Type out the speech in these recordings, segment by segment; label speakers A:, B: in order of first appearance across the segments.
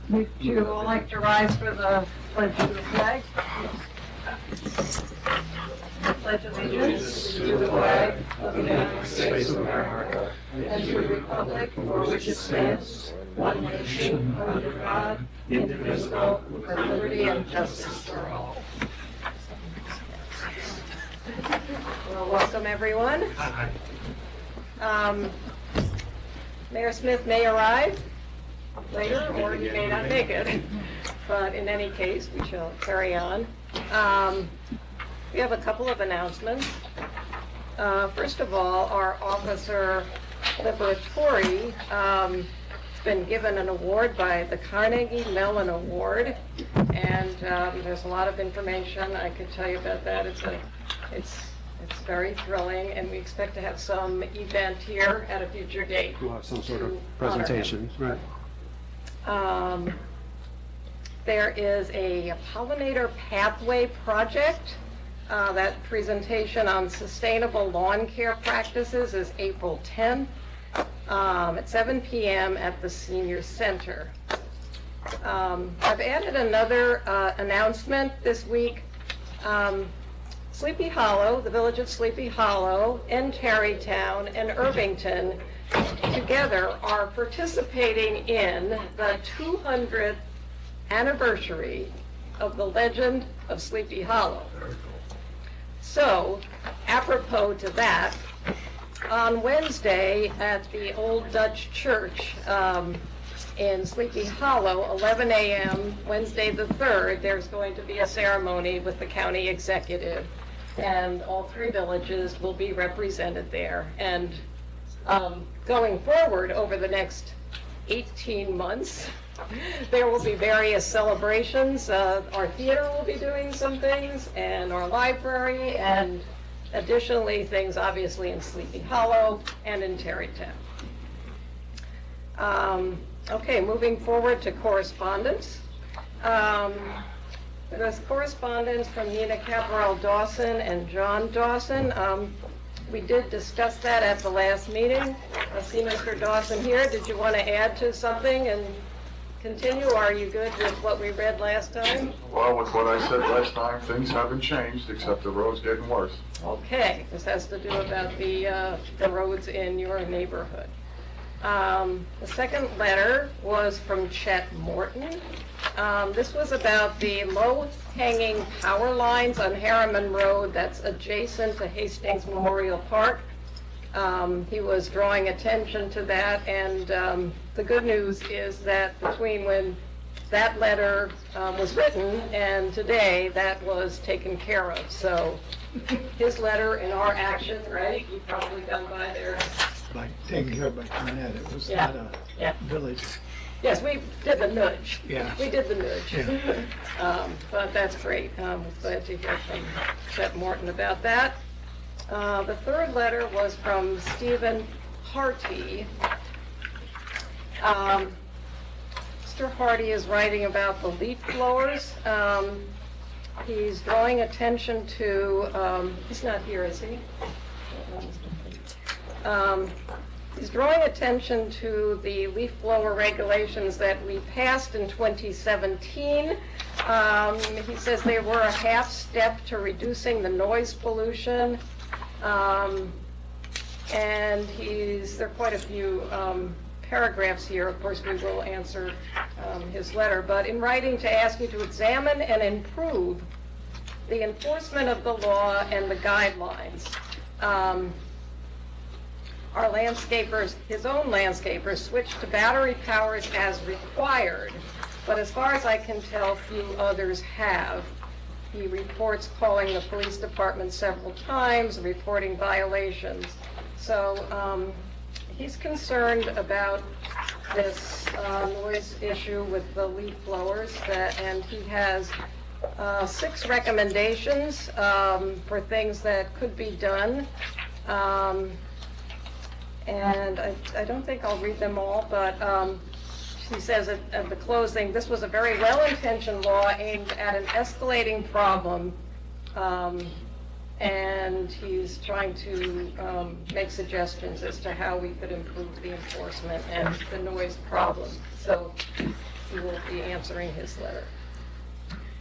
A: Would you all like to rise for the pledge of the flag? I pledge allegiance to the flag of the United States of America and to the republic for which it stands, one nation, under God, indivisible, with liberty and justice for all. Well, welcome everyone. Mayor Smith may arrive later, or he may not make it. But in any case, we shall carry on. We have a couple of announcements. First of all, our Officer Liberatore has been given an award by the Carnegie Mellon Award, and there's a lot of information I could tell you about that. It's very thrilling, and we expect to have some event here at a future date.
B: We'll have some sort of presentation, right?
A: There is a pollinator pathway project. That presentation on sustainable lawn care practices is April 10th at 7 p.m. at the Senior Center. I've added another announcement this week. Sleepy Hollow, the village of Sleepy Hollow, and Tarrytown and Irvington together are participating in the 200th anniversary of the legend of Sleepy Hollow. So, apropos to that, on Wednesday at the Old Dutch Church in Sleepy Hollow, 11 a.m., Wednesday the 3rd, there's going to be a ceremony with the county executive, and all three villages will be represented there. And going forward over the next 18 months, there will be various celebrations. Our theater will be doing some things, and our library, and additionally things obviously in Sleepy Hollow and in Tarrytown. Okay, moving forward to correspondence. There's correspondence from Nina Cabral Dawson and John Dawson. We did discuss that at the last meeting. I see Mr. Dawson here. Did you want to add to something and continue, or are you good with what we read last time?
C: Well, with what I said last time, things haven't changed, except the road's getting worse.
A: Okay, this has to do about the roads in your neighborhood. The second letter was from Chet Morton. This was about the low-hanging power lines on Harriman Road that's adjacent to Hastings Memorial Park. He was drawing attention to that, and the good news is that between when that letter was written and today, that was taken care of. So his letter and our action, right? You've probably gone by there.
D: By taking care of by Cornet, it was
A: Yeah.
D: not a
A: Yeah.
D: village.
A: Yes, we did the nudge.
D: Yeah.
A: We did the nudge.
D: Yeah.
A: But that's great. Glad to hear from Chet Morton about that. The third letter was from Stephen Harty. Mr. Harty is writing about the leaf blowers. He's drawing attention to, he's not here, is he? He's drawing attention to the leaf blower regulations that we passed in 2017. He says they were a half step to reducing the noise pollution. And there are quite a few paragraphs here. Of course, we will answer his letter, but in writing to ask you to examine and improve the enforcement of the law and the guidelines. Our landscapers, his own landscapers, switched to battery powers as required, but as far as I can tell, few others have. He reports calling the police department several times, reporting violations. So he's concerned about this noise issue with the leaf blowers, and he has 6 recommendations for things that could be done. And I don't think I'll read them all, but he says at the closing, this was a very well-intentioned law aimed at an escalating problem, and he's trying to make suggestions as to how we could improve the enforcement and the noise problem. So he will be answering his letter.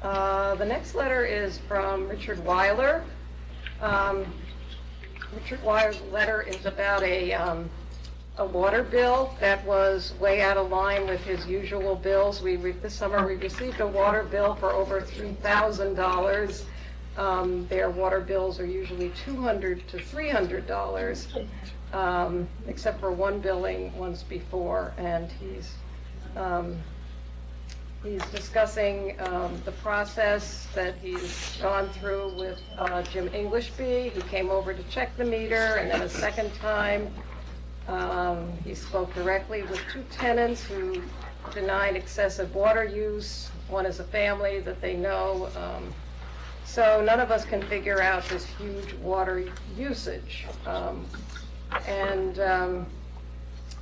A: The next letter is from Richard Weiler. Richard Weiler's letter is about a water bill that was way out of line with his usual bills. This summer we received a water bill for over $3,000. Their water bills are usually $200 to $300, except for one billing once before, and he's discussing the process that he's gone through with Jim Englishby, who came over to check the meter, and then a second time he spoke directly with two tenants who denied excessive water use. One is a family that they know. So none of us can figure out this huge water usage.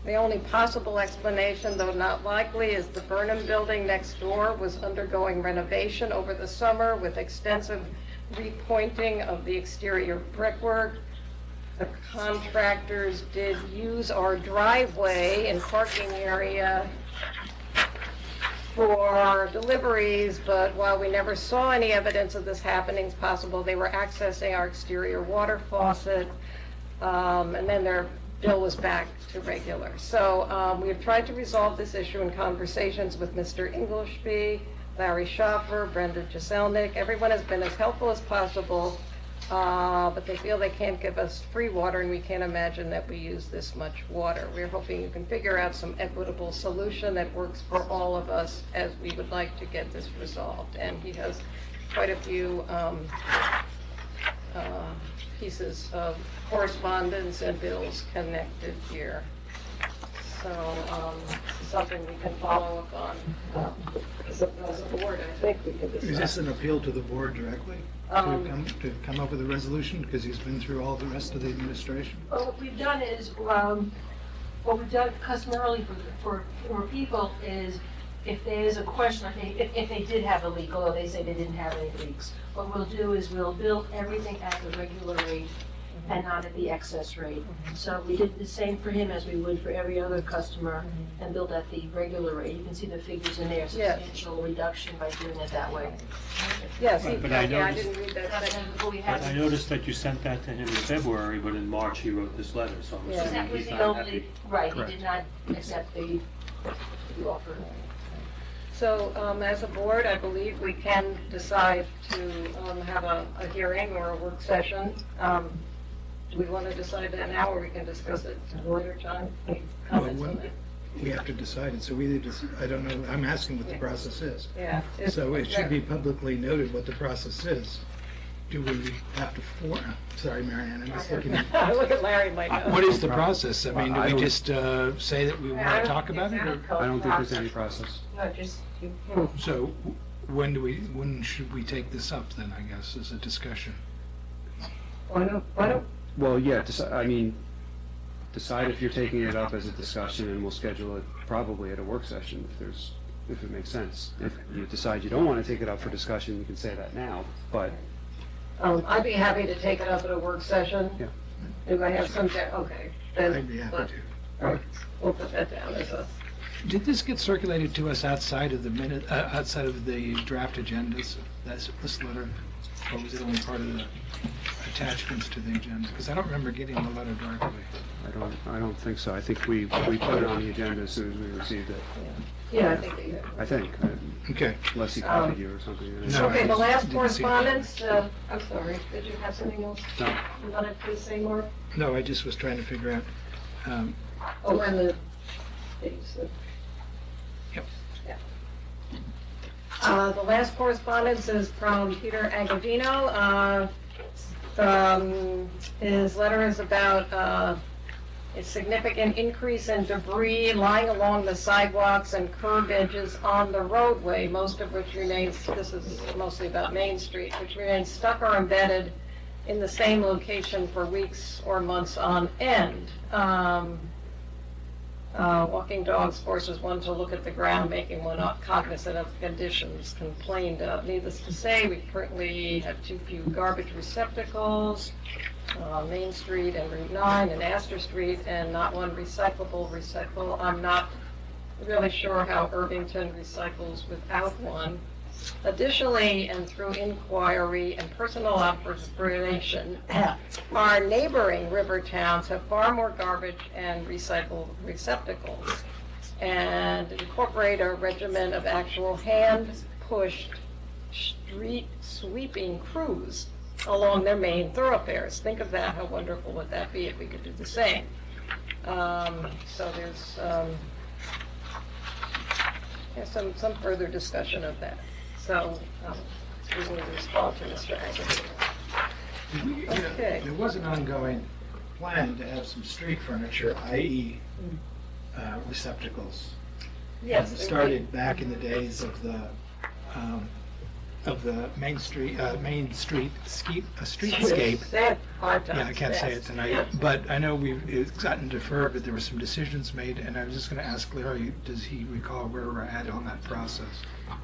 A: The only possible explanation, though not likely, is the Burnham building next door was undergoing renovation over the summer with extensive repointing of the exterior brickwork. The contractors did use our driveway and parking area for deliveries, but while we never saw any evidence of this happening, it's possible they were accessing our exterior water faucet, and then their bill was back to regular. So we have tried to resolve this issue in conversations with Mr. Englishby, Larry Schaffer, Brenda Jaselnik. Everyone has been as helpful as possible, but they feel they can't give us free water, and we can't imagine that we use this much water. We're hoping you can figure out some equitable solution that works for all of us, as we would like to get this resolved. And he has quite a few pieces of correspondence and bills connected here. So this is something we can follow up on as a board. I think we can discuss.
D: Is this an appeal to the board directly to come up with a resolution, because he's been through all the rest of the administration?
E: Well, what we've done is, what we've done customarily for people is, if there's a question, if they did have a leak, although they say they didn't have any leaks, what we'll do is we'll bill everything at the regular rate and not at the excess rate. So we did the same for him as we would for every other customer and billed at the regular rate. You can see the figures in there,
A: Yes.
E: substantial reduction by doing it that way.
A: Yes,
F: Right, but I
A: I
F: noticed-
A: didn't read that
E: That's
A: section.
E: what we
F: But I
E: had.
F: noticed that you sent that to him in February, but in March he wrote this letter, so I'm
A: Yeah.
F: assuming
E: That was
F: he's
E: the
F: not
E: only,
F: happy.
E: right, he
F: Correct.
E: did not accept the offer.
A: So as a board, I believe we can decide to have a hearing or a work session. Do we want to decide that now, or we can discuss it at a later time? Any comments on that?
D: We have to decide it, so we either I don't know, I'm asking what the process is.
A: Yeah.
D: So it should be publicly noted what the process is. Do we have to sorry, Mary Ann, I'm just looking at...
A: Look at Larry, might know.
D: What is the process? I mean, do
B: I
D: we
B: don't-
D: just say that we want to talk about it? or-
B: I don't think there's any process.
E: No, just,
D: So when should we take this up then, I guess, as a discussion?
A: Why don't,
B: Well, yeah, decide if you're taking it up as a discussion, and we'll schedule it probably at a work session if it makes sense. If you decide you don't want to take it up for discussion, you can say that now, but
A: I'd be happy to take it up at a work session.
B: Yeah.
A: Do I have some, okay. then
D: I'd be happy
A: let's-
D: to.
A: all right, we'll put that down as a,
D: Did this get circulated to us outside of the outside of the draft agendas, this letter? Or was it only part of the attachments to the agenda? Because I don't remember getting the letter directly.
B: I don't think so. I think we put it on the agenda as soon as we received it.
A: yeah, I think that you have.
B: I think,
D: Okay.
B: unless he copied you or something.
D: No,
A: Okay, the
D: I
A: last
D: didn't see
A: correspondence, I'm sorry, did you have something else
B: No.
A: you wanted to say more?
D: No, I just was trying to figure out,
A: Oh, and the dates.
D: Yep.
A: Yeah. The last correspondence is from Peter Agavino. His letter is about a significant increase in debris lying along the sidewalks and curb edges on the roadway, most of which remains, this is mostly about Main Street, which remains stuck or embedded in the same location for weeks or months on end. Walking dogs forces one to look at the ground, making one not cognizant of the conditions complained of. Needless to say, we currently have too few garbage receptacles on Main Street and Route 9 and Astor Street, and not one recyclable receptacle. I'm not really sure how Irvington recycles without one. Additionally, and through inquiry and personal observation, our neighboring river towns have far more garbage and recycled receptacles and incorporate a regimen of actual hand-pushed street sweeping crews along their main thoroughfares. Think of that, how wonderful would that be if we could do the same? So there's some further discussion of that. So we will respond to Mr. Aguirre. Okay.
D: There was an ongoing plan to have some street furniture, i.e. Receptacles.
A: Yes.
D: It started back in the days of the Main Streetscape.
A: Say it 5 times
D: Yeah, I can't say it
A: fast.
D: tonight,
A: Yeah.
D: but I know it's gotten deferred, but there were some decisions made, and I was just gonna ask Larry, does he recall where we're at on that process?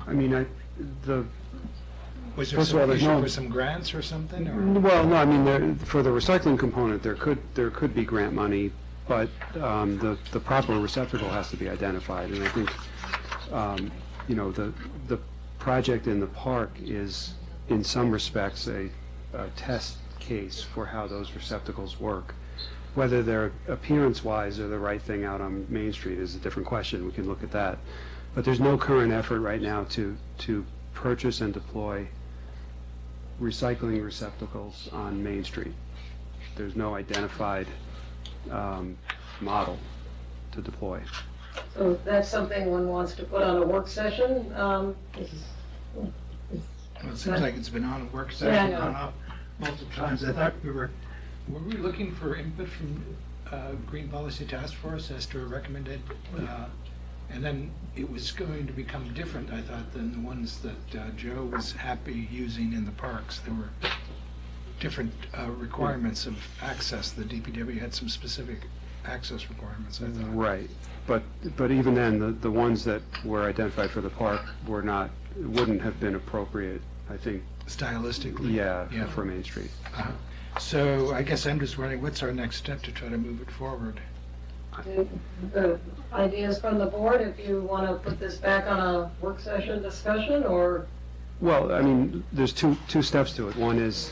B: I mean,
D: Was there
B: First of all,
D: some
B: there's
D: issue
B: no-
D: for some grants or something, or?
B: well, no, I mean, for the recycling component, there could be grant money, but the proper receptacle has to be identified, and I think, the project in the park is, in some respects, a test case for how those receptacles work. Whether they're appearance-wise are the right thing out on Main Street is a different question, we can look at that. But there's no current effort right now to purchase and deploy recycling receptacles on Main Street. There's no identified model to deploy.
A: So if that's something one wants to put on a work session.
D: Well, it seems like it's been on a work
A: Yeah, I
D: session,
A: know.
D: on off multiple times. I thought were we looking for input from Green Policy Task Force as to a recommended, and then it was going to become different, I thought, than the ones that Joe was happy using in the parks. There were different requirements of access. The DPW had some specific access requirements, I thought.
B: Right, but even then, the ones that were identified for the park wouldn't have been appropriate, I think,
D: Stylistically.
B: yeah, for Main Street.
D: So I guess I'm just wondering, what's our next step to try to move it forward?
A: The ideas from the board, if you want to put this back on a work session discussion, or?
B: Well, I mean, there's two steps to it. One is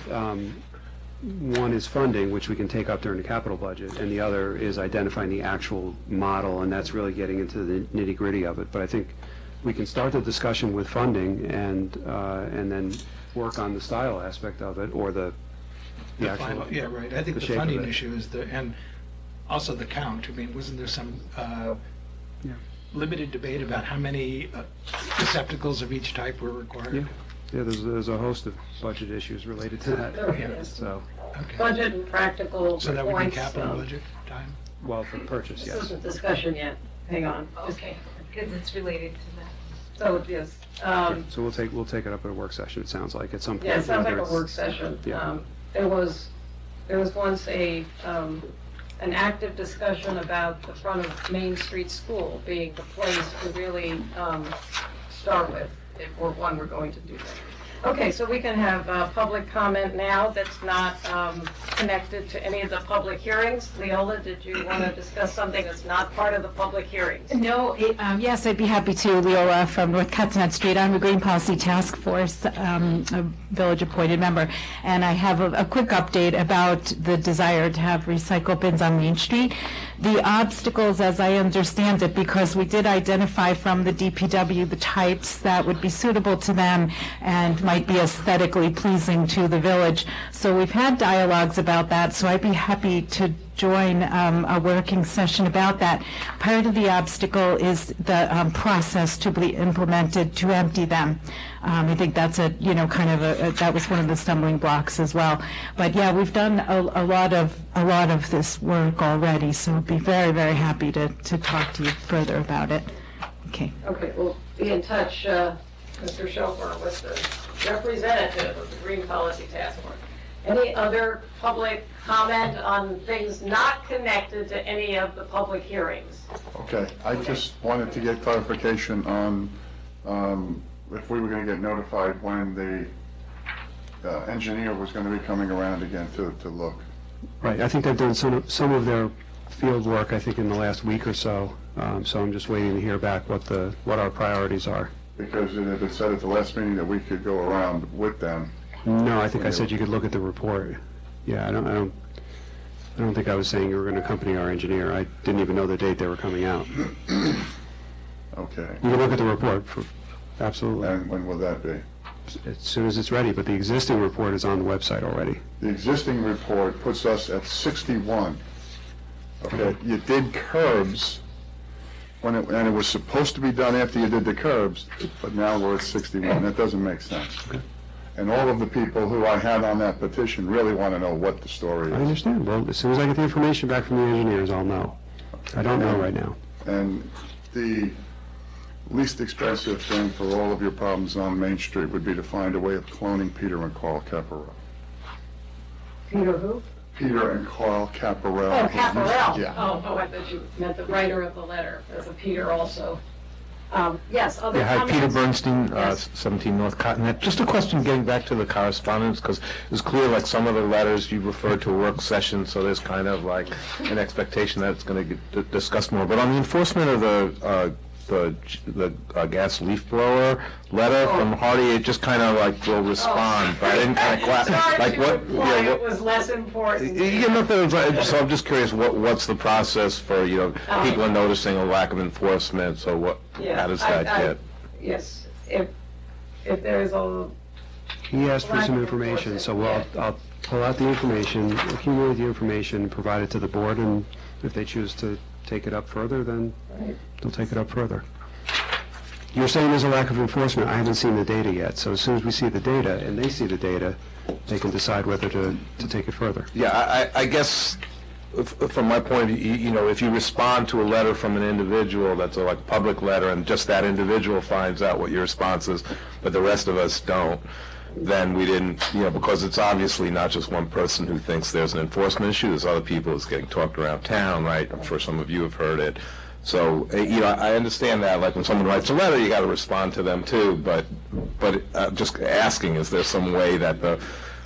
B: funding, which we can take up during the capital budget, and the other is identifying the actual model, and that's really getting into the nitty-gritty of it. But I think we can start the discussion with funding and then work on the style aspect of it, or the actual.
D: Final, yeah, right. I think
B: the
D: the
B: shape of
D: funding
B: it.
D: issue is and also the count. I mean, wasn't there some limited debate about how many receptacles of each type were required?
B: Yeah, there's a host of budget issues related to that.
A: There it is.
B: So,
D: Okay.
A: Budget and practical
D: So that would be
A: points,
D: capital budget time?
B: well, for the purchase,
A: This
B: yes.
A: isn't discussion yet, hang on.
E: Okay, because it's related to that.
A: So, yes,
B: So we'll take it up at a work session, it sounds like, at some point.
A: yeah, it sounds like
B: whether
A: a
B: it's-
A: work session.
B: Yeah.
A: There was once an active discussion about the front of Main Street School being the place to really start with, if we're going to do that. Okay, so we can have public comment now that's not connected to any of the public hearings. Leola, did you want to discuss something that's not part of the public hearings?
G: No, yes, I'd be happy to. Leola from North Catskill Street. I'm a Green Policy Task Force, a village-appointed member, and I have a quick update about the desire to have recycle bins on Main Street. The obstacles, as I understand it, because we did identify from the DPW the types that would be suitable to them and might be aesthetically pleasing to the village. So we've had dialogues about that, so I'd be happy to join a working session about that. Part of the obstacle is the process to be implemented to empty them. I think that's that was one of the stumbling blocks as well. But yeah, we've done a lot of this work already, so I'd be very, very happy to talk to you further about it. Okay.
A: Okay, we'll be in touch, Mr. Schofer, with the representative of the Green Policy Task Force. Any other public comment on things not connected to any of the public hearings?
C: Okay, I just wanted to get clarification on if we were going to get notified when the engineer was going to be coming around again to look.
B: Right, I think they've done some of their field work, I think, in the last week or so. So I'm just waiting to hear back what our priorities are.
C: Because it had been said at the last meeting that we could go around with them.
B: No, I think I said you could look at the report. Yeah, I don't think I was saying you were going to accompany our engineer. I didn't even know the date they were coming out.
C: Okay.
B: You can look at the report, absolutely,
C: And when will that be?
B: as soon as it's ready, but the existing report is on the website already.
C: The existing report puts us at 61. Okay, you did curbs and it was supposed to be done after you did the curbs, but now we're at 61. That doesn't make sense. And all of the people who I had on that petition really want to know what the story
B: I
C: is.
B: understand. Well, as soon as I get the information back from the engineers, I'll know. I don't know right now.
C: And the least expensive thing for all of your problems on Main Street would be to find a way of cloning Peter and Carl Caparel.
A: Peter who?
C: Peter and Carl Caparel.
A: Oh, Caparel.
C: Yeah.
A: Oh, I thought you meant the writer of the letter. There's a Peter also. Yes, other
H: Yeah, hi,
A: comments?
H: Peter Bernstein,
A: Yes.
H: 17 North Cottonette. Just a question getting back to the correspondence, because it was clear, like, some of the letters you referred to a work session, so there's kind of like an expectation that it's going to get discussed more. But on the enforcement of the gas leaf blower letter from Hardy, it just kind of like will respond, but I didn't kind of
A: Sorry
H: like
A: to
H: what.
A: imply
H: Yeah,
A: it was less important.
H: you know, so I'm just curious, what's the process for, people are noticing a lack of enforcement, so what,
A: Yeah,
H: how does that get?
A: Yes, if there's a,
B: He asked for
A: Lack
B: some
A: of
B: information, so
A: enforcement,
B: I'll pull out the information, accumulate the information, provide it to the board, and if they choose to take it up further, then
A: Right.
B: they'll take it up further. You're saying there's a lack of enforcement. I haven't seen the data yet, so as soon as we see the data and they see the data, they can decide whether to take it further.
H: Yeah, I guess, from my point of view, if you respond to a letter from an individual that's a like public letter and just that individual finds out what your response is, but the rest of us don't, then we didn't, because it's obviously not just one person who thinks there's an enforcement issue, there's other people that's getting talked around town, right? I'm sure some of you have heard it. So, I understand that, like when someone writes a letter, you got to respond to them too, but just asking, is there some way that the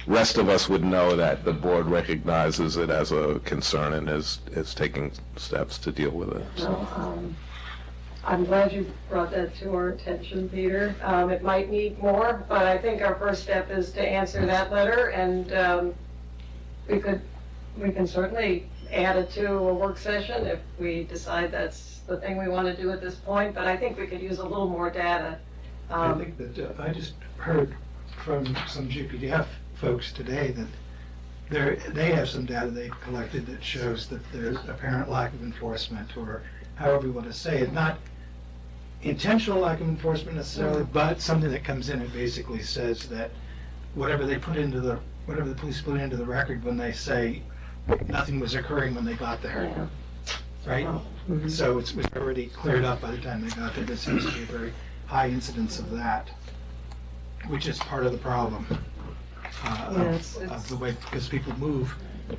H: rest of us would know that the board recognizes it as a concern and is taking steps to deal with it?
A: well, I'm glad you brought that to our attention, Peter. It might need more, but I think our first step is to answer that letter, and we can certainly add it to a work session if we decide that's the thing we want to do at this point, but I think we could use a little more data.
D: I think that I just heard from some GPDF folks today that they have some data they've collected that shows that there's apparent lack of enforcement, or however you want to say it, not intentional lack of enforcement necessarily, but something that comes in and basically says that whatever the police put into the record when they say nothing was occurring when they got there, right? So it's already cleared up by the time they got there. There seems to be a very high incidence of that, which is part of the problem of the way, because people move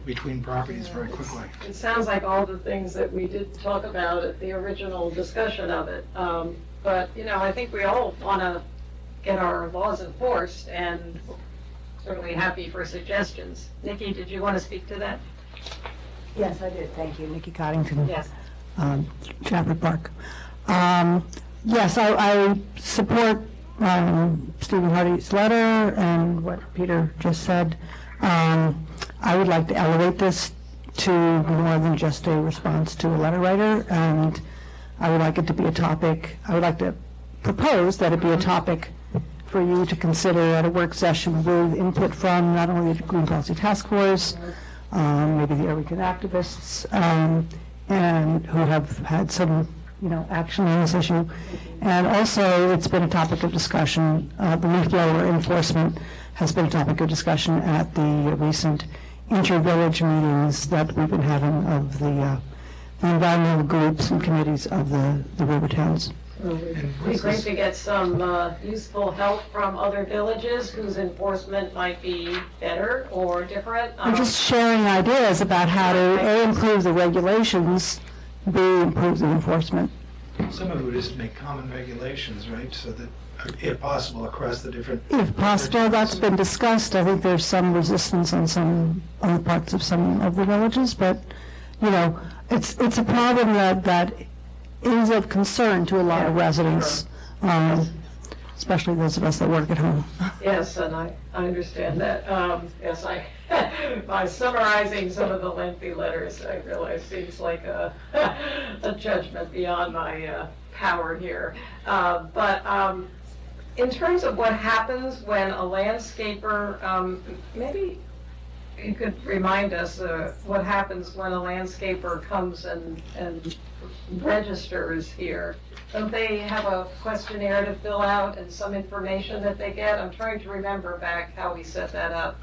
D: between properties very quickly.
A: It sounds like all the things that we did talk about at the original discussion of it. But, I think we all want to get our laws enforced, and certainly happy for suggestions. Nikki, did you want to speak to that?
I: Yes, I did, thank you. Nikki Coddington.
A: Yes.
I: Trafford Park. Yes, I support Stephen Hardy's letter and what Peter just said. I would like to elevate this to more than just a response to a letter writer, and I would like it to be a topic. I would like to propose that it be a topic for you to consider at a work session with input from not only the Green Policy Task Force, maybe the Irvington activists, and who have had some, action on this issue. And also, it's been a topic of discussion. The leaf blower enforcement has been a topic of discussion at the recent inter-village meetings that we've been having of the environmental groups and committees of the river towns.
A: It'd be great to get some useful help from other villages whose enforcement might be better or different.
I: I'm just sharing ideas about how to, A, improve the regulations, B, improve the enforcement.
D: Some of it is to make common regulations, right, so that, if possible, across the different...
I: If possible, that's been discussed. I think there's some resistance on the parts of some of the villages, but, it's a problem that is of concern to a lot of residents, especially those of us that work at home.
A: Yes, and I understand that. Yes, by summarizing some of the lengthy letters, I realize seems like a judgment beyond my power here. But in terms of what happens when a landscaper, maybe you could remind us what happens when a landscaper comes and registers here. Don't they have a questionnaire to fill out and some information that they get? I'm trying to remember back how we set that up.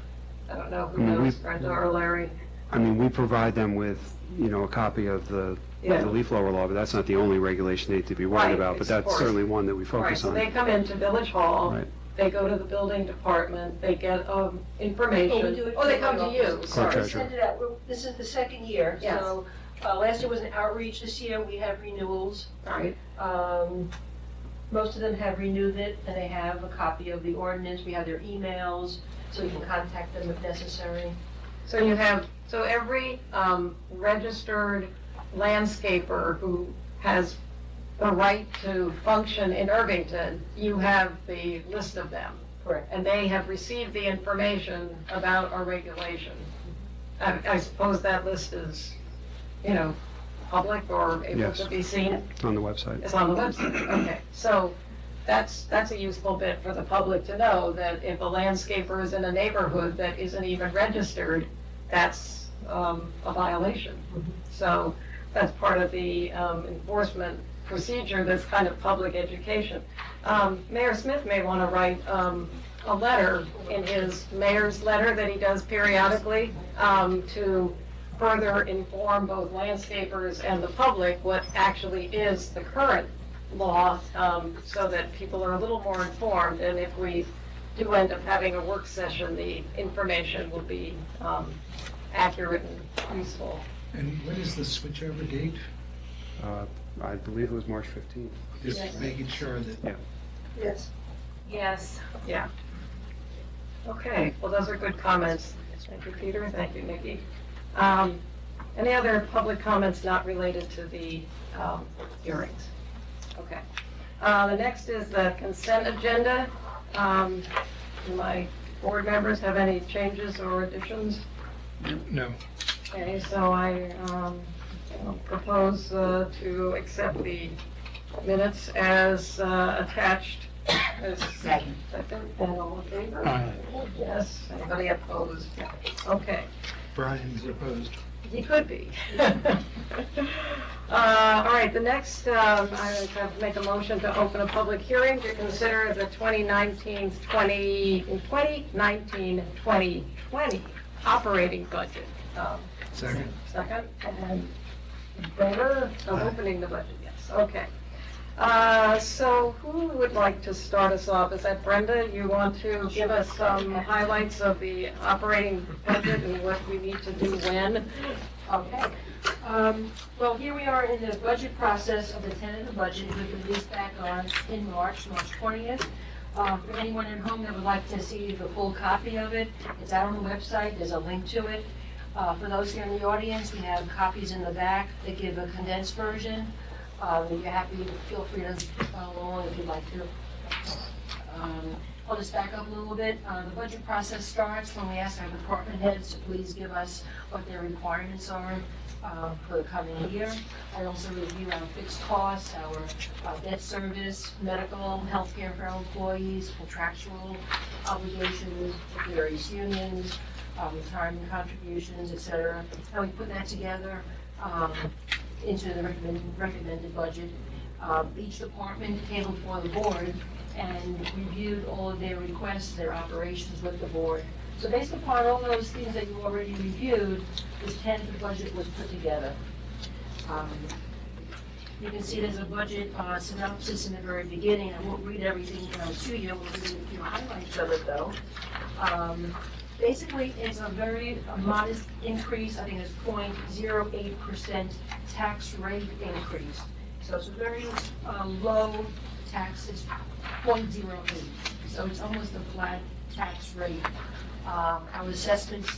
A: I don't know who knows, Brenda or Larry.
B: I mean, we provide them with, a copy of the leaf blower law, but that's not the only regulation they need to be worried
A: Right,
B: about, but
A: of
B: that's
A: course.
B: certainly one that we
A: Right,
B: focus
A: so
B: on.
A: they come into Village Hall,
B: Right.
A: they go to the building department, they get information.
E: Oh, we do it
A: Oh, they
E: through
A: come
E: my
A: to you,
E: office.
B: Clerk
A: sorry.
E: We send it out. This is the second year,
A: Yes.
E: so last year was an outreach. This year we have renewals.
A: Right,
E: Most of them have renewed it, and they have a copy of the ordinance. We have their emails, so you can contact them if necessary.
A: so so every registered landscaper who has the right to function in Irvington, you have the list of them.
E: Correct.
A: And they have received the information about our regulation. I suppose that list is, public or able
B: Yes.
A: to be seen?
B: On the website.
A: It's on the website, okay. So that's a useful bit for the public to know, that if a landscaper is in a neighborhood that isn't even registered, that's a violation. So that's part of the enforcement procedure, that's kind of public education. Mayor Smith may want to write a letter in his mayor's letter that he does periodically to further inform both landscapers and the public what actually is the current law, so that people are a little more informed. And if we do end up having a work session, the information will be accurate and useful.
D: And when is the switchover date?
B: I believe it was March 15th.
D: Just making sure that,
E: Yes.
G: Yes.
A: Yeah. Okay, well, those are good comments. Thank you, Peter, thank you, Nikki. Any other public comments not related to the hearings? Okay. The next is the consent agenda. Do my board members have any changes or additions?
D: no.
A: Okay, so I propose to accept the minutes as attached. Second. And all in favor?
D: Aye.
A: Yes. Anybody opposed? Okay.
D: Brian's opposed.
A: He could be. All right, the next, I have to make a motion to open a public hearing to consider the 2019-2020 operating budget.
D: Second.
A: Second, and in favor of opening the budget, yes, okay. So who would like to start us off? Is that Brenda? You want to give us some highlights of the operating budget and what we need to do when?
E: Okay. Well, here we are in the budget process of the tentative budget. It was released back in March 20th. For anyone at home that would like to see the full copy of it, it's out on the website. There's a link to it. For those here in the audience, we have copies in the back that give a condensed version. If you're happy, feel free to follow along if you'd like to. I'll just back up a little bit. The budget process starts when we ask our department heads to please give us what their requirements are for the coming year. I also review our fixed costs, our debt service, medical, healthcare for our employees, contractual obligations, various unions, retirement contributions, et cetera. And we put that together into the recommended budget. Each department came before the board and reviewed all of their requests, their operations with the board. So based upon all those things that you already reviewed, this tentative budget was put together. You can see there's a budget synopsis in the very beginning. I won't read everything to you. We'll read a few highlights of it though. Basically, it's a very modest increase. I think it's 0.08% tax rate increase. So it's a very low tax, it's 0.08. So it's almost a flat tax rate. Our assessments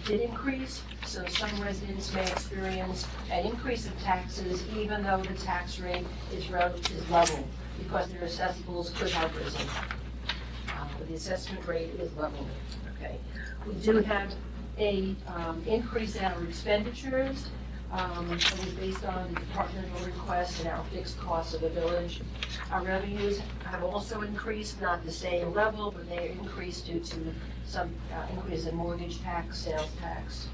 E: did increase, so some residents may experience an increase of taxes even though the tax rate is level, because their assessables could have risen. But the assessment rate is level, okay? We do have a increase in our expenditures. It was based on the departmental requests and our fixed costs of the village. Our revenues have also increased, not the same level, but they increased due to some increase in mortgage tax, sales tax,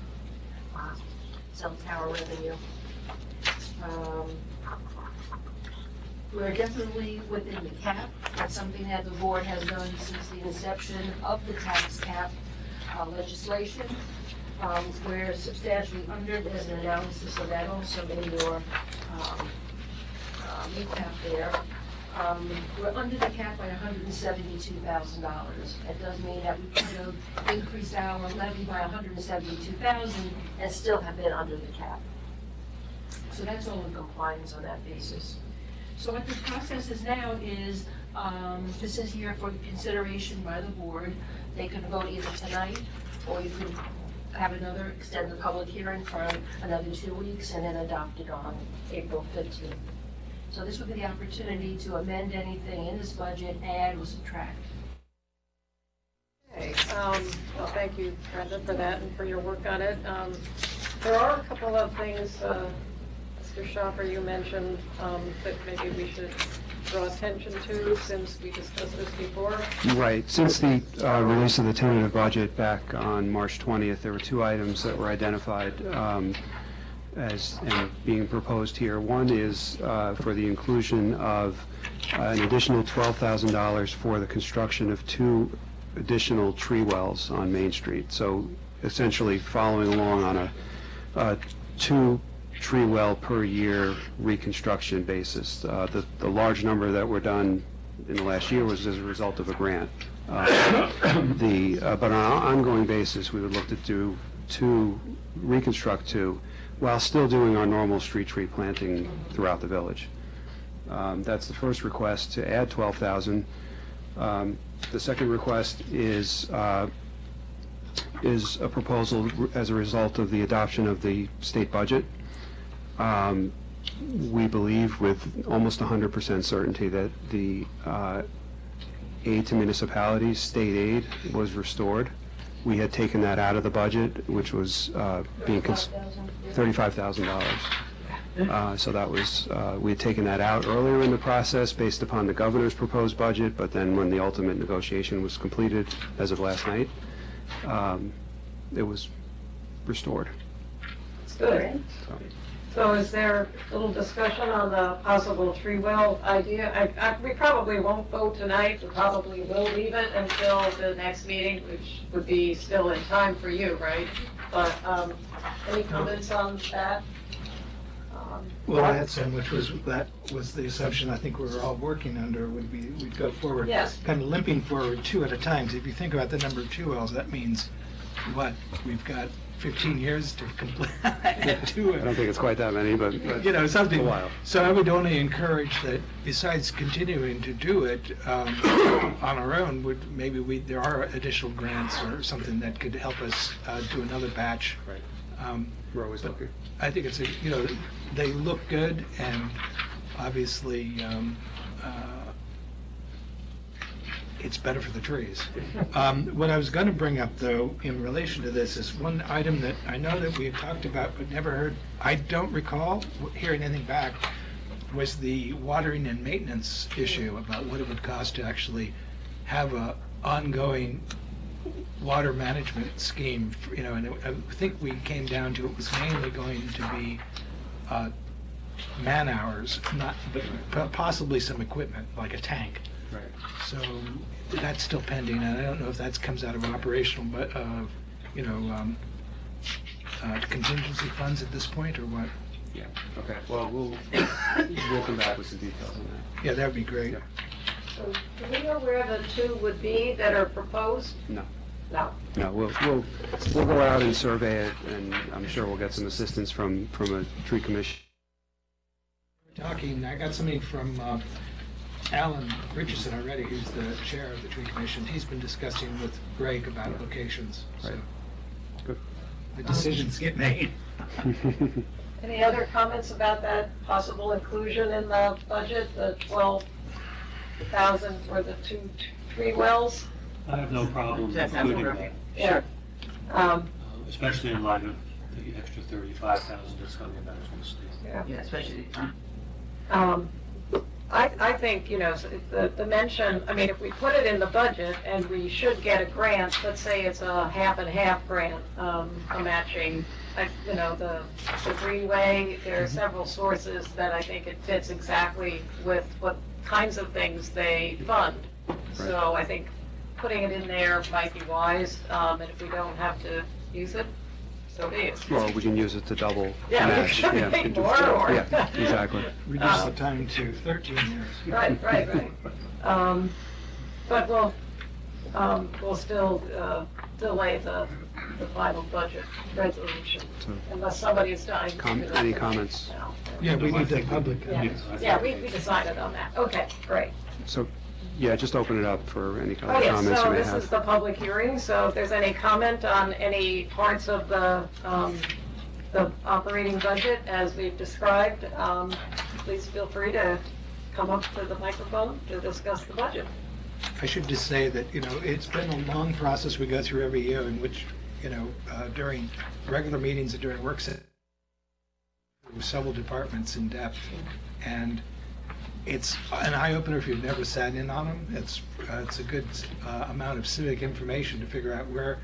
E: cell tower revenue. We're definitely within the cap. That's something that the board has done since the inception of the tax cap legislation. We're substantially under, there's an analysis of that also in your recap there. We're under the cap by $172,000. That does mean that we could have increased our levy by $172,000 and still have been under the cap. So that's all in compliance on that basis. So what the process is now is, this is here for consideration by the board. They can vote either tonight, or you could have another, extend the public hearing for another 2 weeks and then adopt it on April 15th. So this would be the opportunity to amend anything in this budget, add or subtract.
A: Okay, well, thank you, Brenda, for that and for your work on it. There are a couple of things, Mr. Schaffer, you mentioned that maybe we should draw attention to since we discussed this before.
B: Right. Since the release of the tentative budget back on March 20th, there were 2 items that were identified as and being proposed here. One is for the inclusion of an additional $12,000 for the construction of 2 additional tree wells on Main Street. So essentially following along on a 2 tree well per year reconstruction basis. The large number that were done in the last year was as a result of a grant. But on an ongoing basis, we would look to reconstruct 2, while still doing our normal street tree planting throughout the village. That's the first request, to add $12,000. The second request is a proposal as a result of the adoption of the state budget. We believe with almost 100% certainty that the aid to municipalities, state aid, was restored. We had taken that out of the budget, which was being $35,000. So that was, we had taken that out earlier in the process based upon the governor's proposed budget, but then when the ultimate negotiation was completed as of last night, it was restored.
A: Good. So is there a little discussion on the possible tree well idea? We probably won't vote tonight. We probably will leave it until the next meeting, which would be still in time for you, right? But any comments on that?
D: Well, that's that was the assumption I think we were all working under, we'd go forward.
A: Yes.
D: Kind of limping forward 2 at a time. So if you think about the number of 2 wells, that means what? We've got 15 years to complete 2.
B: I don't think it's quite that many, but
D: You know, something.
B: a while.
D: So I would only encourage that besides continuing to do it on our own, there are additional grants or something that could help us do another batch.
B: Right. We're always looking.
D: I think it's they look good, and obviously it's better for the trees. What I was going to bring up, though, in relation to this is one item that I know that we have talked about but never heard, I don't recall hearing anything back, was the watering and maintenance issue about what it would cost to actually have a ongoing water management scheme, and I think we came down to it was mainly going to be man hours, but possibly some equipment, like a tank.
B: Right.
D: So that's still pending, and I don't know if that comes out of operational, but, contingency funds at this point, or what?
B: Yeah. Okay. Well, we'll come back with some details on that.
D: Yeah, that would be great.
B: Yeah.
A: So do we know where the 2 would be that are proposed?
B: No.
A: No.
B: No, we'll go out and survey it, and I'm sure we'll get some assistance from a tree commission.
D: I got something from Alan Richardson already, who's the chair of the tree commission. He's been discussing with Greg about locations. So.
B: Right. Good.
D: the decisions get made.
A: Any other comments about that possible inclusion in the budget, the 12,000 for the three wells?
F: I have no problem including that,
A: Sure.
F: especially in light of the extra 35,000 that's coming back from the state.
J: Yeah, especially,
A: I think, the mention, I mean, if we put it in the budget and we should get a grant, let's say it's a half and half grant, a matching, the Greenway, there are several sources that I think it fits exactly with what kinds of things they fund. So I think putting it in there might be wise, and if we don't have to use it, so be it.
B: Well, we can use it to double
A: Yeah, we
B: match.
A: should make more or.
B: Yeah, exactly.
D: Reduce the time to 13 years.
A: Right. But we'll still delay the final budget resolution
B: So,
A: unless somebody is dying.
B: Any comments?
D: Yeah, we need the public.
A: Yeah, we decided on that. Okay, great.
B: So, yeah, just open it up for any
A: Oh,
B: other
A: yes,
B: comments you
A: so
B: may
A: this is
B: have.
A: the public hearing, so if there's any comment on any parts of the operating budget as we've described, please feel free to come up to the microphone to discuss the budget.
D: I should just say that, it's been a long process we go through every year in which, during regular meetings and during work sessions, several departments in depth. And it's an eye-opener if you've never sat in on them. It's a good amount of civic information to figure out where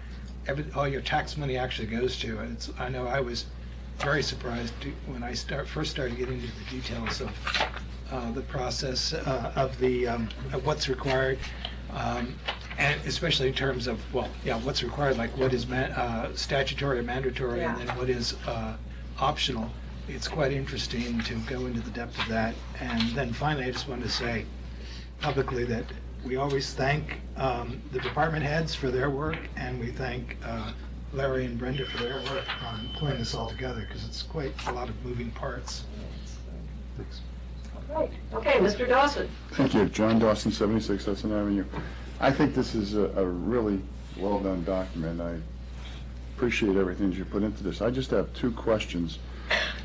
D: all your tax money actually goes to. I know I was very surprised when I first started getting into the details of the process of what's required, and especially in terms of, what's required, like what is statutory or mandatory, and then what is optional. It's quite interesting to go into the depth of that. And then finally, I just wanted to say publicly that we always thank the department heads for their work, and we thank Larry and Brenda for their work on pulling this all together, because it's quite a lot of moving parts.
B: Thanks.
A: Right, okay, Mr. Dawson.
C: Thank you. John Dawson, 76 Hudson Avenue. I think this is a really well-done document. I appreciate everything you put into this. I just have two questions.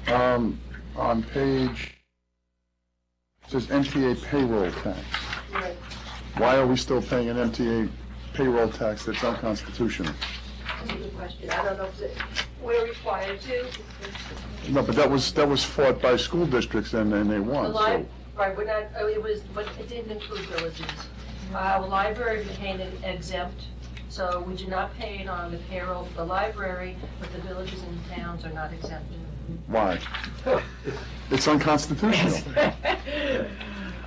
C: On page, it says MTA payroll tax.
A: Right.
C: Why are we still paying an MTA payroll tax that's unconstitutional?
E: That's a good question. I don't know if we're required to.
C: No, but that was fought by school districts and they
E: The
C: won, so.
E: Right, we're not, but it didn't include villages. Our library became exempt, so we do not pay it on the payroll for the library, but the villages and towns are not exempted.
C: Why? It's unconstitutional.
B: I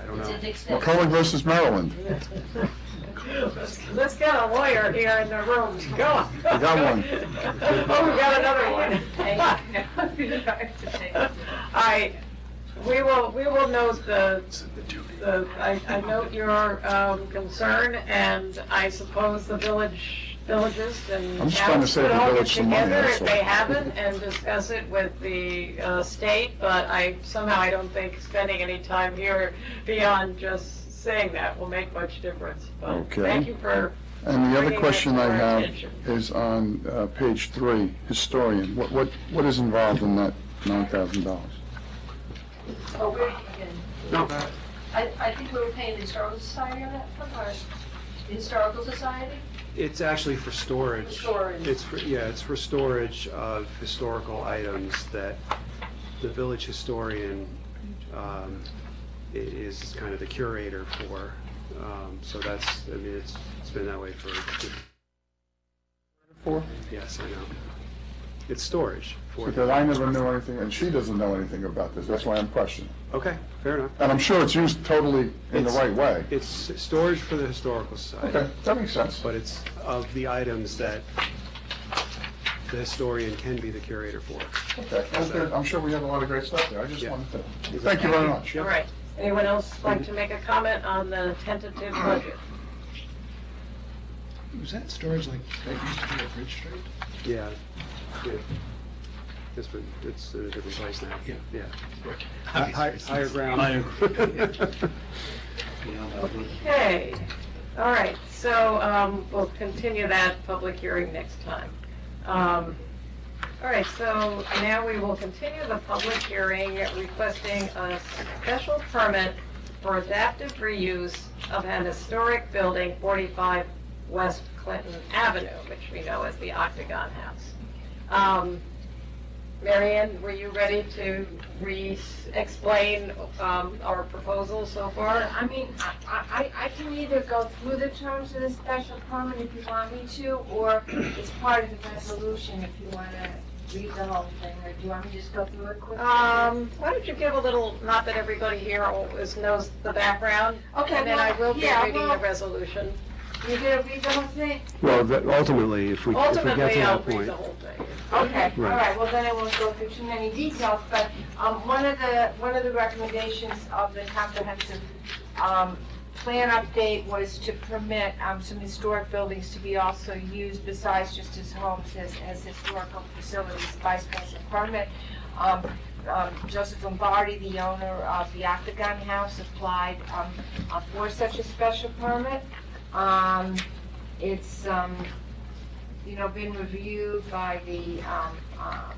B: don't
E: It's
B: know.
E: an extent.
C: McCulloch versus Maryland.
A: Let's get a lawyer here in the room. Go on.
C: I got one.
A: Oh, we got another one. We will note I note your concern, and I suppose the villages and
C: I'm just trying to
A: towns
C: save
A: could
C: the
A: all get
C: village some money,
A: together
C: that's
A: if
C: all.
A: they haven't and discuss it with the state, but I don't think spending any time here beyond just saying that will make much difference. But
C: Okay.
A: Thank you for
C: And the other
A: bringing it
C: question
A: to
C: I
A: our
C: have
A: attention.
C: is on page 3, historian. What is involved in that $9,000?
E: Oh, we're, again,
B: No,
E: I think we were paying the Historical Society on that one, or the Historical Society?
B: it's actually for storage.
E: Storage.
B: It's for storage of historical items that the village historian is kind of the curator for. So it's been that way for. Yes, I know. It's storage for.
C: Because I never knew anything, and she doesn't know anything about this. That's why I'm questioning.
B: Okay, fair enough.
C: And I'm sure it's used totally in the
B: It's-
C: right way.
B: It's storage for the historical society.
C: Okay, that makes sense.
B: But it's of the items that the historian can be the curator for.
C: Okay, that's good. I'm sure we have a lot of great stuff there. I just
B: Yeah.
C: wanted to, thank you very much.
A: All right. Anyone else like to make a comment on the tentative budget?
D: Was that storage like that used to be at Bridge Street?
B: Yeah. It's in a different place now.
D: Yeah.
B: Higher ground.
F: Higher. Yeah,
A: Okay, all right, so we'll continue that public hearing next time. All right, so now we will continue the public hearing requesting a special permit for adaptive reuse of an historic building, 45 West Clinton Avenue, which we know as the Octagon House. Marianne, were you ready to explain our proposal so far?
J: I mean, I can either go through the terms of the special permit if you want me to, or it's part of the resolution if you want to read the whole thing, or do you want me to just go through it quickly?
A: Why don't you give a little, not that everybody here always knows the background,
J: Okay,
A: and then I will be
J: yeah,
A: reading the
J: well-
A: resolution.
J: You gonna read the whole thing?
B: Well, ultimately, if we get to
A: Ultimately, I'll
B: that
A: read
B: point.
A: the whole thing.
J: Okay, all
B: Right.
J: right, well then I won't go through too many details, but one of the recommendations of the comprehensive plan update was to permit some historic buildings to be also used besides just as homes as historical facilities by special permit. Joseph Lombardi, the owner of the Octagon House, applied for such a special permit. It's been reviewed by the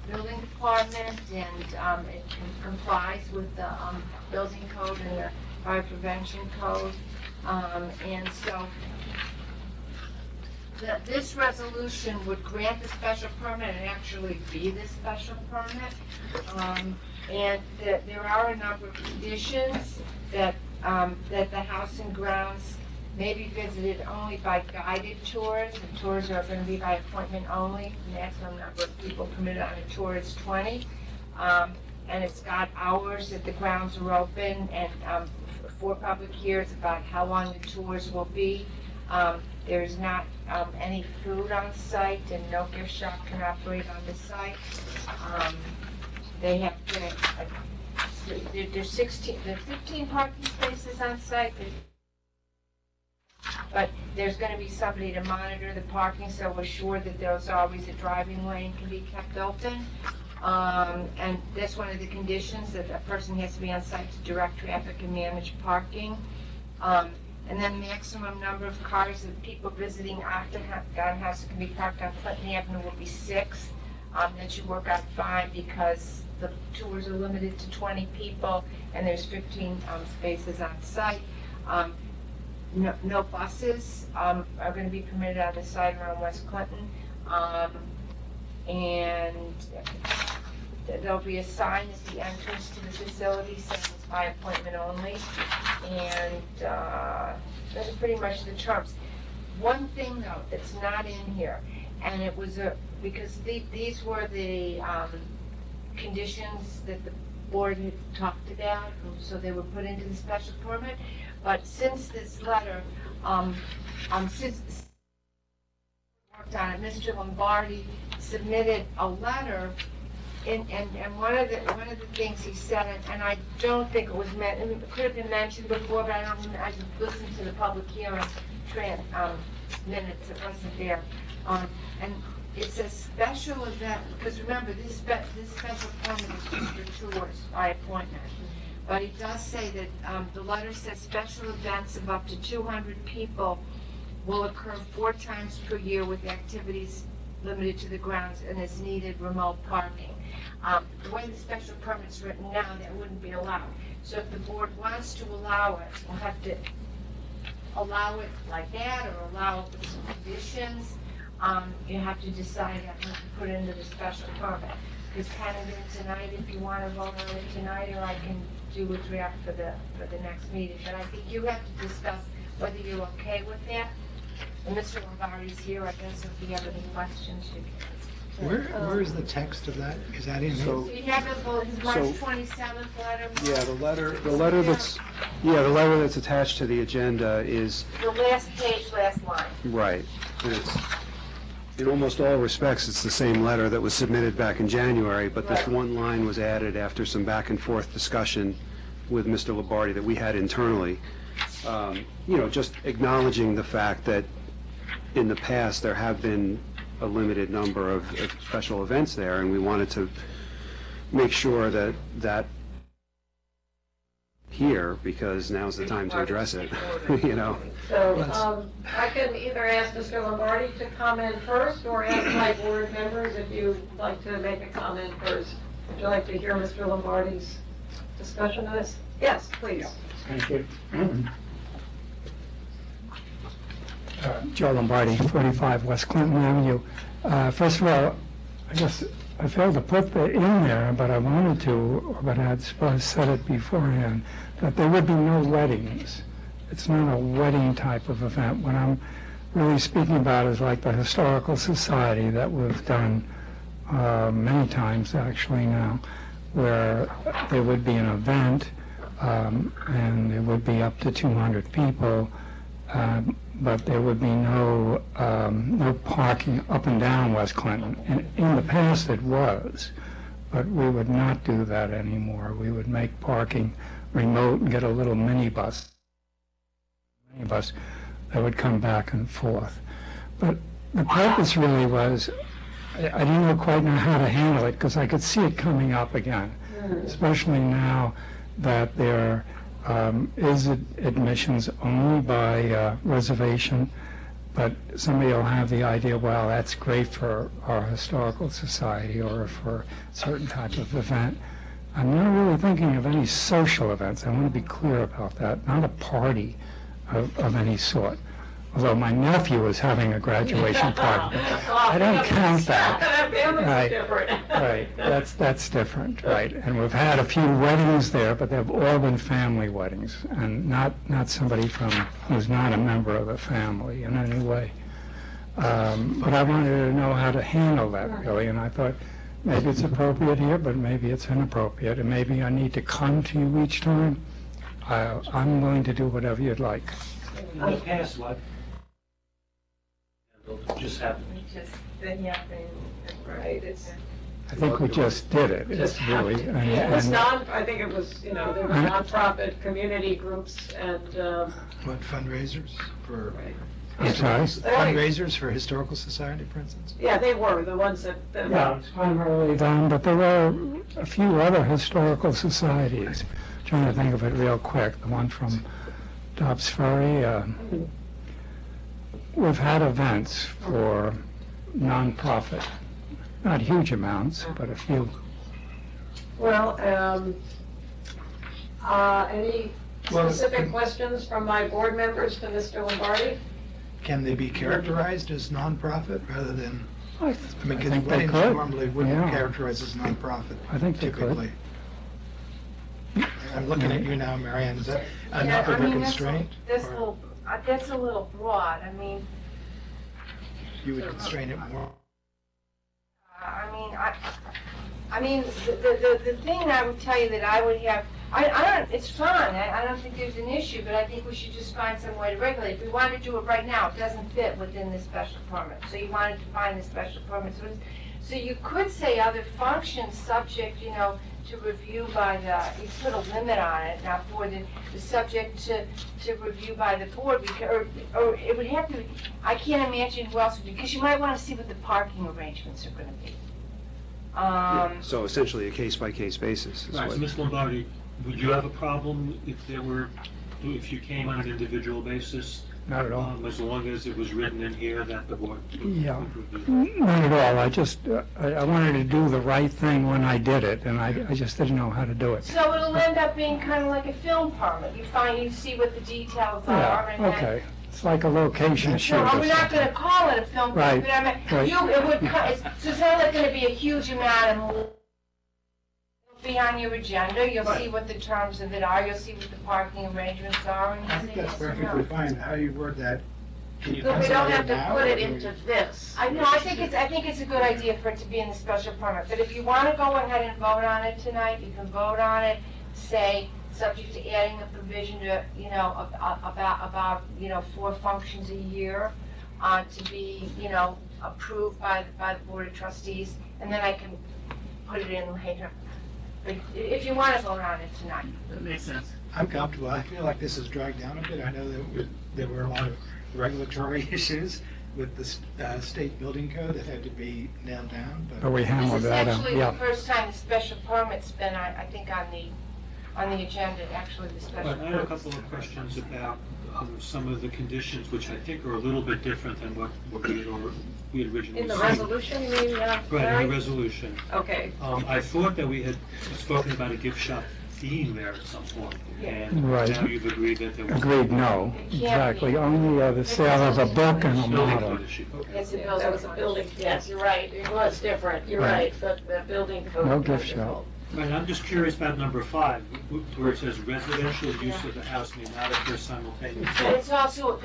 J: building department, and it complies with the building code and the fire prevention code. And so this resolution would grant the special permit and actually be the special permit. And there are a number of conditions that the house and grounds may be visited only by guided tours, and tours are going to be by appointment only. The maximum number of people permitted on a tour is 20. And it's got hours that the grounds are open, and for public hearings about how long the tours will be. There's not any food on site, and no gift shop can operate on the site. They have there's 15 parking spaces on site. But there's going to be somebody to monitor the parking, so we're sure that there's always a driving lane can be kept open. And that's one of the conditions, that a person has to be on site to direct traffic and manage parking. And then maximum number of cars of people visiting Octagon House that can be parked on Clinton Avenue will be 6. That should work out fine because the tours are limited to 20 people and there's 15 spaces on site. No buses are going to be permitted on the site around West Clinton. And there'll be a sign at the entrance to the facility saying it's by appointment only. And those are pretty much the terms. One thing though that's not in here, and it was because these were the conditions that the board had talked about, so they were put into the special permit. But since this letter, since worked on it, Mr. Lombardi submitted a letter, and one of the things he said, and I don't think it was it could have been mentioned before, but I listened to the public hearing minutes, it wasn't there. And it's a special event, because remember, this special permit is just for tours by appointment. But it does say that the letter says special events of up to 200 people will occur 4 times per year with activities limited to the grounds and as needed remote parking. The way the special permit's written now, that wouldn't be allowed. So if the board wants to allow it, we'll have to allow it like that or allow it with some conditions. You have to decide what to put into the special permit. It's kind of in tonight if you want to vote on it tonight, or I can do a draft for the next meeting. But I think you have to discuss whether you're okay with that. And Mr. Lombardi's here, I guess, if you have any questions, you can.
D: Where is the text of that? Is that in here?
B: So,
J: So you have his March 27th letter?
B: yeah, the letter that's attached to the agenda is,
J: The last page, last line.
B: right, and it's, in almost all respects, it's the same letter that was submitted back in January, but this
J: Right.
B: one line was added after some back and forth discussion with Mr. Lombardi that we had internally. Just acknowledging the fact that in the past, there have been a limited number of special events there, and we wanted to make sure that here, because now's the time to address it, you know?
A: So, I can either ask Mr. Lombardi to comment first, or ask my board members if you'd like to make a comment first. Would you like to hear Mr. Lombardi's discussion of this? Yes, please.
K: Thank you. Joe Lombardi, 45 West Clinton Avenue. First of all, I failed to put that in there, but I wanted to, but I had supposed said it beforehand, that there would be no weddings. It's not a wedding type of event. What I'm really speaking about is like the Historical Society that we've done many times actually now, where there would be an event and there would be up to 200 people, but there would be no parking up and down West Clinton. In the past it was, but we would not do that anymore. We would make parking remote and get a little minibus that would come back and forth. But the purpose really was, I didn't quite know how to handle it because I could see it coming up again, especially now that there is admissions only by reservation, but somebody will have the idea, well, that's great for our historical society or for a certain type of event. I'm not really thinking of any social events. I want to be clear about that, not a party of any sort. Although my nephew is having a graduation party. I don't count that. Right, that's different, right. And we've had a few weddings there, but they've all been family weddings, and not somebody who's not a member of the family in any way. But I wanted to know how to handle that, really, and I thought maybe it's appropriate here, but maybe it's inappropriate, and maybe I need to come to you each time. I'm willing to do whatever you'd like.
F: In the past, what just happened?
A: Right, it's,
K: I think we just did it. It's really,
A: it was I think it was, there were nonprofit community groups and,
D: What, fundraisers for,
K: I'm sorry?
D: fundraisers for Historical Society, for instance?
A: yeah, they were the ones that.
K: Yeah, it's primarily them, but there were a few other historical societies. Trying to think of it real quick. The one from Dobbs Ferry. We've had events for nonprofit, not huge amounts, but a few.
A: Well, any specific questions from my board members to Mr. Lombardi?
D: Can they be characterized as nonprofit rather than,
K: I
D: mean, because
K: think they
D: weddings
K: could.
D: normally wouldn't
K: Yeah.
D: characterize as nonprofit
K: I think they could.
D: typically. I'm looking at you now, Marianne, is that
J: Yeah,
D: enough
J: I
D: of a
J: mean,
D: constraint?
J: that's a little broad. I mean,
D: You would constrain it more?
J: I mean, the thing I would tell you that I would have, I don't, it's fine, I don't think there's an issue, but I think we should just find some way to regulate. If we wanted to do it right now, it doesn't fit within the special permit. So you wanted to find the special permit. So you could say other functions subject, to review by you put a limit on it, now for the subject to review by the board, because, or it would have to, I can't imagine who else would do, because you might want to see what the parking arrangements are going to be.
B: So essentially a case-by-case basis is
F: Right,
B: what.
F: so Ms. Lombardi, would you have a problem if you came on an individual basis?
K: Not at all.
F: As long as it was written in here that the board
K: Yeah.
F: would review?
K: Not at all. I just, I wanted to do the right thing when I did it, and I just didn't know how to do it.
J: So it'll end up being kind of like a film permit. You see what the details are,
K: Yeah,
J: and then
K: okay. It's like a location shoot
J: No,
K: or
J: we're not
K: something.
J: gonna call it a film,
K: Right,
J: but I mean,
K: right.
J: it would, so it's not like gonna be a huge amount of, it'll be on your agenda, you'll see what the terms of it are, you'll see what the parking arrangements are, and
D: I
J: you'll
D: think
J: say
D: that's
J: yes or
D: perfectly
J: no.
D: fine. How you word that, can you
A: But we
D: pencil
A: don't
D: it
A: have
D: in
A: to
D: now,
A: put
D: or
A: it
D: do we-
A: into this.
J: I think it's a good idea for it to be in the special permit, but if you wanna go ahead and vote on it tonight, you can vote on it, say, subject to adding a provision to, about 4 functions a year, to be, approved by the Board of Trustees, and then I can put it in later. But if you wanna vote on it tonight.
F: That makes sense.
D: I'm comfortable. I feel like this has dragged down a bit. I know that there were a lot of regulatory issues with the state building code that had to be nailed down,
K: But
D: but
K: we
J: This
K: hammered
J: is
K: that out,
J: actually
K: yeah.
J: the first time the special permit's been, I think, on the on the agenda, actually the special.
F: But I have a couple of questions about some of the conditions, which I think are a little bit different than what we had originally
A: In the
F: seen.
A: resolution, you mean,
F: Right,
A: Larry?
F: in the resolution.
A: Okay.
F: I thought that we had spoken about a gift shop being there at some point, and
K: Right.
F: now you've agreed that there was.
K: Agreed, no, exactly, only the sale of a book and a
F: Building
K: model.
F: code issue. Okay.
J: It's a
A: Yeah,
J: building.
A: that was a building, yes, you're right, it was different, you're
K: Right.
A: right, but the building code.
K: No
A: was
K: gift shop.
A: involved.
F: Right, I'm just curious about number 5, where it says residential use of the house may not occur simultaneously.
J: And that's also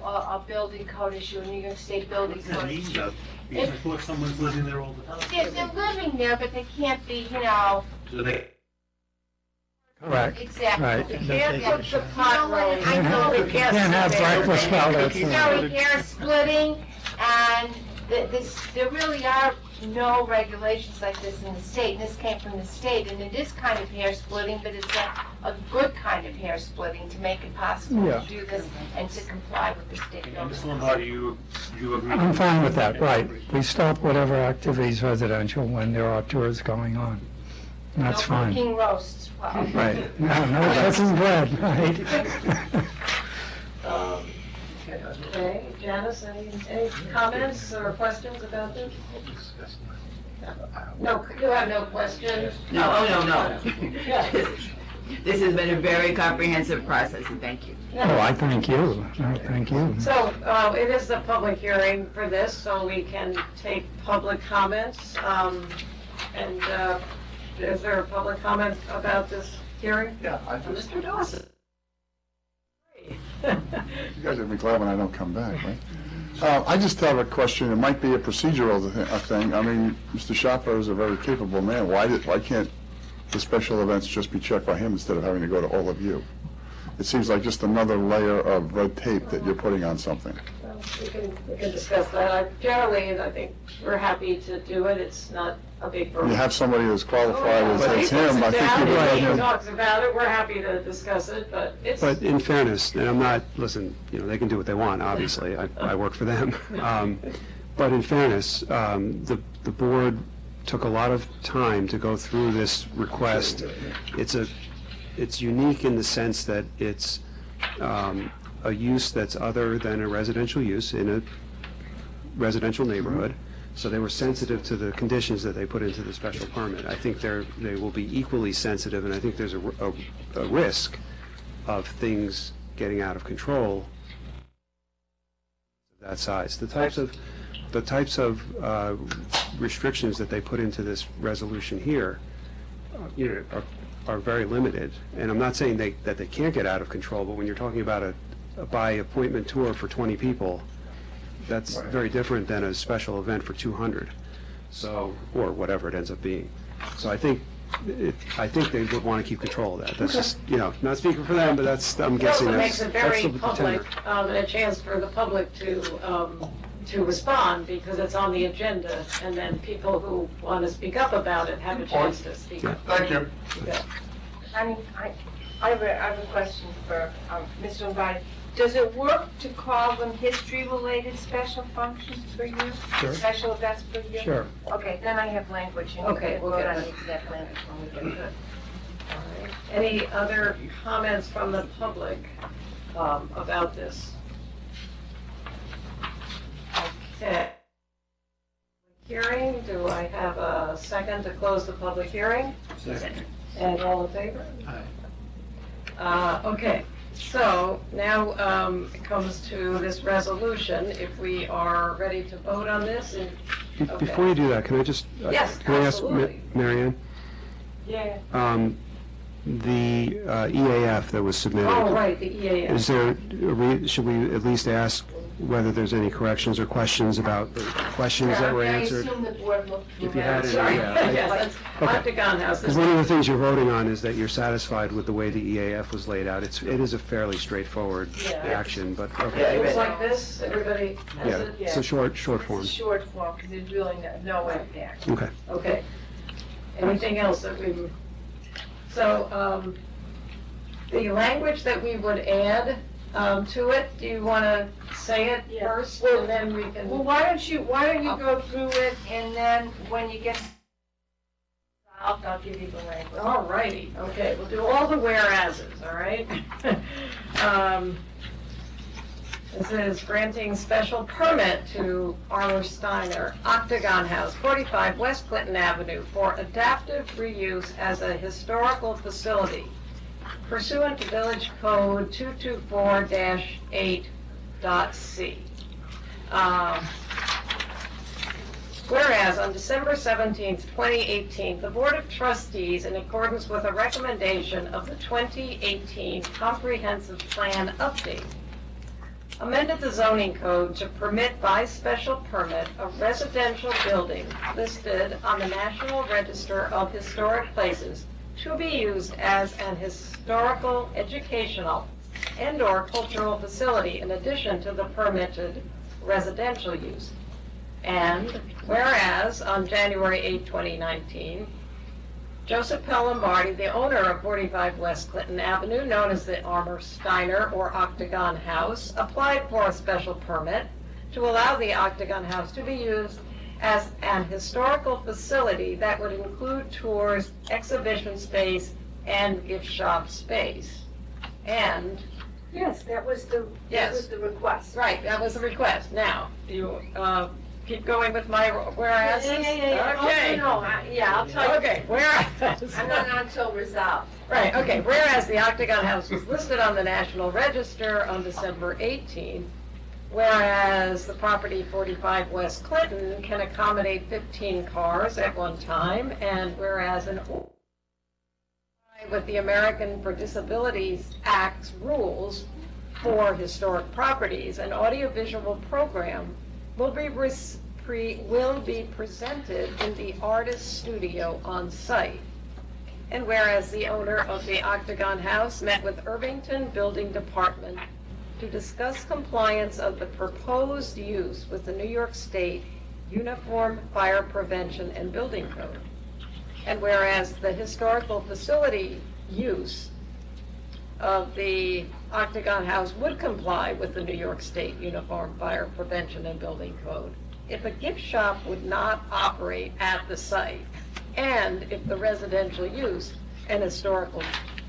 J: a building code issue, a New York State building
F: What does that
J: code
F: mean,
J: issue.
F: though? Because I thought someone's living there all the time.
J: They're living there, but they can't be, you know,
F: So they,
K: Correct,
J: exactly.
K: right.
A: You can't put the
J: You know
A: pot
J: what,
A: roast.
J: I know
K: You can't have breakfast while it's
J: You know, hair splitting, and there really are no regulations like this in the state, and this came from the state, and it is kind of hair splitting, but it's a good kind of hair splitting to make it possible
K: Yeah.
J: to do this and to comply with the state
F: and
J: building.
F: Ms. Lombardi, you agree?
K: I'm fine with that, right. We stop whatever activities residential when there are tours going on. That's
J: No
K: fine.
J: cooking roasts, well.
K: Right. No cooking bread, right.
A: Okay, Janice, any comments or questions about this? No, you have no questions?
L: No, oh, no. This has been a very comprehensive process, and thank you.
K: Oh, I thank you. No, thank you.
A: So, it is the public hearing for this, so we can take public comments. And, is there a public comment about this hearing?
C: Yeah, I just,
A: Mr. Dawson.
C: you guys will be glad when I don't come back, right? I just have a question, it might be a procedural thing. I mean, Mr. Schaffer is a very capable man. Why can't the special events just be checked by him instead of having to go to all of you? It seems like just another layer of red tape that you're putting on something.
A: We can discuss that. Generally, I think we're happy to do it. It's not a big burden.
C: You have somebody as qualified as
A: He
C: him, I
A: puts it
C: think
A: down,
C: you would let
A: he
C: him.
A: talks about it, we're happy to discuss it, but it's.
B: But in fairness, and I'm not, listen, they can do what they want, obviously, I work for them. But in fairness, the board took a lot of time to go through this request. It's unique in the sense that it's a use that's other than a residential use in a residential neighborhood. So they were sensitive to the conditions that they put into the special permit. I think they will be equally sensitive, and I think there's a risk of things getting out of control of that size. The types of restrictions that they put into this resolution here, are very limited. And I'm not saying that they can't get out of control, but when you're talking about a by appointment tour for 20 people, that's very different than a special event for 200, so, or whatever it ends up being. So I think they would want to keep control of that. That's just, not speaking for them, but I'm
A: It
B: guessing
A: also
B: that's
A: makes it very
B: the
A: public,
B: tenor.
A: and a chance for the public to respond, because it's on the agenda, and then people who want to speak up about it have a chance to speak up.
C: Thank you.
J: I mean, I have a question for Mr. Lombardi. Does it work to call them history-related special functions for you?
K: Sure.
J: Special events for you?
K: Sure.
J: Okay, then I have language, and
A: Okay,
J: we'll
A: we'll
J: vote
A: get
J: on
A: that.
J: the exact language when we get to it.
A: All right. Any other comments from the public about this? Okay. Hearing, do I have a second to close the public hearing?
F: Second.
A: And all in favor?
F: Aye.
A: Okay, so now it comes to this resolution, if we are ready to vote on this. Okay.
B: Before you do that, can I just,
A: Yes,
B: can I ask
A: absolutely.
B: Mary Ann?
J: Yeah.
B: The EAF that was submitted.
A: Oh, right, the EAF.
B: Is there, should we at least ask whether there's any corrections or questions about the questions that were answered?
J: I assume the board looked through
B: If you
J: that.
B: had any,
A: Sorry,
B: yeah.
A: yes, that's Octagon House.
B: Because one of the things you're voting on is that you're satisfied with the way the EAF was laid out. It is a fairly straightforward
J: Yeah.
B: action, but,
A: It
B: okay.
A: looks like this, everybody has
B: Yeah,
A: it?
B: it's a short
J: It's
B: form.
J: a short form, because there's really no impact.
B: Okay.
A: Okay. Anything else that we, so, the language that we would add to it, do you want to say it
J: Yeah.
A: first, and then we can?
J: Well, why don't you go through it, and then when you get I'll give you the language.
A: All righty, okay, we'll do all the whereases, all right? This is granting special permit to Armour Steiner Octagon House, 45 West Clinton Avenue, for adaptive reuse as a historical facility pursuant to Village Code 224-8.c. Whereas on December 17, 2018, the Board of Trustees, in accordance with a recommendation of the 2018 Comprehensive Plan Update, amended the zoning code to permit by special permit a residential building listed on the National Register of Historic Places to be used as an historical, educational, and/or cultural facility in addition to the permitted residential use. And whereas on January 8, 2019, Joseph Lombardi, the owner of 45 West Clinton Avenue, known as the Armour Steiner or Octagon House, applied for a special permit to allow the Octagon House to be used as an historical facility that would include tours, exhibition space, and gift shop space. And
J: Yes, that was the request.
A: right, that was the request. Now, do you keep going with my whereas?
J: Yeah.
A: Okay.
J: Oh, no, I'll tell you.
A: Okay, whereas.
J: I'm not until resolved.
A: Right, okay, whereas the Octagon House was listed on the National Register on December 18th, whereas the property 45 West Clinton can accommodate 15 cars at one time, and whereas with the American for Disabilities Act's rules for historic properties, an audiovisual program will be presented in the artist's studio on site. And whereas the owner of the Octagon House met with Irvington Building Department to discuss compliance of the proposed use with the New York State Uniform Fire Prevention and Building Code. And whereas the historical facility use of the Octagon House would comply with the New York State Uniform Fire Prevention and Building Code if a gift shop would not operate at the site, and if the residential use and historical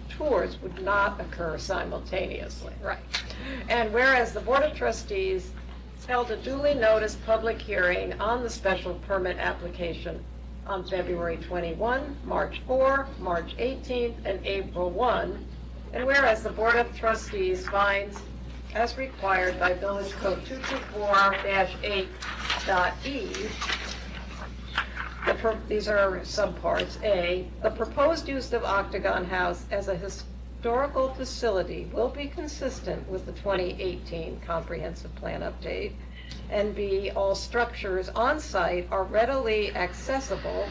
A: tours would not occur simultaneously. Right. And whereas the Board of Trustees held a duly noticed public hearing on the special permit application on February 21, March 4, March 18th, and April 1, and whereas the Board of Trustees finds, as required by Village Code 224-8.e, these are subparts. A, the proposed use of Octagon House as a historical facility will be consistent with the 2018 Comprehensive Plan Update. And B, all structures on site are readily accessible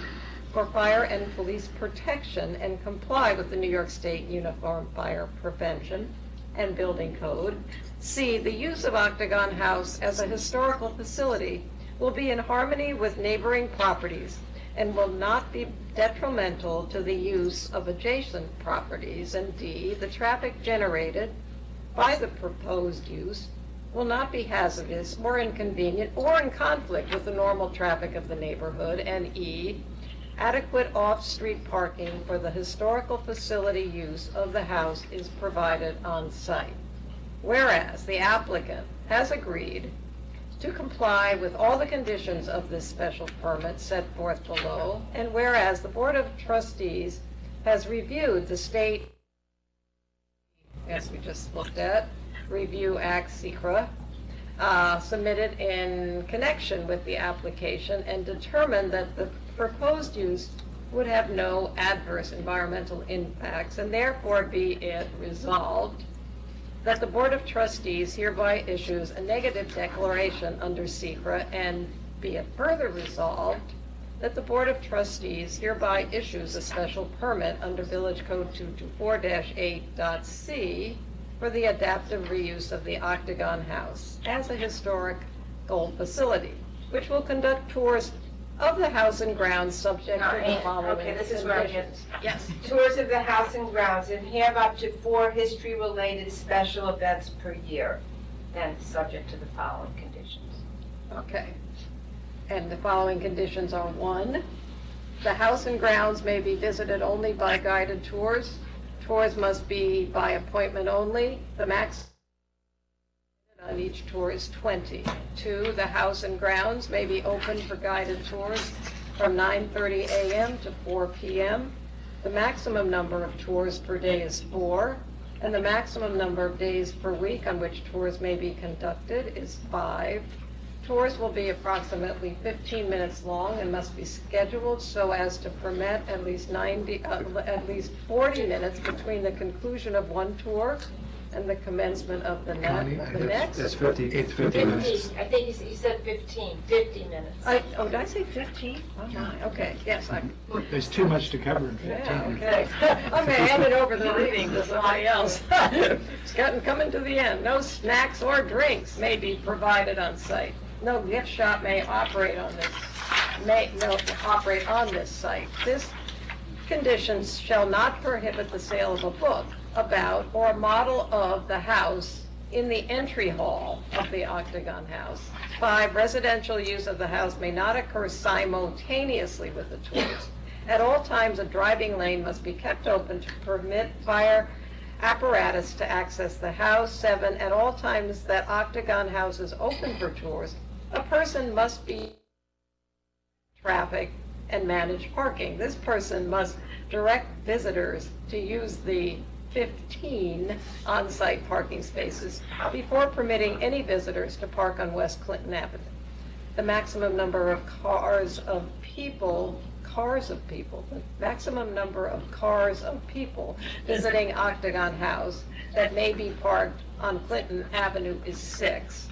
A: for fire and police protection and comply with the New York State Uniform Fire Prevention and Building Code. C, the use of Octagon House as a historical facility will be in harmony with neighboring properties and will not be detrimental to the use of adjacent properties. And D, the traffic generated by the proposed use will not be hazardous or inconvenient or in conflict with the normal traffic of the neighborhood. And E, adequate off-street parking for the historical facility use of the house is provided on site. Whereas the applicant has agreed to comply with all the conditions of this special permit set forth below, and whereas the Board of Trustees has reviewed the state, as we just looked at, Review Act SECRA, submitted in connection with the application and determined that the proposed use would have no adverse environmental impacts, and therefore be it resolved that the Board of Trustees hereby issues a negative declaration under SECRA, and be it further resolved that the Board of Trustees hereby issues a special permit under Village Code 224-8.c for the adaptive reuse of the Octagon House as a historical facility, which will conduct tours of the house and grounds subject to the following
J: Okay, this is where I get,
A: conditions. Yes.
J: tours of the house and grounds, and have up to 4 history-related special events per year, and subject to the following conditions.
A: Okay. And the following conditions are: 1, The house and grounds may be visited only by guided tours. Tours must be by appointment only. The max on each tour is 20. 2, the house and grounds may be open for guided tours from 9:30 a.m. to 4 p.m. The maximum number of tours per day is 4, and the maximum number of days per week on which tours may be conducted is 5. Tours will be approximately 15 minutes long and must be scheduled so as to permit at least 40 minutes between the conclusion of one tour and the commencement of the next.
B: It's 50 minutes.
J: 15, I think you said 50 minutes.
A: Did I say 15? Oh, my, okay, yes,
D: There's too much to cover in 15
A: yeah,
D: minutes.
A: okay. I'm gonna hand it over the reading to somebody else. It's coming to the end. No snacks or drinks may be provided on site. No gift shop may operate on this site. This conditions shall not prohibit the sale of a book about or model of the house in the entry hall of the Octagon House. 5, residential use of the house may not occur simultaneously with the tours. At all times, a driving lane must be kept open to permit fire apparatus to access the house. 7, at all times that Octagon House is open for tours, a person must be traffic and manage parking. This person must direct visitors to use the 15 on-site parking spaces before permitting any visitors to park on West Clinton Avenue. The maximum number of the maximum number of cars of people visiting Octagon House that may be parked on Clinton Avenue is 6.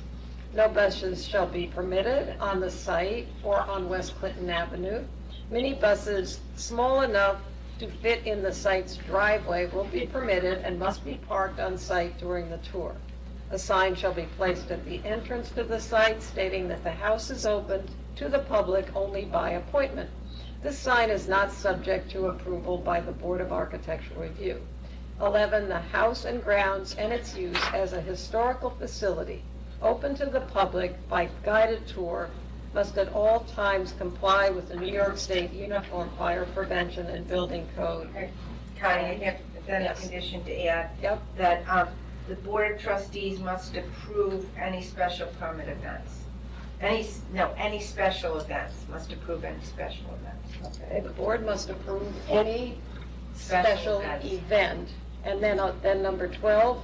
A: No buses shall be permitted on the site or on West Clinton Avenue. Minibuses small enough to fit in the site's driveway will be permitted and must be parked on site during the tour. A sign shall be placed at the entrance to the site stating that the house is open to the public only by appointment. This sign is not subject to approval by the Board of Architectural Review. 11, the house and grounds and its use as a historical facility open to the public by guided tour must at all times comply with the New York State Uniform Fire Prevention and Building Code.
J: Connie, I have then a
A: Yes.
J: condition to add.
A: Yep.
J: That the Board of Trustees must approve any special permit events. Any special events, must approve any special events.
A: Okay, the board must approve any special
J: events.
A: event. And then number 12,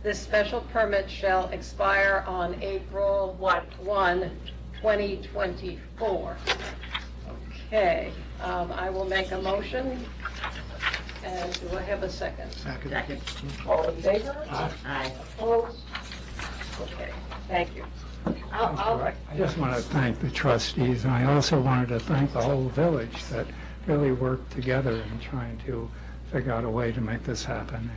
A: this special permit shall expire on April 1, 2024. Okay, I will make a motion. And do I have a second?
L: Second.
A: All in favor?
L: Aye.
A: Opposed? Okay, thank you.
K: I just want to thank the trustees, and I also wanted to thank the whole village that really worked together in trying to figure out a way to make this happen.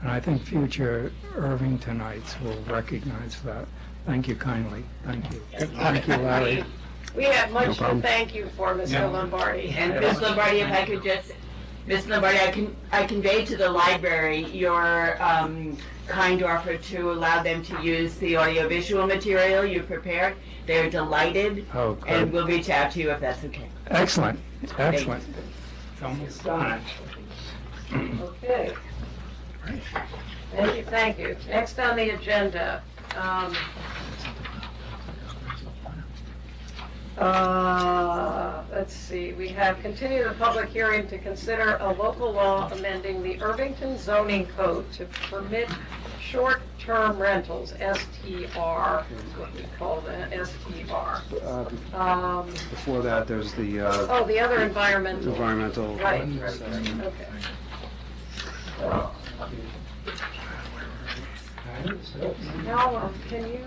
K: And I think future Irvingtonites will recognize that. Thank you kindly. Thank you. Thank you, Larry.
A: We have much to
B: problem.
A: thank you for, Mr. Lombardi.
L: And Ms. Lombardi, if I could just, Ms. Lombardi, I conveyed to the library your kind offer to allow them to use the audiovisual material you prepared. They're delighted.
K: Oh, good.
L: And we'll reach out to you if that's okay.
K: Excellent, excellent. It's almost done.
A: Okay. Thank you. Next on the agenda, let's see, we have continued the public hearing to consider a local law amending the Irvington zoning code to permit short-term rentals, STR, is what we call that, STR.
B: Before that, there's the
A: The other environmental.
B: environmental.
A: Right, okay. Now, can you,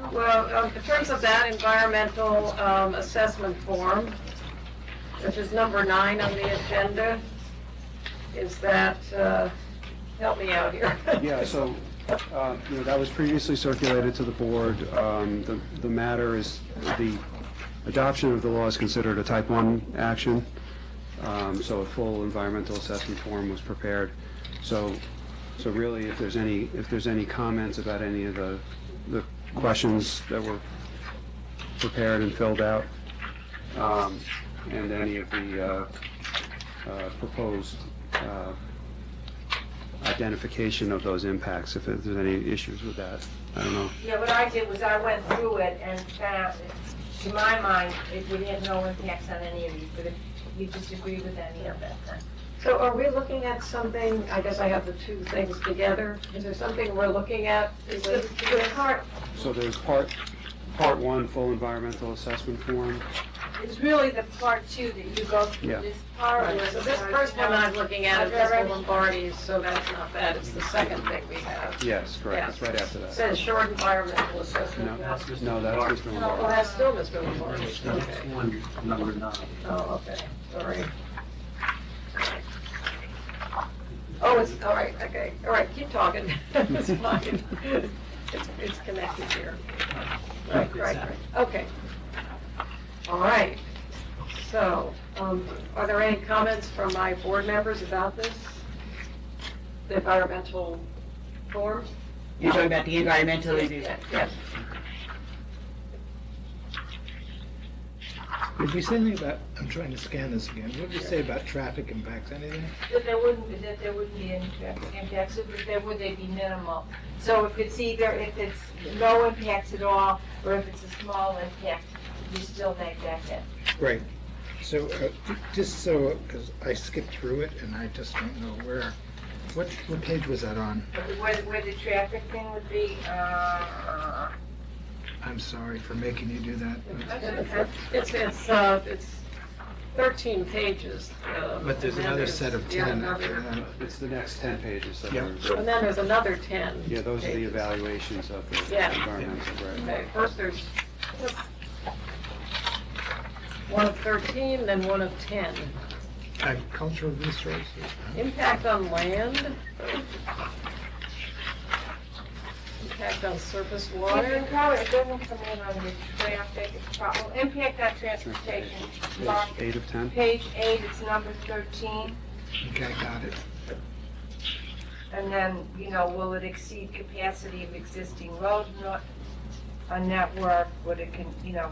A: in terms of that environmental assessment form, which is number 9 on the agenda, is that, help me out here.
B: Yeah, so, that was previously circulated to the board. The matter is, the adoption of the law is considered a type 1 action, so a full environmental assessment form was prepared. So really, if there's any comments about any of the questions that were prepared and filled out, and any of the proposed identification of those impacts, if there's any issues with that. I don't know.
J: Yeah, what I did was I went through it and found, to my mind, it would have no impacts on any of these, but if you disagree with any of it, then.
A: So are we looking at something, I guess I have the two things together, is there something we're looking at? Is
J: The part,
B: So there's part one, full environmental assessment form.
J: it's really the part two that you go through
B: Yeah.
J: this part.
A: All right,
J: where
A: so
J: it
A: this
J: starts
A: first one
J: out-
A: I'm looking at is Mr. Lombardi's, so that's not bad, it's the second thing we have.
B: Yes, correct, it's right after
A: It
B: that.
A: says short environmental assessment.
B: No, no, that's Mr.
A: Oh,
B: Lombardi.
A: that's still Mr. Lombardi,
F: Next
A: okay.
F: one, number 9.
A: Oh, okay, sorry. Oh, it's, all right, okay, all right, keep talking, it's fine. It's connected here. Right, okay. All right, so, are there any comments from my board members about this? The environmental form?
L: You're talking about the environmental review?
A: Yes.
D: Did you say anything about, I'm trying to scan this again, what did you say about traffic impacts, anything?
J: That there wouldn't be any traffic impacts, but there would they be minimal. So if it's either, if it's no impacts at all, or if it's a small impact, you still make that hit.
D: Right. So, just so, because I skipped through it and I just don't know where, what page was that on?
J: Where the traffic thing would be,
D: I'm sorry for making you do that.
A: It's 13 pages.
D: But there's
A: and then
D: another set of
A: yeah,
D: 10.
A: another-
B: It's the next 10 pages that
D: Yeah.
B: are,
A: And then there's another 10.
B: yeah, those are the
A: pages.
B: evaluations of the
A: Yeah.
B: environmental, right?
A: Okay, first there's one of 13, then one of 10.
D: Agricultural resources.
A: Impact on land. Impact on surface water.
J: it doesn't come in on the traffic, it's probably, impact on transportation.
B: Page 8 of 10?
J: Page 8, it's number 13.
D: Okay, got it.
J: And then, will it exceed capacity of existing road a network? Would it,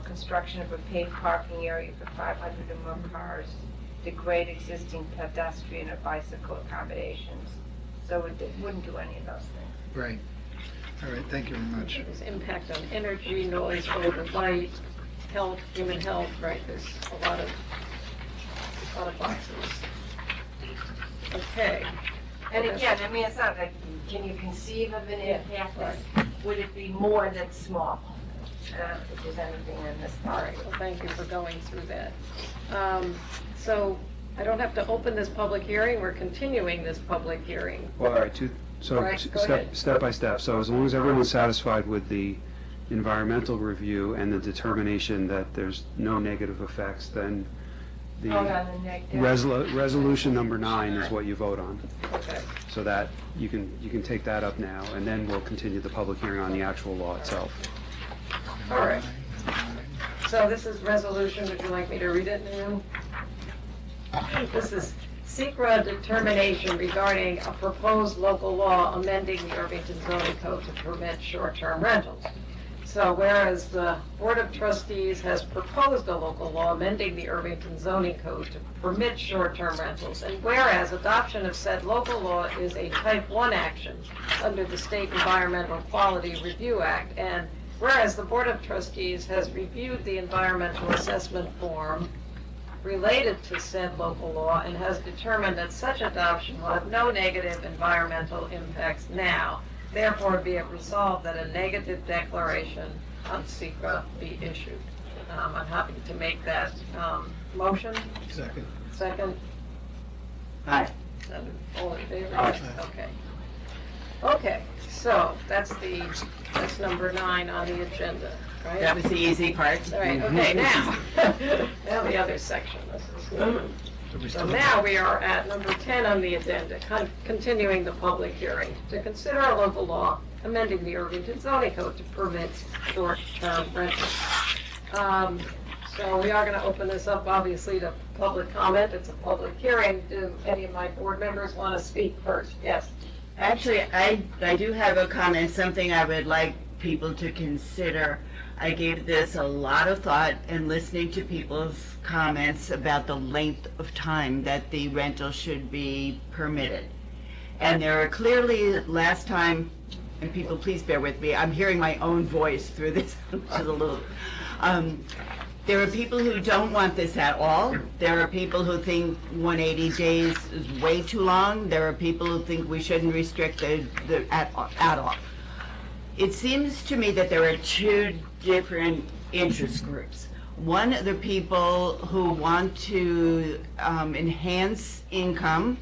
J: construction of a paved parking area for 500 or more cars degrade existing pedestrian or bicycle accommodations? So it wouldn't do any of those things.
D: Right. All right, thank you very much.
A: There's impact on energy, noise, odor, light, health, human health, right, there's a lot of boxes. Okay.
J: And again, it's not like, can you conceive of an impact? Would it be more than small? If there's anything in this
A: All
J: part.
A: right, well, thank you for going through that. So I don't have to open this public hearing, we're continuing this public hearing.
B: Well, all right, so
A: Right, go ahead.
B: step by step. So as long as everyone's satisfied with the environmental review and the determination that there's no negative effects, then the
J: Hold on, the negative.
B: resolution number 9 is what you vote on.
A: Okay.
B: So that, you can take that up now, and then we'll continue the public hearing on the actual law itself.
A: All right. So this is resolution, would you like me to read it now? This is SECRA determination regarding a proposed local law amending the Irvington zoning code to permit short-term rentals. So whereas the Board of Trustees has proposed a local law amending the Irvington zoning code to permit short-term rentals, and whereas adoption of said local law is a type 1 action under the State Environmental Quality Review Act, and whereas the Board of Trustees has reviewed the environmental assessment form related to said local law and has determined that such adoption will have no negative environmental impacts now, therefore be it resolved that a negative declaration on SECRA be issued. I'm happy to make that motion.
D: Second.
A: Second?
L: Aye.
A: All in favor?
D: Aye.
A: Okay. Okay, so that's number 9 on the agenda, right?
L: That was the easy part.
A: All right, okay, now the other section. So now we are at number 10 on the agenda, continuing the public hearing to consider a local law amending the Irvington zoning code to permit short-term rentals. So we are going to open this up, obviously, to public comment. It's a public hearing. Do any of my board members want to speak first? Yes.
L: Actually, I do have a comment, something I would like people to consider. I gave this a lot of thought and listening to people's comments about the length of time that the rental should be permitted. And there are clearly, last time, and people please bear with me, I'm hearing my own voice through this, which is a little, there are people who don't want this at all. There are people who think 180 days is way too long. There are people who think we shouldn't restrict at all. It seems to me that there are two different interest groups. One are the people who want to enhance income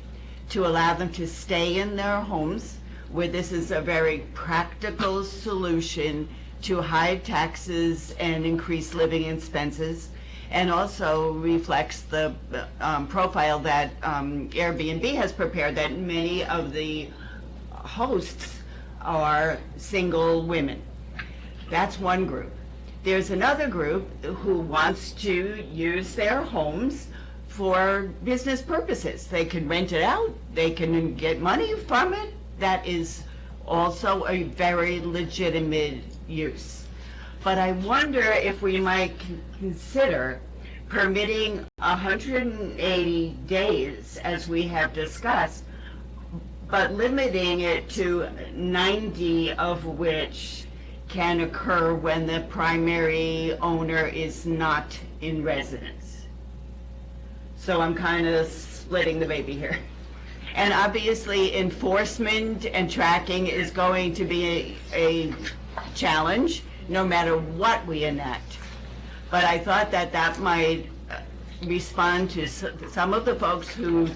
L: to allow them to stay in their homes, where this is a very practical solution to high taxes and increased living expenses, and also reflects the profile that Airbnb has prepared, that many of the hosts are single women. That's one group. There's another group who wants to use their homes for business purposes. They can rent it out, they can get money from it. That is also a very legitimate use. But I wonder if we might consider permitting 180 days, as we have discussed, but limiting it to 90 of which can occur when the primary owner is not in residence. So I'm kind of splitting the baby here. And obviously enforcement and tracking is going to be a challenge no matter what we enact. But I thought that that might respond to some of the folks who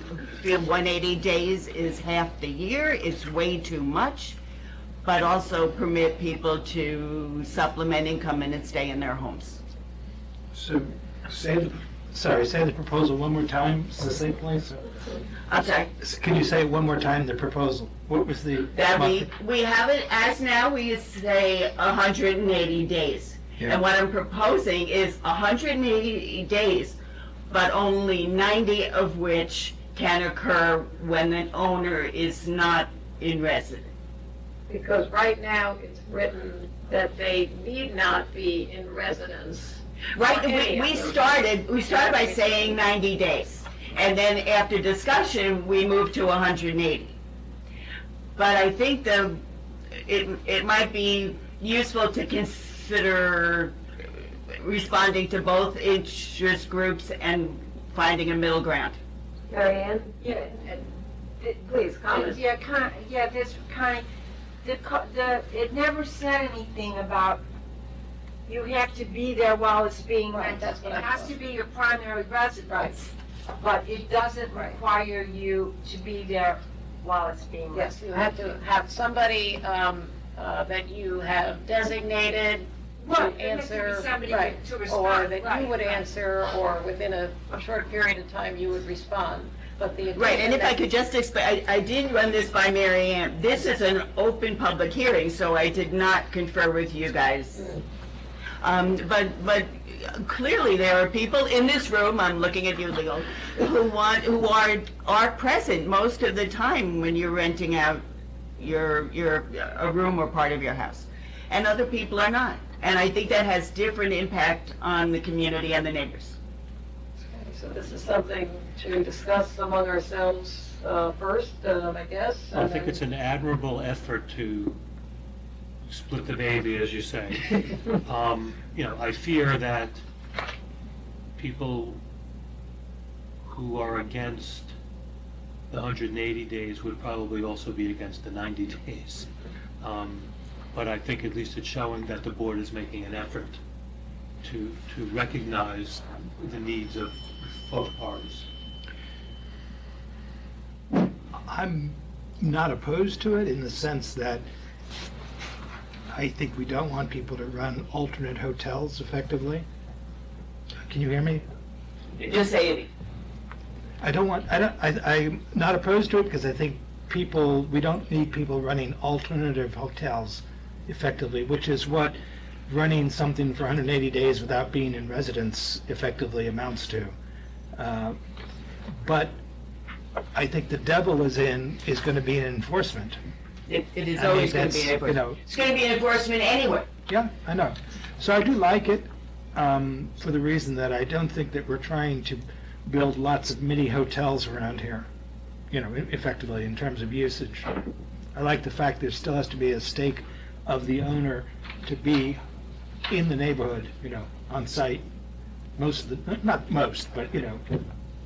L: feel 180 days is half the year, it's way too much, but also permit people to supplement income and stay in their homes.
D: So, say the proposal one more time succinctly.
L: I'm sorry?
D: Can you say it one more time, the proposal? What was the?
L: That we have it, as now, we say 180 days.
D: Yeah.
L: And what I'm proposing is 180 days, but only 90 of which can occur when the owner is not in residence.
A: Because right now, it's written that they need not be in residence.
L: Right, we started by saying 90 days, and then after discussion, we moved to 180. But I think it might be useful to consider responding to both interest groups and finding a middle ground.
A: Marianne? Yeah, please, comment.
J: It never said anything about you have to be there while it's being rented.
A: That's what
J: it
A: I
J: has
A: thought.
J: to be your primary residence, but it doesn't require you to be there while it's being rented.
A: Yes, you have to have somebody that you have designated to
J: Right, there has to be
A: answer,
J: somebody
A: right,
J: to
A: or
J: respond,
A: that
J: right,
A: you would
J: right.
A: answer, or within a short period of time, you would respond. But the
L: Right, and if I
A: intention
L: could just explain, I did run this by Mary Ann. This is an open public hearing, so I did not confer with you guys. But clearly there are people in this room, I'm looking at you, Leo, who are present most of the time when you're renting out a room or part of your house. And other people are not. And I think that has different impact on the community and the neighbors.
A: So this is something to discuss among ourselves first, I guess.
F: I think it's an admirable effort to split the baby, as you say. I fear that people who are against the 180 days would probably also be against the 90 days. But I think at least it's showing that the board is making an effort to recognize the needs of both parties.
D: I'm not opposed to it in the sense that I think we don't want people to run alternate hotels effectively. Can you hear me?
L: Just say it.
D: I'm not opposed to it because I think we don't need people running alternative hotels effectively, which is what running something for 180 days without being in residence effectively amounts to. But I think the devil is going to be in enforcement.
L: It is
D: I mean,
L: always going to
D: that's,
L: be enforcement.
D: you know-
L: It's going to be enforcement anyway.
D: Yeah, I know. So I do like it, for the reason that I don't think that we're trying to build lots of mini hotels around here, you know, effectively in terms of usage. I like the fact there still has to be a stake of the owner to be in the neighborhood, you know, on site, most of the, not most, but, you know,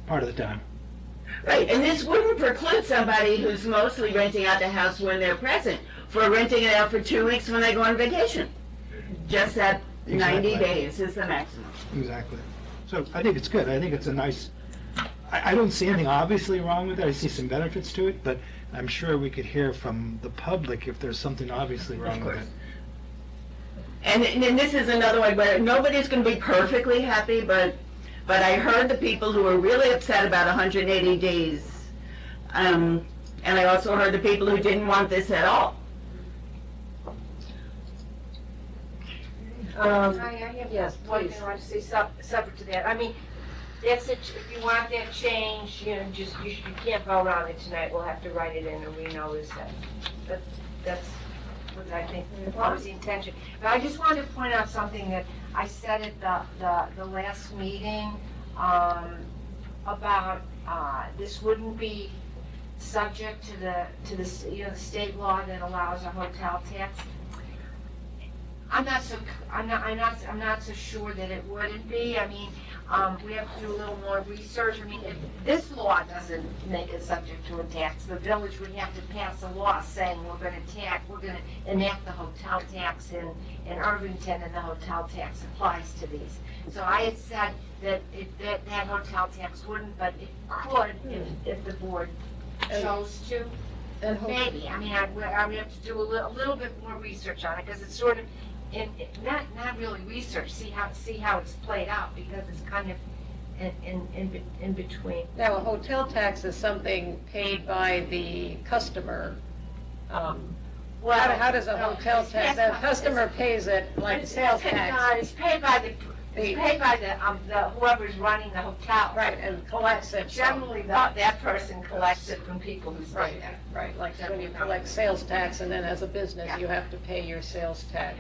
D: part of the time.
L: Right, and this wouldn't preclude somebody who's mostly renting out the house when they're present for renting it out for 2 weeks when they go on vacation. Just that 90
D: Exactly.
L: days is the maximum.
D: Exactly. So I think it's good. I think it's a nice, I don't see anything obviously wrong with it. I see some benefits to it, but I'm sure we could hear from the public if there's something obviously wrong with
L: course.
D: it.
L: And this is another one where nobody's going to be perfectly happy, but I heard the people who were really upset about 180 days. And I also heard the people who didn't want this at all.
J: I have
A: yes,
J: one
A: please.
J: thing I want to say separate to that. I mean, that's it, if you want that change, you know, just, you can't vote on it tonight, we'll have to write it in and renotice that. That's what I think was the intention. But I just wanted to point out something that I said at the last meeting, about, this wouldn't be subject to the, you know, the state law that allows a hotel tax. I'm not so sure that it wouldn't be. I mean, we have to do a little more research. I mean, if this law doesn't make it subject to a tax, the village would have to pass a law saying we're gonna enact the hotel tax in Irvington, and the hotel tax applies to these. So I had said that that hotel tax wouldn't, but it could if the board chose to.
A: And
J: Maybe, I mean, I would have to do a little bit more research on it, because it's sort of, not really research, see how it's played out, because it's kind of in between.
A: Now, a hotel tax is something paid by the customer. How does a hotel tax, the customer pays it like sales tax?
J: It's paid by the whoever's running the hotel.
A: Right, and collects it.
J: Generally, that person collects it from people who stay
A: Right,
J: there.
A: right, like when you collect sales tax, and then as a business, you have to pay your sales tax.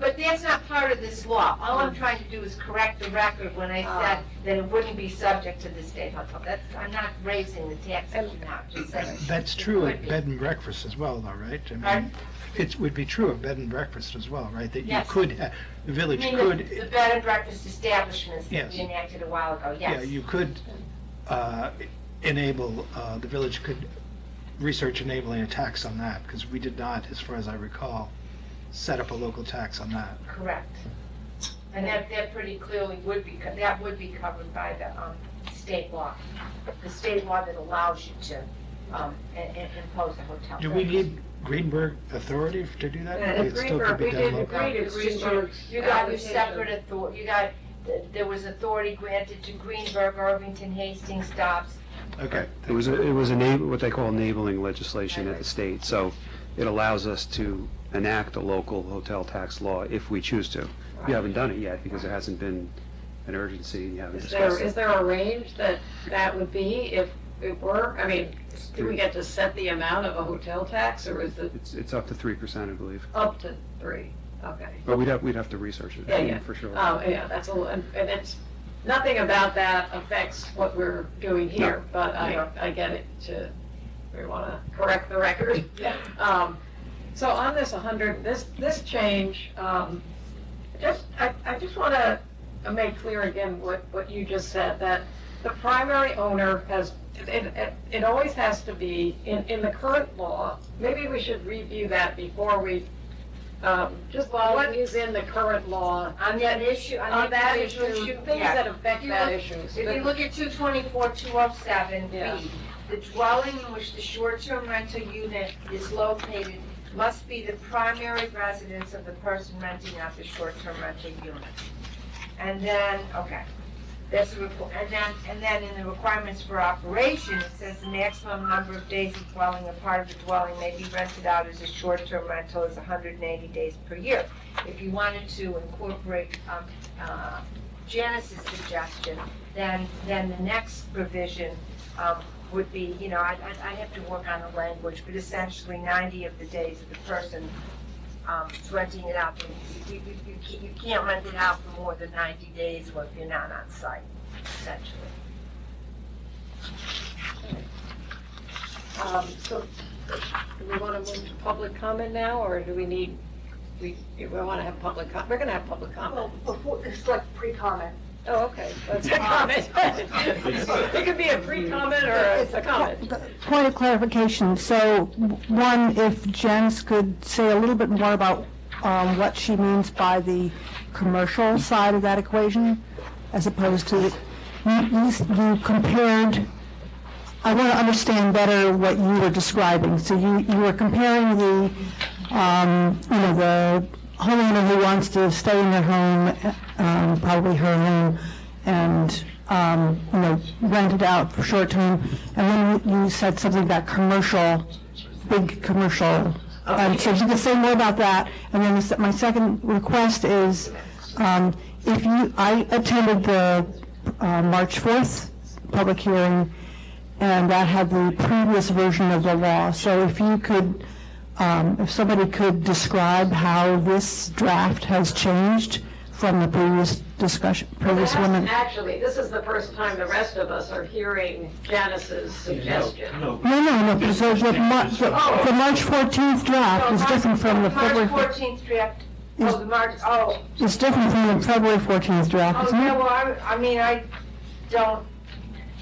J: But that's not part of this law. All I'm trying to do is correct the record when I said that it wouldn't be subject to the state hotel. I'm not raising the tax issue now, just saying.
D: That's true at bed and breakfast as well, though, right? I mean,
J: Pardon?
D: it would be true of bed and breakfast as well, right? That you
J: Yes.
D: could, the village
J: I mean,
D: could.
J: the bed and breakfast establishments that
D: Yes.
J: we enacted a while ago,
D: Yeah,
J: yes.
D: you could enable, the village could research enabling a tax on that, because we did not, as far as I recall, set up a local tax on that.
J: Correct. And that pretty clearly would be covered by the state law. The state law that allows you to impose a hotel tax.
D: Do we need Greenberg authority to do that?
A: And
D: It still could
A: Greenberg,
D: be
A: we
D: done
A: did
D: locally.
A: agree to
J: It's just
A: Greenberg's
J: you got your
A: application.
J: separate authority, there was authority granted to Greenberg, Irvington, Hastings, Dobbs.
D: Okay.
B: It was what they call enabling legislation at the state, so it allows us to enact a local hotel tax law if we choose to. You haven't done it yet because there hasn't been an urgency, you haven't discussed
A: Is
B: it.
A: there a range that would be if it were? I mean, do we get to set the amount of a hotel tax, or is it
B: It's up to 3%, I believe,
A: up to 3? Okay.
B: but we'd have to research it,
A: Yeah.
B: for sure.
A: Yeah, that's and it's, nothing about that affects what we're doing here, but I get it we want to correct the record. So on this 100, this change, I just want to make clear again what you just said, that the primary owner has, it always has to be, in the current law, maybe we should review that before we, just what is in the current law.
J: On that issue,
A: On that issue, things
J: yeah.
A: that affect
J: If you
A: that
J: look-
A: issue.
J: If you look at 224-207
A: Yeah.
J: B, the dwelling in which the short-term rental unit is located must be the primary residence of the person renting out the short-term rental unit. And then, okay, that's and then in the requirements for operation, it says the maximum number of days of dwelling, a part of the dwelling may be rented out as a short-term rental is 180 days per year. If you wanted to incorporate Janice's suggestion, then the next provision would be, you know, I'd have to work on the language, but essentially 90 of the days of the person is renting it out. You can't rent it out for more than 90 days if you're not on site, essentially.
A: So, do we want to move to public comment now, or do we need, we want to have public, we're going to have public comment.
E: Before, it's like pre-comment.
A: Oh, okay, that's a comment. It could be a pre-comment or a comment.
I: Point of clarification, so one, if Janice could say a little bit more about what she means by the commercial side of that equation, as opposed to, you compared, I want to understand better what you were describing. So you were comparing the, the homeowner who wants to stay in their home, probably her home, and, rent it out for short term. And then you said something about commercial, big commercial. So if you could say more about that. And then my second request is, I attended the March 4th public hearing, and that had the previous version of the law. So if you could, if somebody could describe how this draft has changed from the previous discussion, previous one.
A: Actually, this is the first time the rest of us are hearing Janice's suggestion.
F: No,
I: No, because the March 14th draft is different from the February.
J: March 14th draft,
I: Is- It's different from the February 14th draft, isn't
J: yeah,
I: it?
J: well,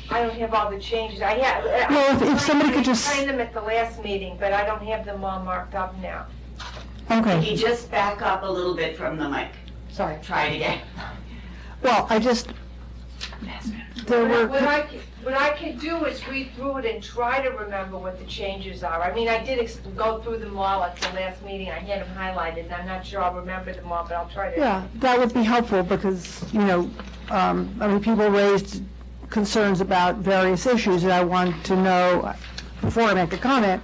J: I don't have all the changes.
I: Well, if somebody could just-
J: I signed them at the last meeting, but I don't have them all marked up now.
L: Can
I: Okay,
L: you just back up a little bit from the mic?
I: sorry.
L: Try it again.
I: Well, there were,
J: What I could do is read through it and try to remember what the changes are. I mean, I did go through them all at the last meeting. I had them highlighted, and I'm not sure I'll remember them all, but I'll try to.
I: yeah, that would be helpful because, people raised concerns about various issues, and I want to know, before I make a comment,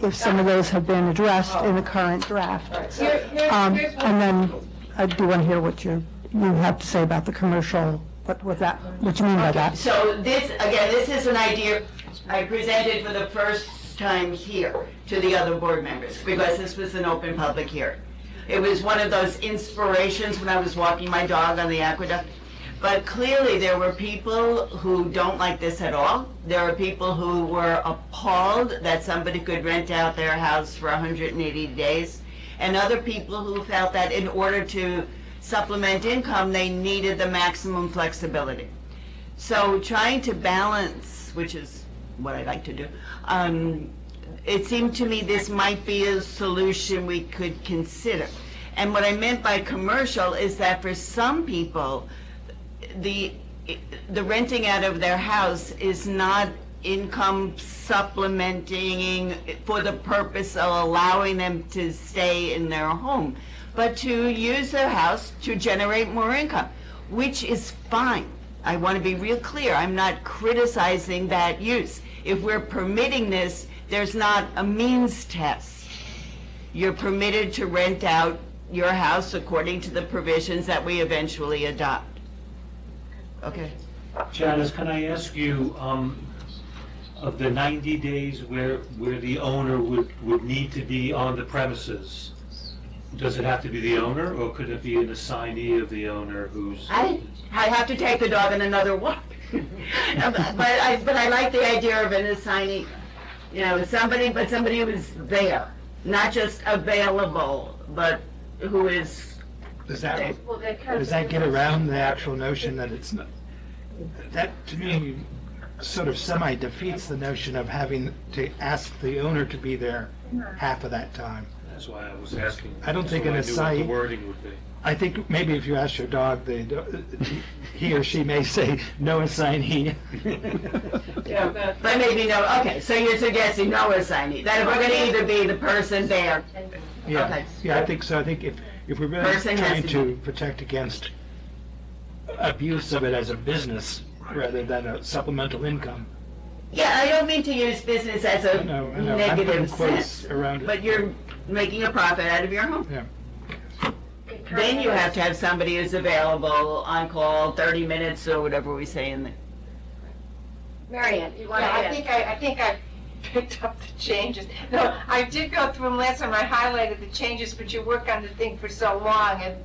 I: if some of those have been addressed in the current draft.
J: Here's one.
I: And then I do want to hear what you have to say about the commercial, what you mean by that.
L: So this is an idea I presented for the first time here to the other board members, because this was an open public hearing. It was one of those inspirations when I was walking my dog on the aqueduct. But clearly, there were people who don't like this at all. There are people who were appalled that somebody could rent out their house for 180 days. And other people who felt that in order to supplement income, they needed the maximum flexibility. So trying to balance, which is what I like to do, it seemed to me this might be a solution we could consider. And what I meant by commercial is that for some people, the renting out of their house is not income supplementing for the purpose of allowing them to stay in their home, but to use their house to generate more income, which is fine. I want to be real clear. I'm not criticizing that use. If we're permitting this, there's not a means test. You're permitted to rent out your house according to the provisions that we eventually adopt. Okay.
F: Janice, can I ask you, of the 90 days where the owner would need to be on the premises, does it have to be the owner, or could it be an assignee of the owner who's...
L: I have to take the dog on another walk. but I like the idea of an assignee. Somebody who is there, not just available, but who is
D: Does that get around the actual notion that it's not, that to me sort of semi defeats the notion of having to ask the owner to be there half of that time.
F: That's why I was asking.
D: I don't think
F: so
D: an
F: I knew what
D: assignee-
F: the wording would be.
D: I think maybe if you ask your dog, he or she may say no assignee.
L: but maybe no. Okay, so you're suggesting no assignee. That we're going to either be the person there.
D: Yeah,
L: Okay.
D: yeah, I think so. I think if we're really
L: Person has
D: trying
L: to
D: to protect against abuse of it as a business rather than a supplemental income.
L: Yeah, I don't mean to use business as a
D: I know. I'm putting
L: negative
D: quotes
L: sense,
D: around it.
L: but you're making a profit out of your home.
D: Yeah.
L: Then you have to have somebody who's available on call 30 minutes or whatever we say in there.
A: Mary Ann, you want to
J: Yeah,
A: add?
J: I think I picked up the changes. No, I did go through them last time, I highlighted the changes, but you work on the thing for so long, and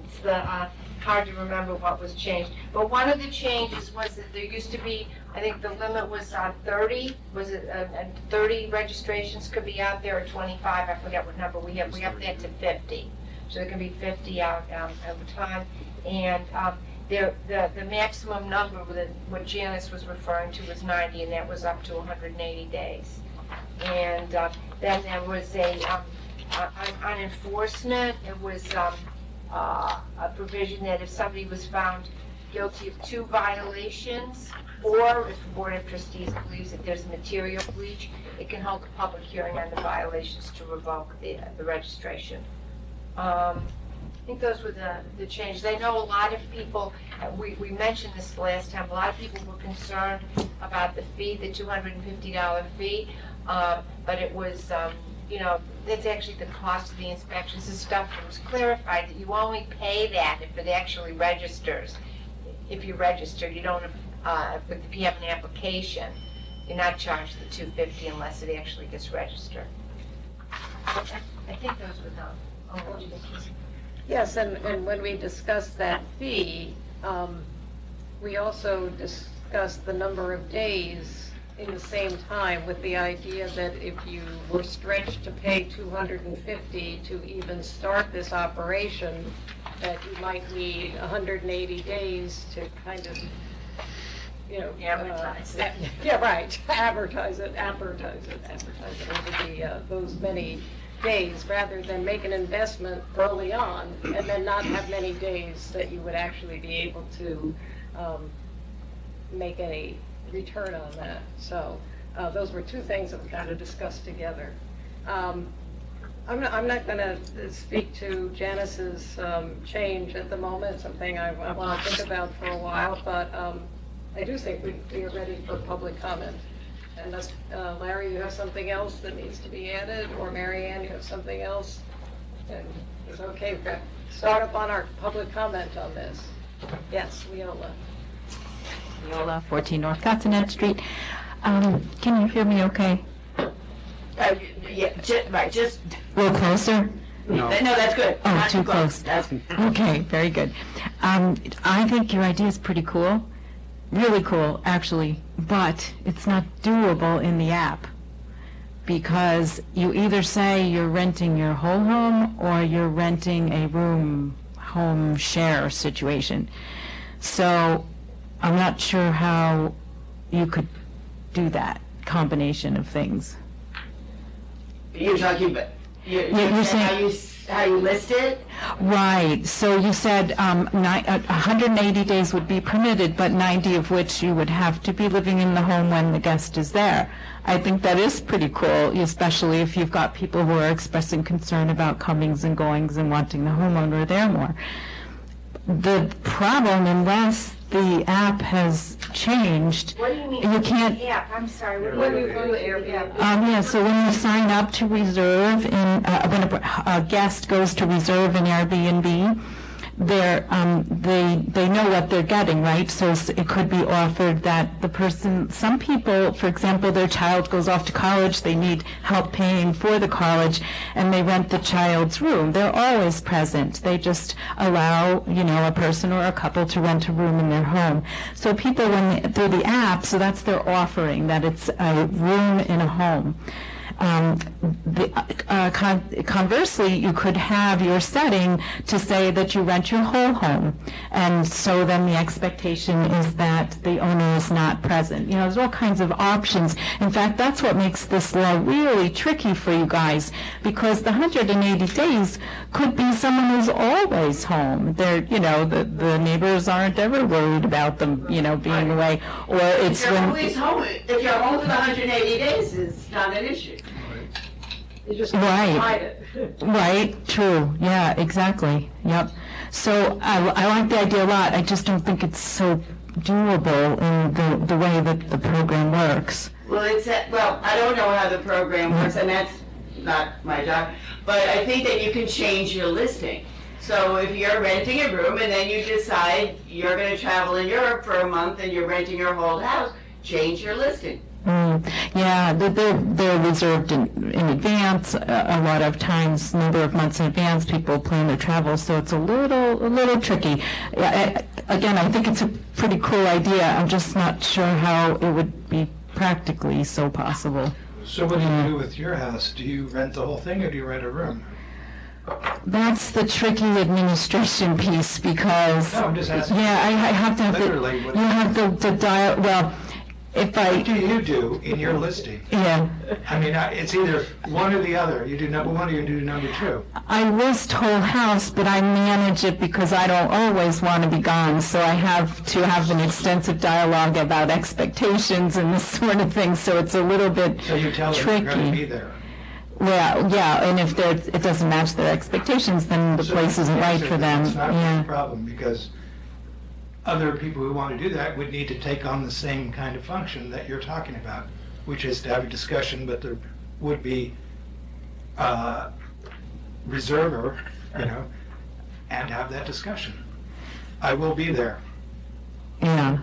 J: it's hard to remember what was changed. But one of the changes was that there used to be, I think the limit was 30, was it 30 registrations could be out there, or 25, I forget what number we have that to 50. So there can be 50 out over time, and the maximum number that what Janice was referring to was 90, and that was up to 180 days. And then there was on enforcement, it was a provision that if somebody was found guilty of 2 violations, or if the Board of Trustees believes that there's material breach, it can hold a public hearing on the violations to revoke the registration. I think those were the changes. I know a lot of people, we mentioned this last time, a lot of people were concerned about the fee, the $250 fee, but it was, that's actually the cost of the inspections and stuff. It was clarified that you only pay that if it actually registers. If you register, you don't, if you have an application, you're not charged the $250 unless it actually gets registered. I think those were them.
A: Yes, and when we discussed that fee, we also discussed the number of days in the same time, with the idea that if you were stretched to pay $250 to even start this operation, that you might need 180 days to kind of,
J: Advertise.
A: Yeah, right, advertise it over those many days, rather than make an investment early on and then not have many days that you would actually be able to make any return on that. So those were 2 things that we kind of discussed together. I'm not going to speak to Janice's change at the moment, something I want to think about for a while, but I do think we are ready for public comment. Unless, Larry, you have something else that needs to be added, or Mary Ann, you have something else? And it's okay, we've got start up on our public comment on this. Yes, Leola.
G: Leola, 14 North Castanet Street. Can you hear me okay?
L: Yeah, just
G: A little closer?
B: No.
L: No, that's good.
G: Oh,
L: Not
G: too close. Okay, very good. I think your idea is pretty cool. Really cool, actually, but it's not doable in the app, because you either say you're renting your whole home or you're renting a home share situation. So I'm not sure how you could do that combination of things.
L: You're talking about, you're
G: saying
L: how you list it?
G: Right, so you said 180 days would be permitted, but 90 of which you would have to be living in the home when the guest is there. I think that is pretty cool, especially if you've got people who are expressing concern about comings and goings and wanting the homeowner there more. The problem, unless the app has changed,
J: What do you mean?
G: you can't.
J: Yeah, I'm sorry. What do you mean?
G: Yeah, so when you sign up to reserve, when a guest goes to reserve an Airbnb, they know what they're getting, right? So it could be offered that the person, some people, for example, their child goes off to college, they need help paying for the college, and they rent the child's room. They're always present. They just allow, a person or a couple to rent a room in their home. So people, through the app, so that's their offering, that it's a room in a home. Conversely, you could have your setting to say that you rent your whole home, and so then the expectation is that the owner is not present. There's all kinds of options. In fact, that's what makes this law really tricky for you guys, because the 180 days could be someone who's always home. They're, the neighbors aren't ever worried about them, being away, or it's
L: If you're always home, if you're home for the 180 days, it's not an issue.
A: You just
G: Right.
A: hide it.
G: Right, true, yeah, exactly, yep. So I like the idea a lot, I just don't think it's so doable in the way that the program works.
L: Well, I don't know how the program works, and that's not my job, but I think that you can change your listing. So if you're renting a room and then you decide you're going to travel in Europe for a month and you're renting your whole house, change your listing.
G: Yeah, they're reserved in advance. A lot of times, number of months in advance, people plan their travel, so it's a little tricky. Again, I think it's a pretty cool idea. I'm just not sure how it would be practically so possible.
D: So what do you do with your house? Do you rent the whole thing or do you rent a room?
G: That's the tricky administration piece because
D: No, I'm just asking.
G: yeah, I have to have
D: Literally, what-
G: you have the dial. Well, if I
D: What do you do in your listing?
G: yeah.
D: I mean, it's either one or the other. You do number one or you do number two.
G: I list whole house, but I manage it because I don't always want to be gone. So I have to have an extensive dialogue about expectations and this sort of thing. So it's a little bit
D: So you tell them
G: tricky.
D: you're going to be there.
G: Well, yeah, and if it doesn't match their expectations, then the
D: So
G: place isn't right for them.
D: It's not a
G: Yeah.
D: problem because other people who want to do that would need to take on the same kind of function that you're talking about, which is to have a discussion, but there would be reserver, and have that discussion. I will be there,
G: Yeah.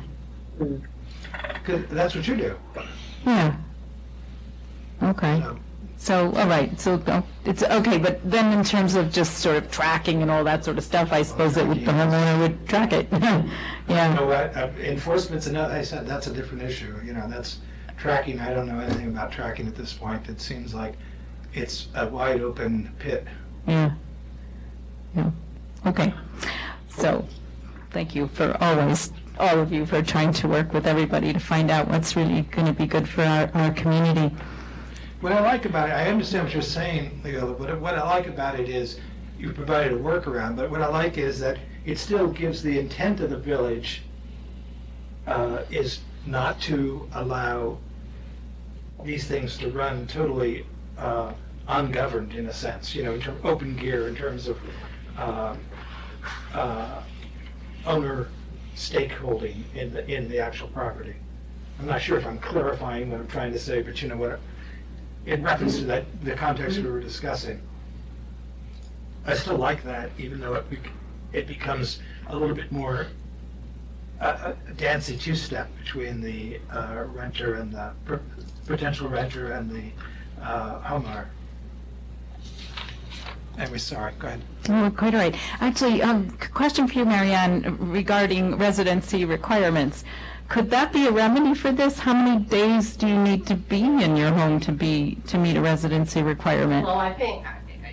D: because that's what you do.
G: Yeah. Okay.
D: So,
G: So, all right, so it's okay, but then in terms of just sort of tracking and all that sort of stuff, I suppose the homeowner would track it.
D: you
G: Yeah,
D: know what, enforcement's another, I said, that's a different issue, that's tracking, I don't know anything about tracking at this point. It seems like it's a wide open pit.
G: yeah. Yeah, okay. So, thank you for always, all of you, for trying to work with everybody to find out what's really going to be good for our community.
D: What I like about it, I understand what you're saying, Leo, but what I like about it is you provided a workaround, but what I like is that it still gives the intent of the village is not to allow these things to run totally ungoverned in a sense, in terms of open gear, in terms of owner stakeholding in the actual property. I'm not sure if I'm clarifying what I'm trying to say, but what, in reference to the context we were discussing, I still like that, even though it becomes a little bit more a dancing two-step between the renter and the potential renter and the homeowner. Anyway, sorry, go ahead.
G: Oh, quite all right. Actually, question for you, Marianne, regarding residency requirements. Could that be a remedy for this? How many days do you need to be in your home to meet a residency requirement?
J: Well, I think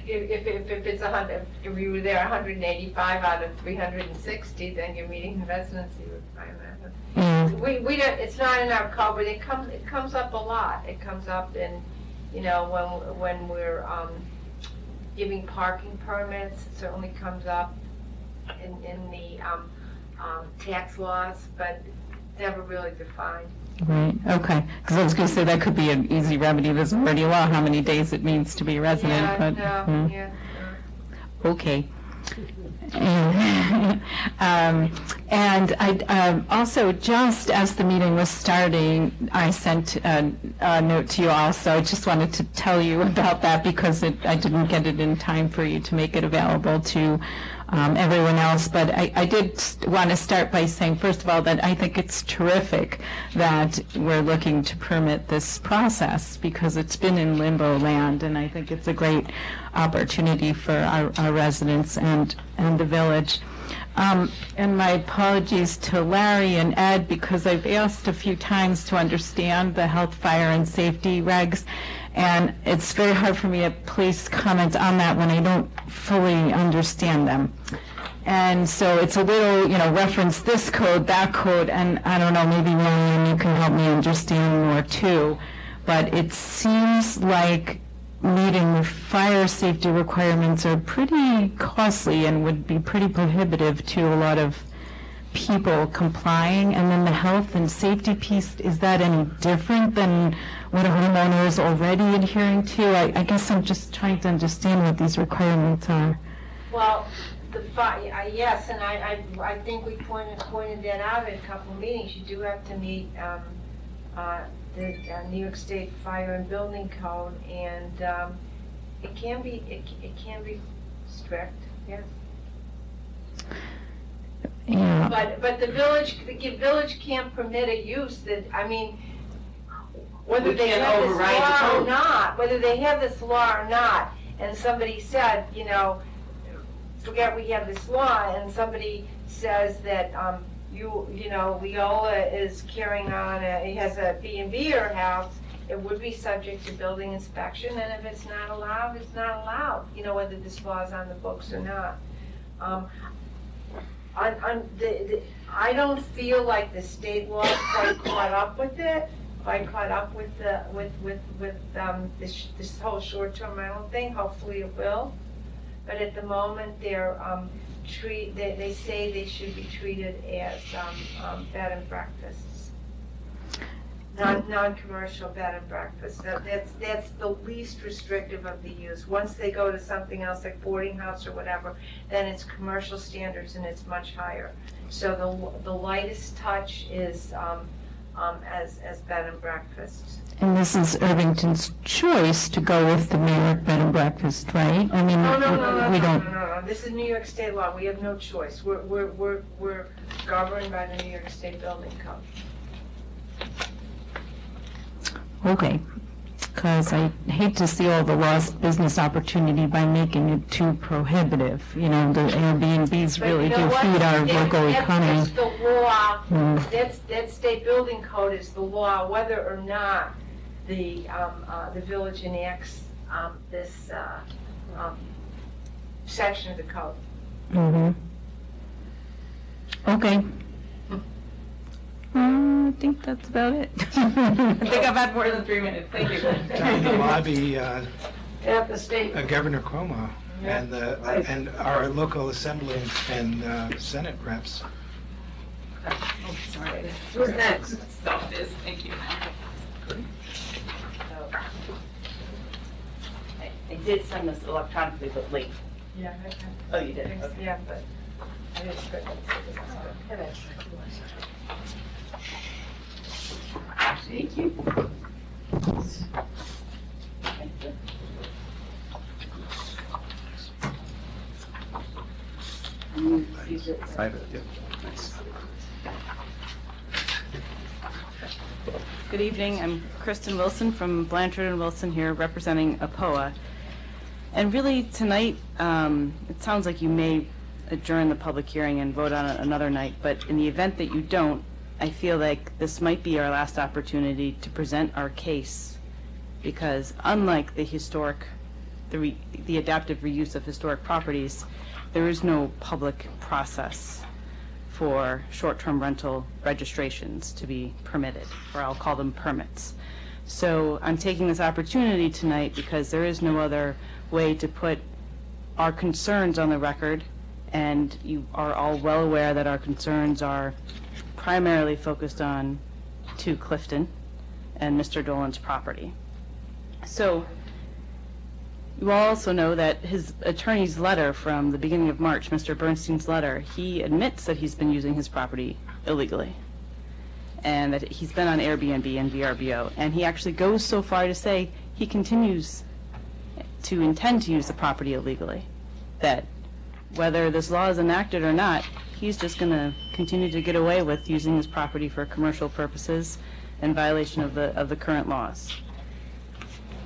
J: if it's 100, if you were there 185 out of 360, then you're meeting the residency requirement.
G: Yeah.
J: We don't, it's not in our code, but it comes up a lot. It comes up in, when we're giving parking permits, it certainly comes up in the tax laws, but never really defined.
G: Right, okay. Because I was going to say that could be an easy remedy. There's already a law how many days it means to be a resident,
J: Yeah,
G: but...
J: no, yeah.
G: Okay. And I also, just as the meeting was starting, I sent a note to you all, so I just wanted to tell you about that because I didn't get it in time for you to make it available to everyone else. But I did want to start by saying, first of all, that I think it's terrific that we're looking to permit this process because it's been in limbo land, and I think it's a great opportunity for our residents and the village. And my apologies to Larry and Ed because I've asked a few times to understand the health, fire, and safety regs, and it's very hard for me to place comments on that when I don't fully understand them. And so it's a little, reference this code, that code, and I don't know, maybe Marianne, you can help me understand more too. But it seems like meeting the fire safety requirements are pretty costly and would be pretty prohibitive to a lot of people complying. And then the health and safety piece, is that any different than what a homeowner is already adhering to? I guess I'm just trying to understand what these requirements are.
J: Well, yes, and I think we pointed that out in a couple of meetings. You do have to meet the New York State Fire and Building Code, and it can be strict, yes.
G: Yeah.
J: But the village can't permit a use that, I mean, whether
L: We
J: they
L: can't
J: have this
L: override the
J: law or
L: code.
J: not, whether they have this law or not, and somebody said, you know, forget we have this law, and somebody says that, you know, Leola is carrying on, he has a B&B or house, it would be subject to building inspection, and if it's not allowed, it's not allowed, you know, whether this law is on the books or not. I don't feel like the state law quite caught up with it, quite caught up with the, this whole short-term rental thing, hopefully it will. But at the moment, they're, they say they should be treated as, bed and breakfasts. Non-commercial bed and breakfast. That's the least restrictive of the use. Once they go to something else like boarding house or whatever, then it's commercial standards and it's much higher. So the lightest touch is as bed and breakfast.
G: And this is Irvington's choice to go with the New York bed and breakfast, right? I mean, we don't.
J: No. This is New York State law. We have no choice. We're governed by the New York State Building Code.
G: Okay, because I hate to see all the lost business opportunity by making it too prohibitive. You know, the Airbnbs
J: But
G: really
J: you know
G: do
J: what?
G: feed our local
J: That's
G: economy.
J: the law.
G: Mm.
J: That state building code is the law, whether or not the village enacts this section of the code.
G: Mm-hmm. Okay. I think that's about it. I think I've had more than 3 minutes. Thank you.
D: Down in the lobby,
J: At the state.
D: Governor Cuomo and and our local assembly and Senate reps.
L: Oh, sorry.
J: Who's next?
L: Stop this, thank you. I did send this electronically, but late.
J: Yeah, okay.
L: Oh, you did? Okay.
J: Yeah, but I didn't put it.
L: Thank you.
B: I have it, yeah. Nice.
M: Good evening, I'm Kristen Wilson from Blanchard and Wilson here representing APOA. And really tonight, it sounds like you may adjourn the public hearing and vote on it another night, but in the event that you don't, I feel like this might be our last opportunity to present our case, because unlike the the adaptive reuse of historic properties, there is no public process for short-term rental registrations to be permitted, or I'll call them permits. So I'm taking this opportunity tonight because there is no other way to put our concerns on the record, and you are all well aware that our concerns are primarily focused on 2 Clifton and Mr. Dolan's property. So you all also know that his attorney's letter from the beginning of March, Mr. Bernstein's letter, he admits that he's been using his property illegally and that he's been on Airbnb and VRBO, and he actually goes so far to say he continues to intend to use the property illegally, that whether this law is enacted or not, he's just going to continue to get away with using his property for commercial purposes in violation of the current laws.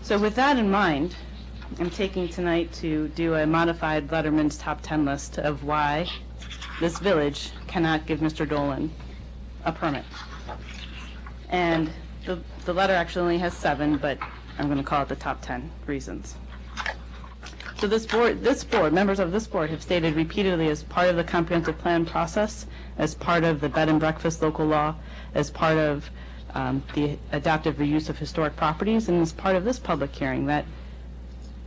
M: So with that in mind, I'm taking tonight to do a modified Letterman's top 10 list of why this village cannot give Mr. Dolan a permit. And the letter actually only has 7, but I'm going to call it the top 10 reasons. So this board, members of this board have stated repeatedly as part of the comprehensive plan process, as part of the bed and breakfast local law, as part of the adaptive reuse of historic properties, and as part of this public hearing, that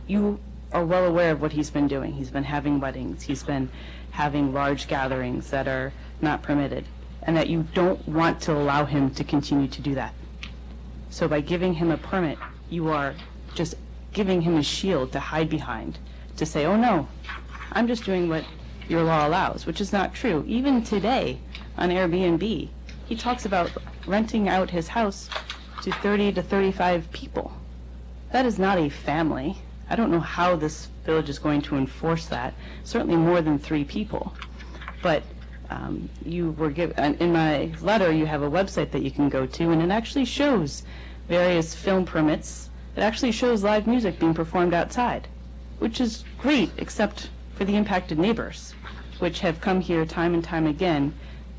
M: you are well aware of what he's been doing. He's been having weddings, he's been having large gatherings that are not permitted, and that you don't want to allow him to continue to do that. So by giving him a permit, you are just giving him a shield to hide behind, to say, oh no, I'm just doing what your law allows, which is not true. Even today on Airbnb, he talks about renting out his house to 30 to 35 people. That is not a family. I don't know how this village is going to enforce that. Certainly more than 3 people. But You were given, in my letter, you have a website that you can go to, and it actually shows various film permits. It actually shows live music being performed outside, which is great, except for the impacted neighbors, which have come here time and time again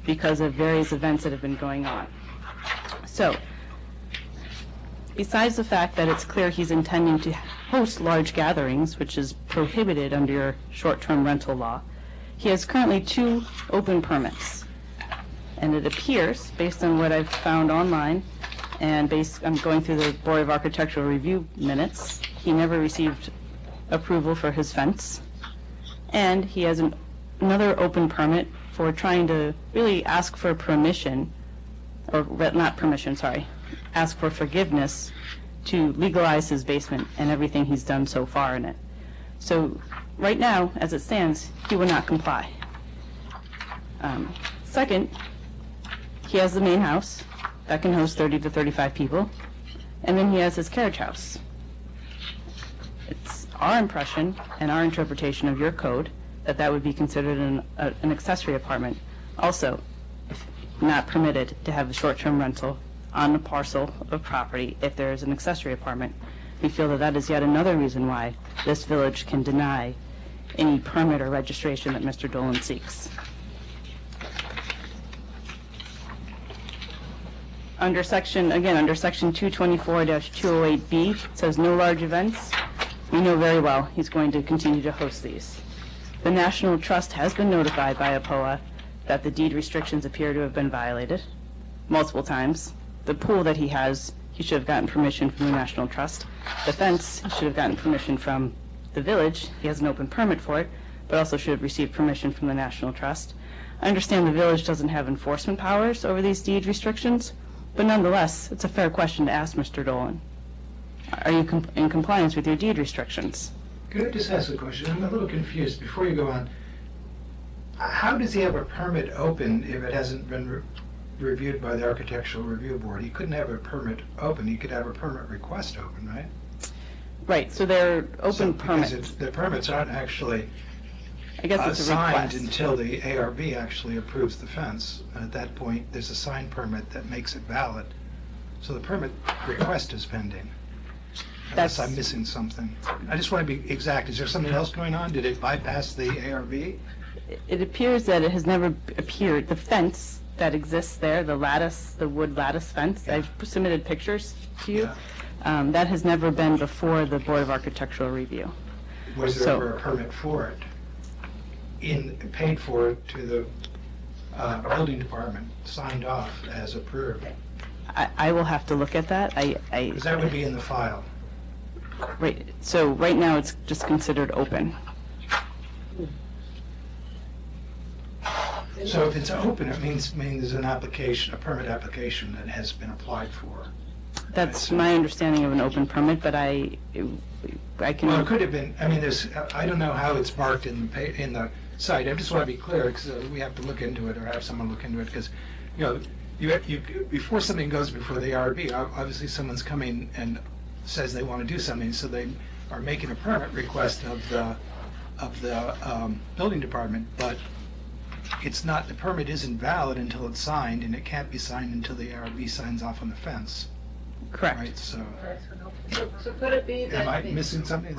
M: because of various events that have been going on. So, besides the fact that it's clear he's intending to host large gatherings, which is prohibited under your short-term rental law, he has currently 2 open permits. And it appears, based on what I've found online, and I'm going through the Board of Architectural Review minutes, he never received approval for his fence. And he has another open permit for trying to really ask for permission, or not permission, sorry, ask for forgiveness to legalize his basement and everything he's done so far in it. So right now, as it stands, he will not comply. Second, he has the main house that can host 30 to 35 people, and then he has his carriage house. It's our impression and our interpretation of your code that that would be considered an accessory apartment. Also, not permitted to have a short-term rental on a parcel of property if there is an accessory apartment. We feel that that is yet another reason why this village can deny any permit or registration that Mr. Dolan seeks. Under section 224-208B, it says no large events. We know very well he's going to continue to host these. The National Trust has been notified by APOA that the deed restrictions appear to have been violated multiple times. The pool that he has, he should have gotten permission from the National Trust. The fence, he should have gotten permission from the village. He has an open permit for it, but also should have received permission from the National Trust. I understand the village doesn't have enforcement powers over these deed restrictions, but nonetheless, it's a fair question to ask Mr. Dolan. Are you in compliance with your deed restrictions?
D: Could I just ask a question? I'm a little confused. Before you go on, how does he have a permit open if it hasn't been reviewed by the Architectural Review Board? He couldn't have a permit open. He could have a permit request open, right?
M: Right, so they're open permits.
D: Because the permits aren't actually
M: I guess it's a
D: signed
M: request.
D: until the ARB actually approves the fence. And at that point, there's a signed permit that makes it valid. So the permit request is pending. Unless I'm missing something. I just want to be exact. Is there something else going on? Did it bypass the ARB?
M: It appears that it has never appeared. The fence that exists there, the lattice, the wood lattice fence, I've submitted pictures to you. That has never been before the Board of Architectural Review.
D: Was there
M: So-
D: ever a permit for it? Paid for to the building department, signed off as approved?
M: I will have to look at that.
D: Because that would be in the file.
M: Right, so right now it's just considered open.
D: So if it's open, it means there's an application, a permit application that has been applied for.
M: That's my understanding of an open permit, but I can.
D: Well, it could have been, I mean, I don't know how it's marked in the site. I just want to be clear, because we have to look into it, or have someone look into it, because, before something goes before the ARB, obviously someone's coming and says they want to do something, so they are making a permit request of the building department, but it's not, the permit isn't valid until it's signed, and it can't be signed until the ARB signs off on the fence.
M: Correct.
D: Right, so,
J: So could it be that?
D: am I missing something?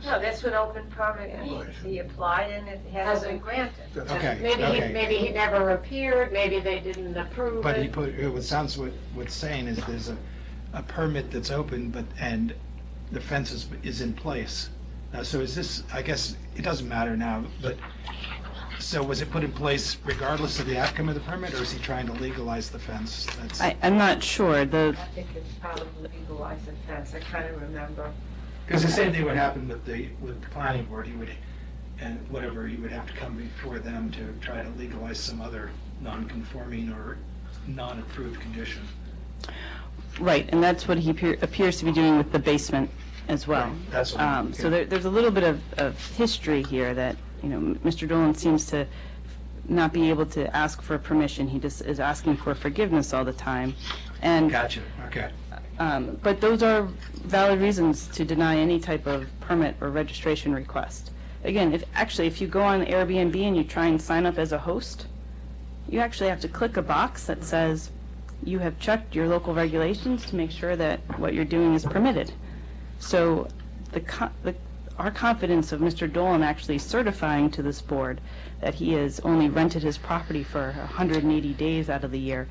J: No, that's what open permit means. He applied and it hasn't been granted.
D: Okay,
A: Maybe
D: okay.
A: maybe he never appeared, maybe they didn't approve
D: But
A: it.
D: what's saying is there's a permit that's open, and the fence is in place. So is this, I guess, it doesn't matter now, but, so was it put in place regardless of the outcome of the permit, or is he trying to legalize the fence?
M: I'm not sure.
J: I think it's probably legalized in fence, I kind of remember.
D: Because the same thing would happen with the planning board, he would have to come before them to try to legalize some other non-conforming or non-approved condition.
M: Right, and that's what he appears to be doing with the basement as well.
D: Right, that's what I'm-
M: So there's a little bit of history here that, Mr. Dolan seems to not be able to ask for permission. He just is asking for forgiveness all the time. And
D: Gotcha, okay.
M: But those are valid reasons to deny any type of permit or registration request. Again, if you go on Airbnb and you try and sign up as a host, you actually have to click a box that says you have checked your local regulations to make sure that what you're doing is permitted. So our confidence of Mr. Dolan actually certifying to this board that he has only rented his property for 180 days out of the year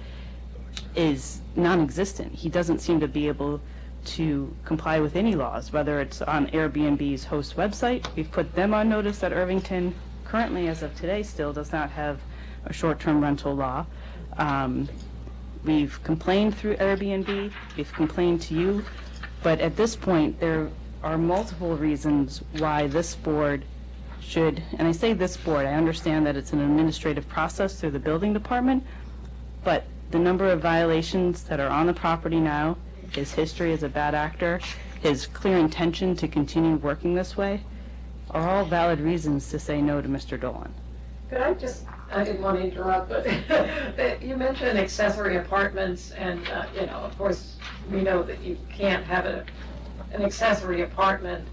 M: is non-existent. He doesn't seem to be able to comply with any laws, whether it's on Airbnb's host website. We've put them on notice that Irvington currently, as of today, still does not have a short-term rental law. We've complained through Airbnb, we've complained to you, but at this point, there are multiple reasons why this board should, and I say this board, I understand that it's an administrative process through the building department, but the number of violations that are on the property now, his history as a bad actor, his clear intention to continue working this way, are all valid reasons to say no to Mr. Dolan.
A: Could I didn't want to interrupt, but you mentioned accessory apartments, and, of course, we know that you can't have an accessory apartment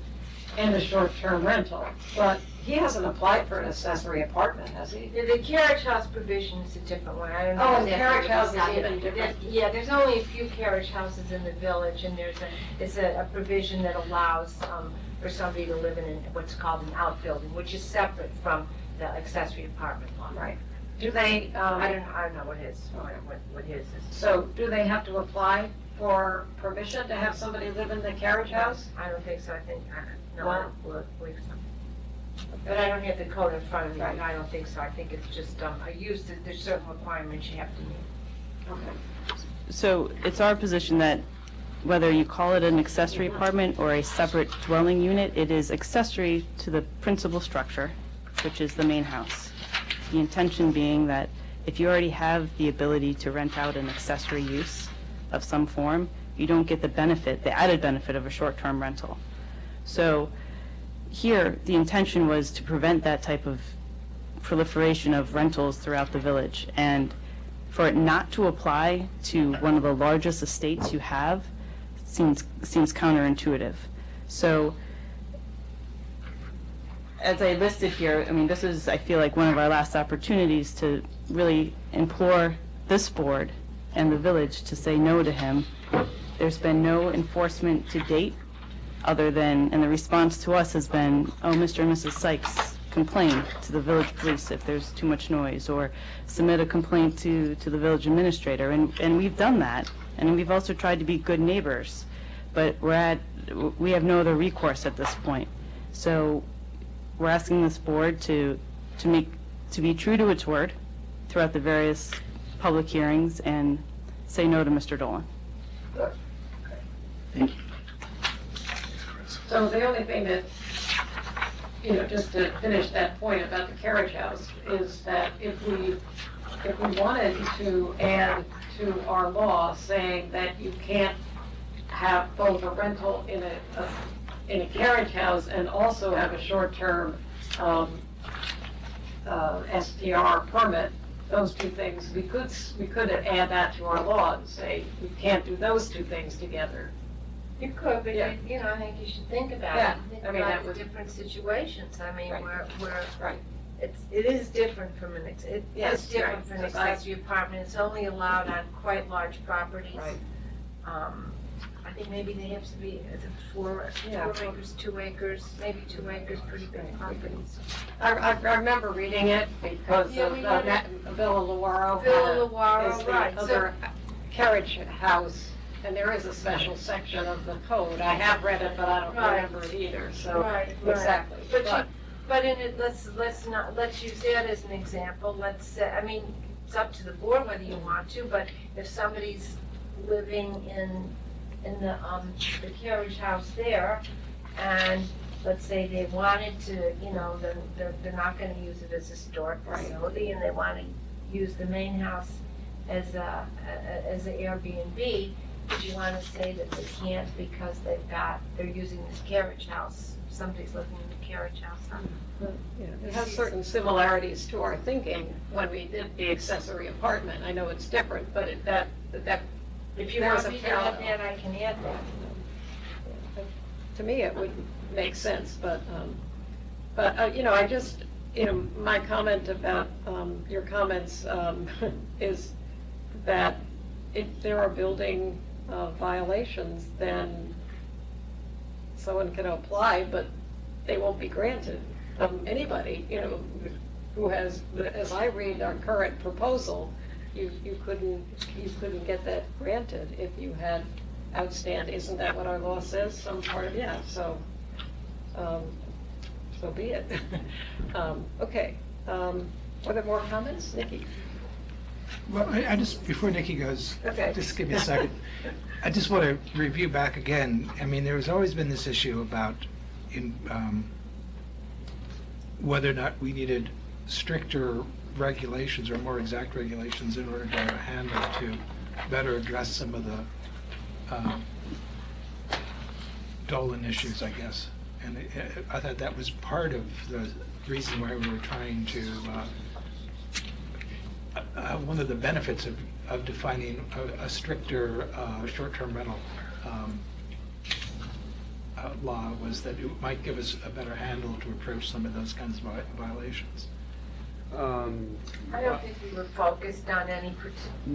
A: and a short-term rental, but he hasn't applied for an accessory apartment, has he?
J: The carriage house provision is a different one. I don't know.
A: Oh, the
J: exactly
A: carriage
J: what
A: house
J: it's
A: is even different.
J: Yeah, there's only a few carriage houses in the village, and it's a provision that allows for somebody to live in what's called an outbuilding, which is separate from the accessory apartment law.
A: Right. Do they,
J: I don't know what his is.
A: so do they have to apply for permission to have somebody live in the carriage house?
J: I don't think so. I think, no,
A: Wow.
J: I don't believe so. But I don't have the code in front of me, but I don't think so. I think it's just, there's certain requirements you have to meet.
A: Okay.
M: So it's our position that whether you call it an accessory apartment or a separate dwelling unit, it is accessory to the principal structure, which is the main house. The intention being that if you already have the ability to rent out an accessory use of some form, you don't get the benefit, the added benefit of a short-term rental. So here, the intention was to prevent that type of proliferation of rentals throughout the village. And for it not to apply to one of the largest estates you have seems counterintuitive. So as I listed here, I mean, this is, I feel like, one of our last opportunities to really implore this board and the village to say no to him. There's been no enforcement to date, other than, and the response to us has been, oh, Mr. and Mrs. Sykes, complain to the village police if there's too much noise, or submit a complaint to the village administrator, and we've done that, and we've also tried to be good neighbors, but we have no other recourse at this point. So we're asking this board to be true to its word throughout the various public hearings and say no to Mr. Dolan.
B: Thank you.
A: So the only thing that, just to finish that point about the carriage house, is that if we wanted to add to our law saying that you can't have both a rental in a carriage house and also have a short-term STR permit, those two things, we could add that to our law and say we can't do those two things together.
J: You could, but
A: Yeah.
J: I think you should think about
A: Yeah,
J: it. Think
A: I mean,
J: about
A: that
J: the
A: would-
J: different situations. I mean,
A: Right.
J: where
A: Right.
J: it is different from
A: Yes,
J: it's different
A: right.
J: from an
A: So I-
J: accessory apartment. It's only allowed on quite large properties.
A: Right.
J: I think maybe they have to be, is it 4 acres, 2 acres, maybe 2 acres, pretty big properties.
A: I remember reading it because
J: Yeah,
A: of
J: we read
A: Villa Luaro.
J: Villa Luaro,
A: is the
J: right.
A: other carriage house, and there is a special section of the code. I have read it, but I don't
J: Right.
A: remember it either, so.
J: Right.
A: Exactly.
J: But in it, let's use that as an example. Let's say, I mean, it's up to the board whether you want to, but if somebody's living in the carriage house there, and let's say they wanted to, they're not gonna use it as a storage facility, and they wanna use the main house as a Airbnb, would you wanna say that they can't because they're using this carriage house, somebody's living in the carriage house?
A: It has certain similarities to our thinking when we did the accessory apartment. I know it's different, but that
J: If you
A: there's
J: want
A: a
J: me to add
A: parallel.
J: that, I can add that.
A: To me, it would make sense, but my comment about your comments is that if there are building violations, then someone can apply, but they won't be granted. Anybody, who has, as I read our current proposal, you couldn't get that granted if you had outstanding. Isn't that what our law says? Some part of, yeah, so be it. Okay, are there more comments? Nikki?
D: Well, I just, before Nikki goes,
A: Okay.
D: just give me a second. I just want to review back again. I mean, there's always been this issue about whether or not we needed stricter regulations or more exact regulations in order to better address some of the Dolan issues, I guess. And I thought that was part of the reason why we were trying to, one of the benefits of defining a stricter short-term rental law was that it might give us a better handle to approach some of those kinds of violations.
J: I don't think we were focused on any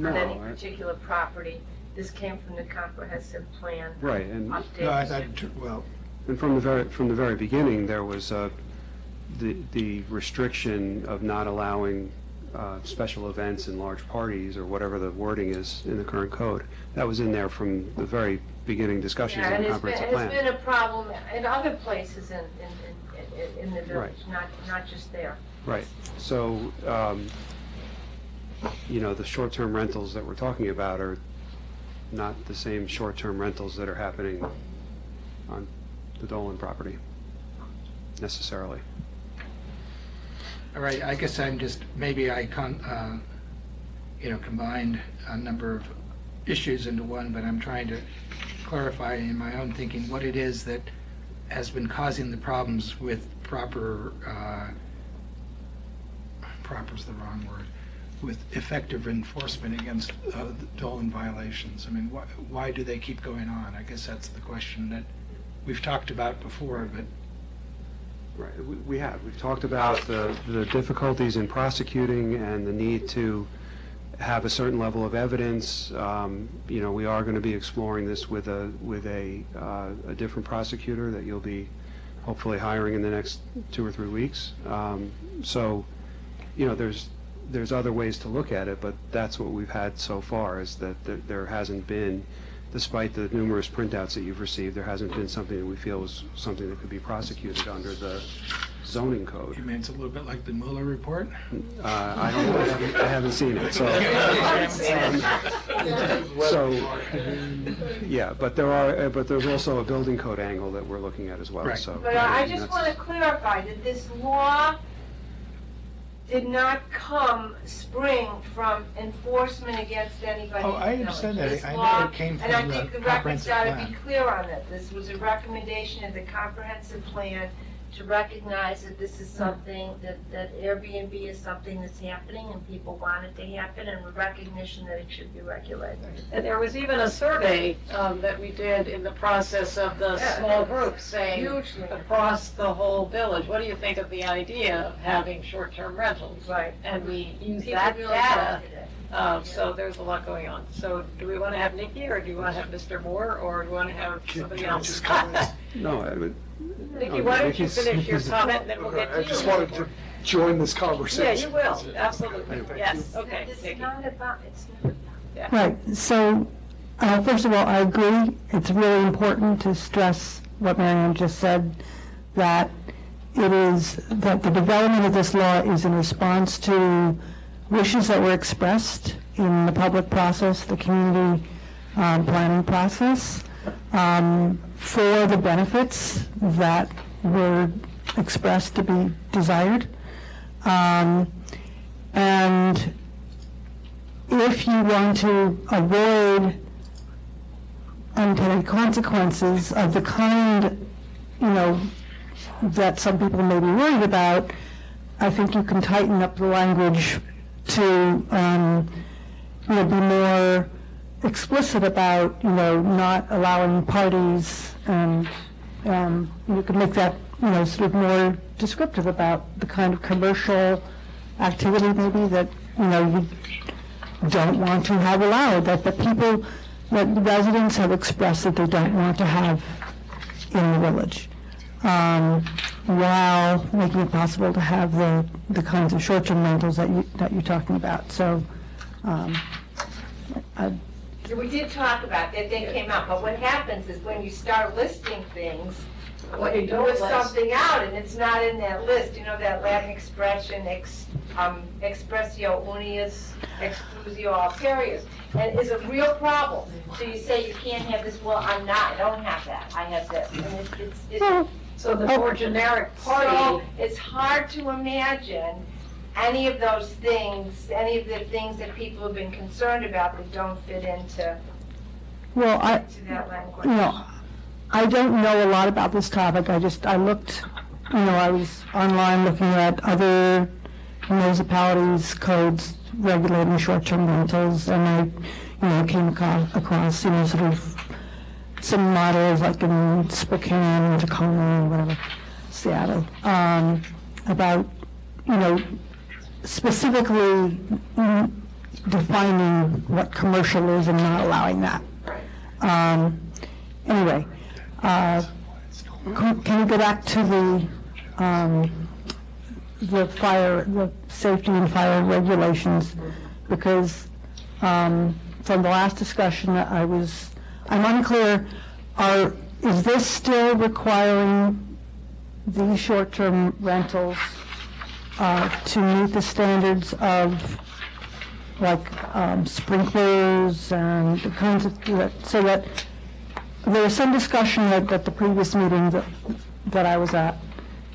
J: particular property. This came from the comprehensive plan.
B: Right, and
D: No, I thought, well,
B: and from the very beginning, there was the restriction of not allowing special events and large parties, or whatever the wording is in the current code. That was in there from the very beginning discussions
J: Yeah,
B: in
J: and
B: the
J: it's
B: comprehensive plan.
J: been a problem in other places in the village, not just there.
B: Right. So, the short-term rentals that we're talking about are not the same short-term rentals that are happening on the Dolan property, necessarily.
D: all right, I guess I'm just, maybe I combined a number of issues into one, but I'm trying to clarify in my own thinking what it is that has been causing the problems with proper's the wrong word, with effective enforcement against the Dolan violations. I mean, why do they keep going on? I guess that's the question that we've talked about before, but
B: Right, we've talked about the difficulties in prosecuting and the need to have a certain level of evidence. We are going to be exploring this with a different prosecutor that you'll be hopefully hiring in the next 2 or 3 weeks. There's other ways to look at it, but that's what we've had so far, is that there hasn't been, despite the numerous printouts that you've received, there hasn't been something that we feel is something that could be prosecuted under the zoning code.
D: you mean it's a little bit like the Mueller report?
B: I haven't seen it, so. Yeah, but there's also a building code angle that we're looking at as well,
D: Right.
B: so.
J: But I just want to clarify that this law did not spring from enforcement against anybody.
D: Oh, I
J: in the
D: understand
J: village.
D: that.
J: This
D: I know
J: law-
D: it came
J: And I
D: from the
J: think the record's
D: comprehensive
J: got to
D: plan.
J: be clear on that. This was a recommendation of the comprehensive plan to recognize that this is something, that Airbnb is something that's happening and people want it to happen, and with recognition that it should be regulated.
A: And there was even a survey that we did in the process of the
J: Yeah,
A: small groups saying
J: hugely
A: across the whole village, what do you think of the idea of having short-term rentals?
J: Right.
A: And we used
J: People
A: that
J: really
A: data,
J: wanted it.
A: so there's a lot going on. So do we want to have Nikki, or do you want to have Mr. Moore, or do you want to have somebody else?
B: No, I would.
A: Nikki, why don't you finish your comment, and then we'll get to you.
N: I just wanted to join this
A: Yeah,
N: conversation.
A: you will, absolutely, yes, okay.
J: This is
A: Nikki.
J: not about, it's not about.
I: Right, so, first of all, I agree, it's really important to stress what Marianne just said, that that the development of this law is in response to wishes that were expressed in the public process, the community planning process, for the benefits that were expressed to be desired. And if you want to avoid unintended consequences of the kind, that some people may be worried about, I think you can tighten up the language to, be more explicit about, not allowing parties, and you can make that sort of more descriptive about the kind of commercial activity maybe that, you don't want to have allowed, that the residents have expressed that they don't want to have in the village, while making it possible to have the kinds of short-term rentals that you're talking about. So,
J: We did talk about that, they came out, but what happens is when you start listing things,
A: What you don't
J: list
A: list.
J: something out and it's not in that list, that Latin expression, expressio unius, exclusio alterius, and is a real problem. So you say you can't have this, well, I don't have that, I have this, and it's
A: So the more generic part
J: so it's hard to imagine any of those things, any of the things that people have been concerned about that don't fit into
I: well,
J: that language.
I: I don't know a lot about this topic. I looked, I was online looking at other municipalities' codes regulating short-term rentals, and I, came across, sort of some models like in Spokane, Tacoma, whatever, Seattle, about, specifically defining what commercial is and not allowing that. Anyway, can we go back to the safety and fire regulations? Because from the last discussion, I'm unclear, is this still requiring these short-term rentals to meet the standards of like sprinklers and the kinds of, so that there was some discussion at the previous meeting that I was at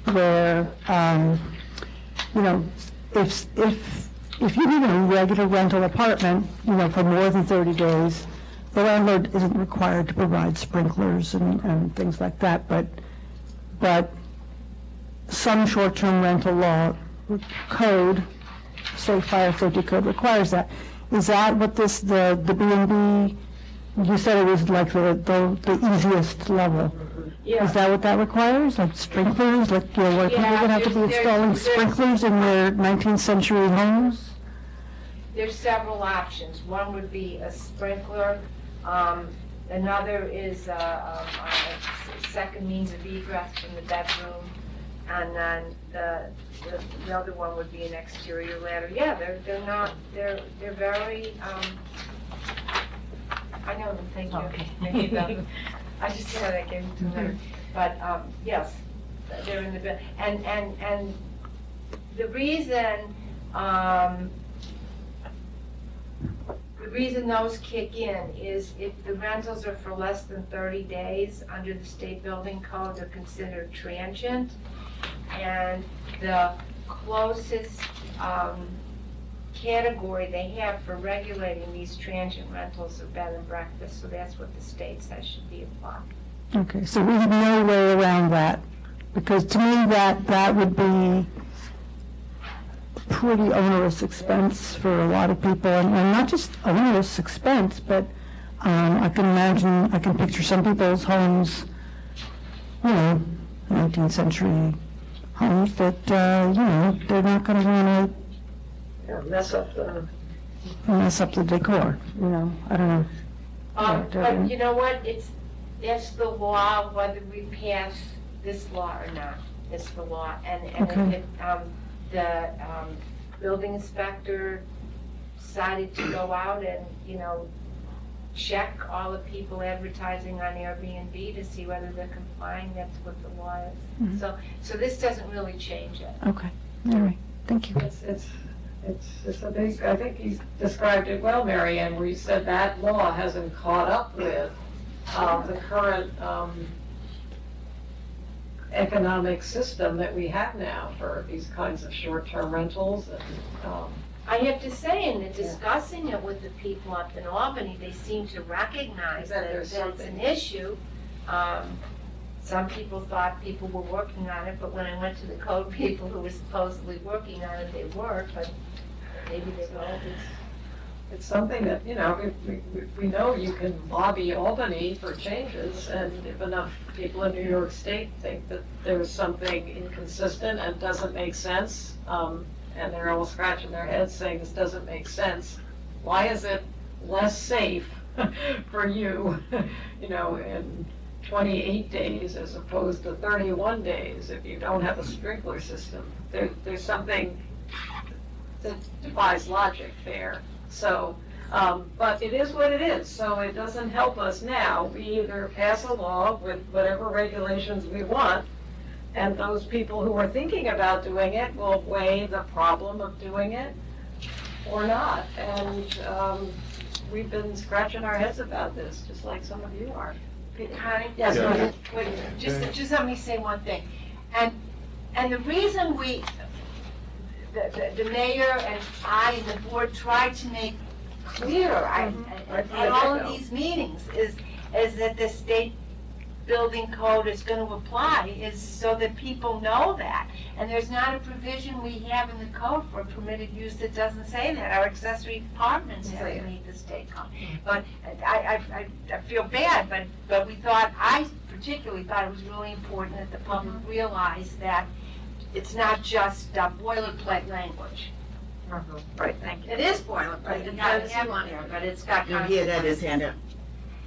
I: where, if you live in a regular rental apartment, for more than 30 days, the landlord isn't required to provide sprinklers and things like that, but some short-term rental law code, say fire safety code, requires that. Is that what the B&B, you said it was like the easiest level?
J: Yeah.
I: Is that what that requires, like sprinklers, like, where people are gonna have to be installing sprinklers in their 19th century homes?
J: There's several options. One would be a sprinkler. Another is a second means of egress from the bedroom. And then the other one would be an exterior ladder. Yeah, they're very, I know them, thank you.
E: Okay.
J: I just said I gave them to her. But, yes, they're in the bed. And the reason those kick in is if the rentals are for less than 30 days under the state building code, they're considered transient. And the closest category they have for regulating these transient rentals are bed and breakfast, so that's what the state says should be applied.
I: Okay, so we have no way around that, because to me that would be pretty onerous expense for a lot of people, and not just onerous expense, but I can picture some people's homes, 19th century homes that, they're not going to want to mess up the decor, I don't know.
J: But you know what, that's the law, whether we pass this law or not, it's the law. And
I: Okay.
J: if the building inspector decided to go out and, check all the people advertising on Airbnb to see whether they're complying, that's what the law is.
I: Mhm.
J: So this doesn't really change it.
I: Okay, all right, thank you.
A: It's a big, I think you described it well, Mary Ann, where you said that law hasn't caught up with the current economic system that we have now for these kinds of short-term rentals. And
J: I have to say, in discussing it with the people up in Albany, they seem to recognize
A: That
J: that
A: there's
J: it's an
A: something.
J: issue. Some people thought people were working on it, but when I went to the code people who were supposedly working on it, they weren't, but maybe they weren't.
A: it's something that, you know, we know you can lobby Albany for changes, and if enough people in New York State think that there's something inconsistent and doesn't make sense, and they're all scratching their heads saying this doesn't make sense, why is it less safe for you, you know, in 28 days as opposed to 31 days if you don't have a sprinkler system? There's something that defies logic there. So, but it is what it is, so it doesn't help us now. We either pass a law with whatever regulations we want, and those people who are thinking about doing it will weigh the problem of doing it or not. And we've been scratching our heads about this, just like some of you are.
J: Connie?
A: Yes, go ahead.
J: Wait, just let me say one thing. And the reason the mayor and I and the board tried to make clear at all of these meetings is that the state building code is going to apply, is so that people know that. And there's not a provision we have in the code for permitted use that doesn't say that. Our accessory apartments have to meet the state code. But I feel bad, but we thought, I particularly thought it was really important that the public realize that it's not just boilerplate language.
A: Right, thank you.
J: It is boilerplate, you got to have on there, but it's got.
L: No, he had his hand up.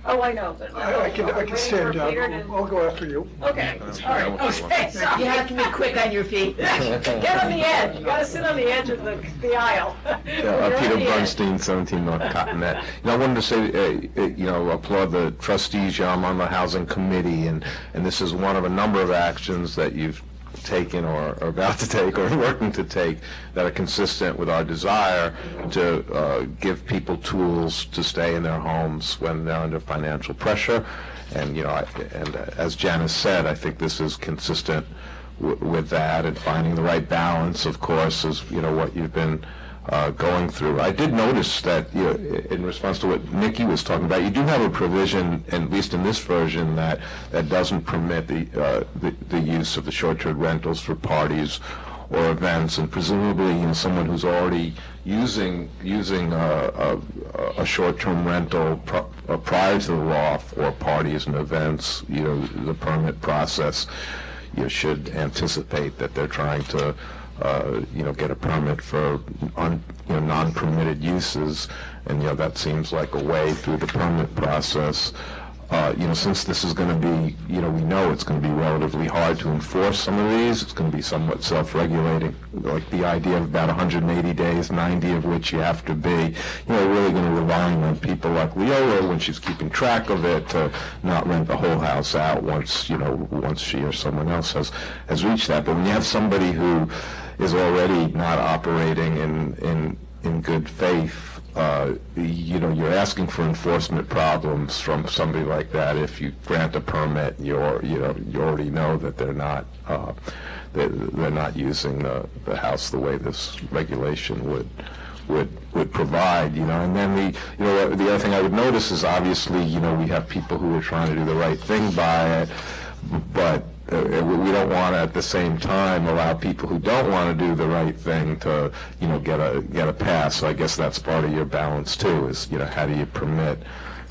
A: Oh, I know, but.
N: I can stand down. I'll go after you.
A: Okay, all right, okay, so.
L: You have to be quick on your feet.
A: Get on the edge, you gotta sit on the edge of the aisle. You're
H: Peter
A: on the edge.
H: Bernstein, 17 North Cottonette. You know, I wanted to say, applaud the trustees. I'm on the housing committee, and this is one of a number of actions that you've taken or are about to take or working to take that are consistent with our desire to give people tools to stay in their homes when they're under financial pressure. And, and as Janice said, I think this is consistent with that, and finding the right balance, of course, is, what you've been going through. I did notice that, in response to what Nikki was talking about, you do have a provision, at least in this version, that doesn't permit the use of the short-term rentals for parties or events, and presumably, someone who's already using a short-term rental prior to the law for parties and events, the permit process, you should anticipate that they're trying to get a permit for non-permitted uses, and that seems like a way through the permit process. Since this is going to be, we know it's going to be relatively hard to enforce some of these. It's going to be somewhat self-regulating, like the idea of about 180 days, 90 of which you have to be, really going to rely on people like Leola, when she's keeping track of it, to not rent the whole house out once she or someone else has reached that. But when you have somebody who is already not operating in good faith, you're asking for enforcement problems from somebody like that. If you grant a permit, you already know that they're not using the house the way this regulation would provide, and then the other thing I would notice is, obviously, we have people who are trying to do the right thing by it, but we don't want to, at the same time, allow people who don't want to do the right thing to, get a pass. So I guess that's part of your balance too. Is how do you permit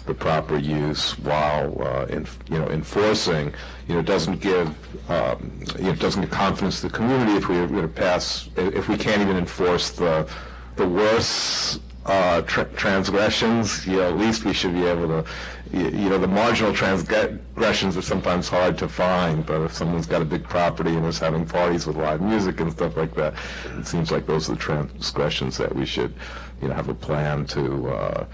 H: the proper use while enforcing? Doesn't give confidence to the community if we're going to pass, if we can't even enforce the worst transgressions. At least we should be able to. The marginal transgressions are sometimes hard to find, but if someone's got a big property and is having parties with live music and stuff like that, it seems like those are the transgressions that we should, have a plan to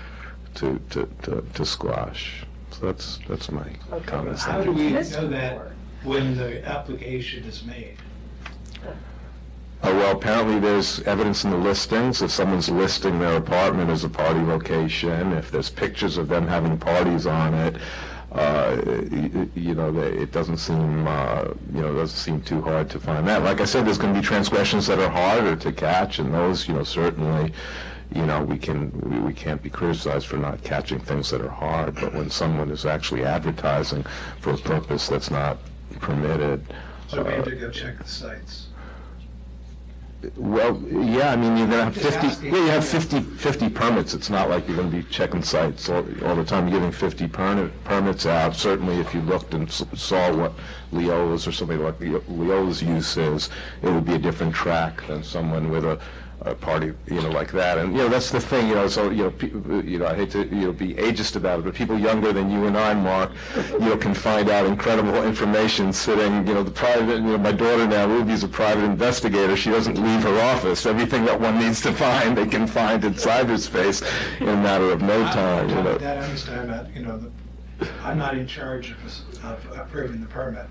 H: squash. So that's my comments.
D: How do we know that when the application is made?
H: Well, apparently there's evidence in the listings. If someone's listing their apartment as a party location, if there's pictures of them having parties on it, it doesn't seem too hard to find that. Like I said, there's going to be transgressions that are harder to catch, and those, certainly, we can't be criticized for not catching things that are hard. But when someone is actually advertising for a purpose that's not permitted,
D: So we have to go check the sites.
H: Well, yeah, I mean, you're gonna have
D: Just
H: 50,
D: asking.
H: yeah, you have 50 permits. It's not like you're gonna be checking sites all the time. You're getting 50 permits out. Certainly, if you looked and saw what Leola's or somebody like Leola's use is, it would be a different track than someone with a party, like that. And, that's the thing, so, I hate to, be ageist about it, but people younger than you and I, Mark, can find out incredible information sitting, the private, my daughter now, Ruby's a private investigator. She doesn't leave her office. Everything that one needs to find, they can find in cyberspace in a matter of no time,
D: That I understand that, I'm not in charge of approving the permit.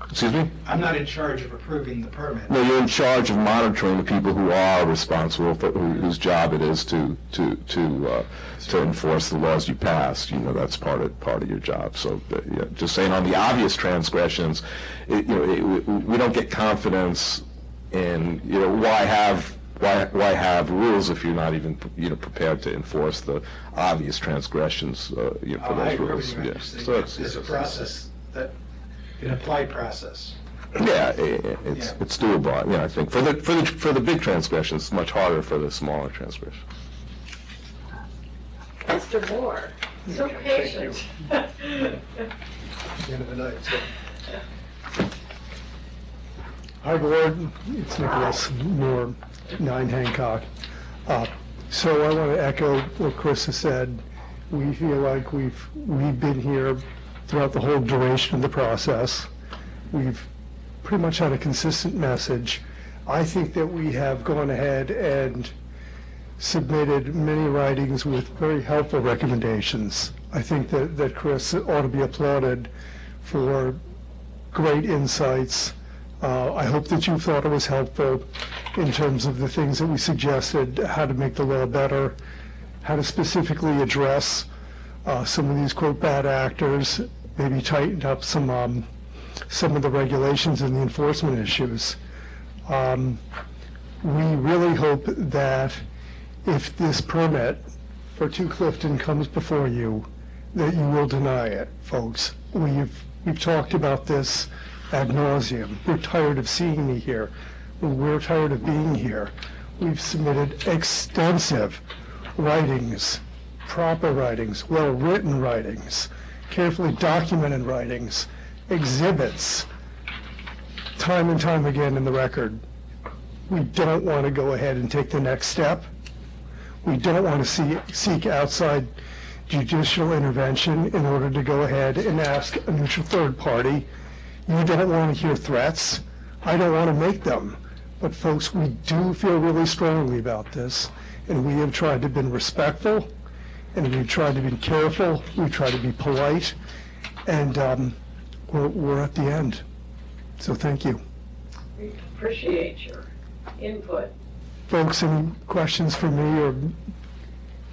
H: Excuse me?
D: I'm not in charge of approving the permit.
H: No, you're in charge of monitoring the people who are responsible for whose job it is to enforce the laws you pass. That's part of your job. So, just saying on the obvious transgressions, we don't get confidence in why have rules if you're not even prepared to enforce the obvious transgressions for
D: I
H: those
D: agree
H: rules.
D: with you.
H: Yeah.
D: So
H: So it's
D: there's a process an applied process.
H: Yeah, it's doable. I think for the big transgressions, it's much harder for the smaller transgressions.
A: Mr. Moore, so patient.
N: At the end of the night, so. Hi, Board. It's Nicholas Moore, 9 Hancock. So I want to echo what Chris has said. We feel like we've been here throughout the whole duration of the process. We've pretty much had a consistent message. I think that we have gone ahead and submitted many writings with very helpful recommendations. I think that Chris ought to be applauded for great insights. I hope that you thought it was helpful in terms of the things that we suggested, how to make the law better, how to specifically address some of these, quote, bad actors, maybe tightened up some of the regulations and the enforcement issues. We really hope that if this permit for 2 Clifton comes before you, that you will deny it, folks. We've talked about this ad nauseum. We're tired of seeing me here. We're tired of being here. We've submitted extensive writings, proper writings, well-written writings, carefully documented writings, exhibits, time and time again in the record. We don't want to go ahead and take the next step. We don't want to seek outside judicial intervention in order to go ahead and ask a neutral third party. You don't want to hear threats. I don't want to make them. But folks, we do feel really strongly about this, and we have tried to be respectful, and we've tried to be careful, we've tried to be polite, and we're at the end. So thank you.
A: We appreciate your input.
N: Folks, any questions for me or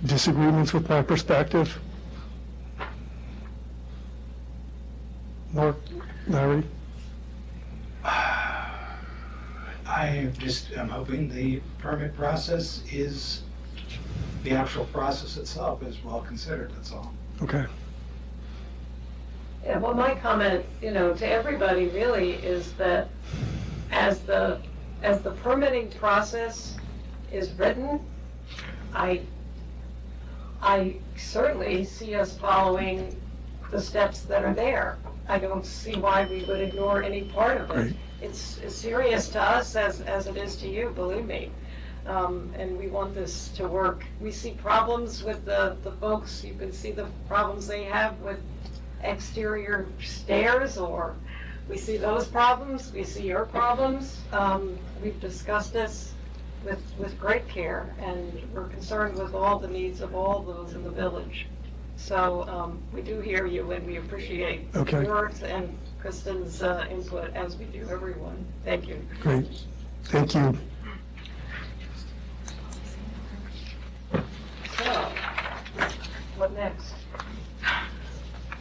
N: disagreements with my perspective? Mark, Larry?
D: I'm hoping the permit process the actual process itself is well considered, that's all.
N: Okay.
A: Yeah, well, my comment, to everybody really is that as the permitting process is written, I certainly see us following the steps that are there. I don't see why we would ignore any part of it.
N: Right.
A: It's as serious to us as it is to you, believe me. And we want this to work. We see problems with the folks, you can see the problems they have with exterior stairs, or we see those problems, we see your problems. We've discussed this with great care, and we're concerned with all the needs of all those in the village. So we do hear you, and we appreciate
N: Okay.
A: yours and Kristen's input, as we do everyone. Thank you.
N: Great. Thank you.
A: So, what next?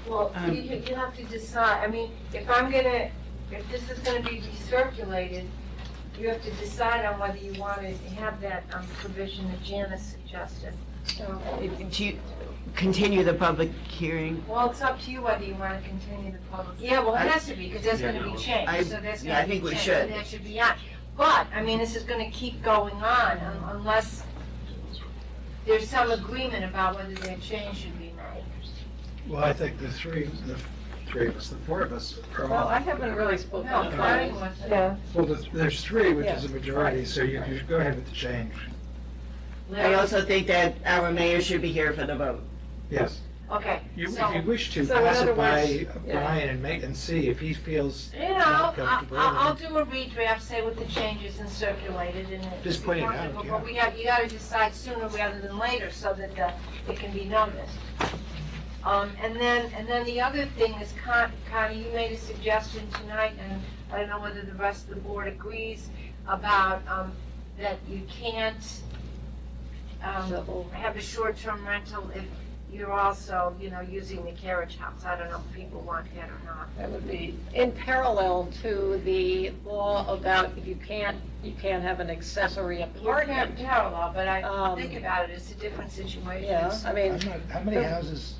J: Well, you have to decide, if this is gonna be recirculated, you have to decide on whether you want to have that provision that Janice suggested.
L: Do you continue the public hearing?
J: Well, it's up to you whether you want to continue the public. Yeah, well, it has to be, because there's gonna be change, so that's
L: I
J: gonna be
L: think we
J: change,
L: should.
J: and that should be on. But, I mean, this is gonna keep going on unless there's some agreement about whether that change should be made.
D: Well, I think the four of us are
A: Well,
D: all.
A: I haven't really spoken
J: No,
A: about
J: Connie
A: it.
J: wants to.
A: Yeah.
D: Well, there's three, which is a
A: Yeah.
D: majority, so you should go ahead with the change.
L: I also think that our mayor should be here for the vote.
D: Yes.
J: Okay,
D: If
J: so,
D: you wish to,
A: so in
D: pass
A: other
D: it by
A: words, yeah.
D: Brian and see if he feels
J: you know,
D: not comfortable.
J: I'll do a redraft, say with the changes and circulate it, and it's
D: Just point it out,
J: possible,
D: yeah.
J: but you gotta decide sooner rather than later, so that it can be noticed. And then the other thing is, Connie, you made a suggestion tonight, and I don't know whether the rest of the board agrees, about, that you can't, have a short-term rental if you're also, using the carriage house. I don't know if people want that or not.
A: That would be in parallel to the law about you can't have an accessory
J: You can't
A: apartment.
J: parallel, but I think about it, it's a different situation.
A: Yeah, I mean,
D: How many houses,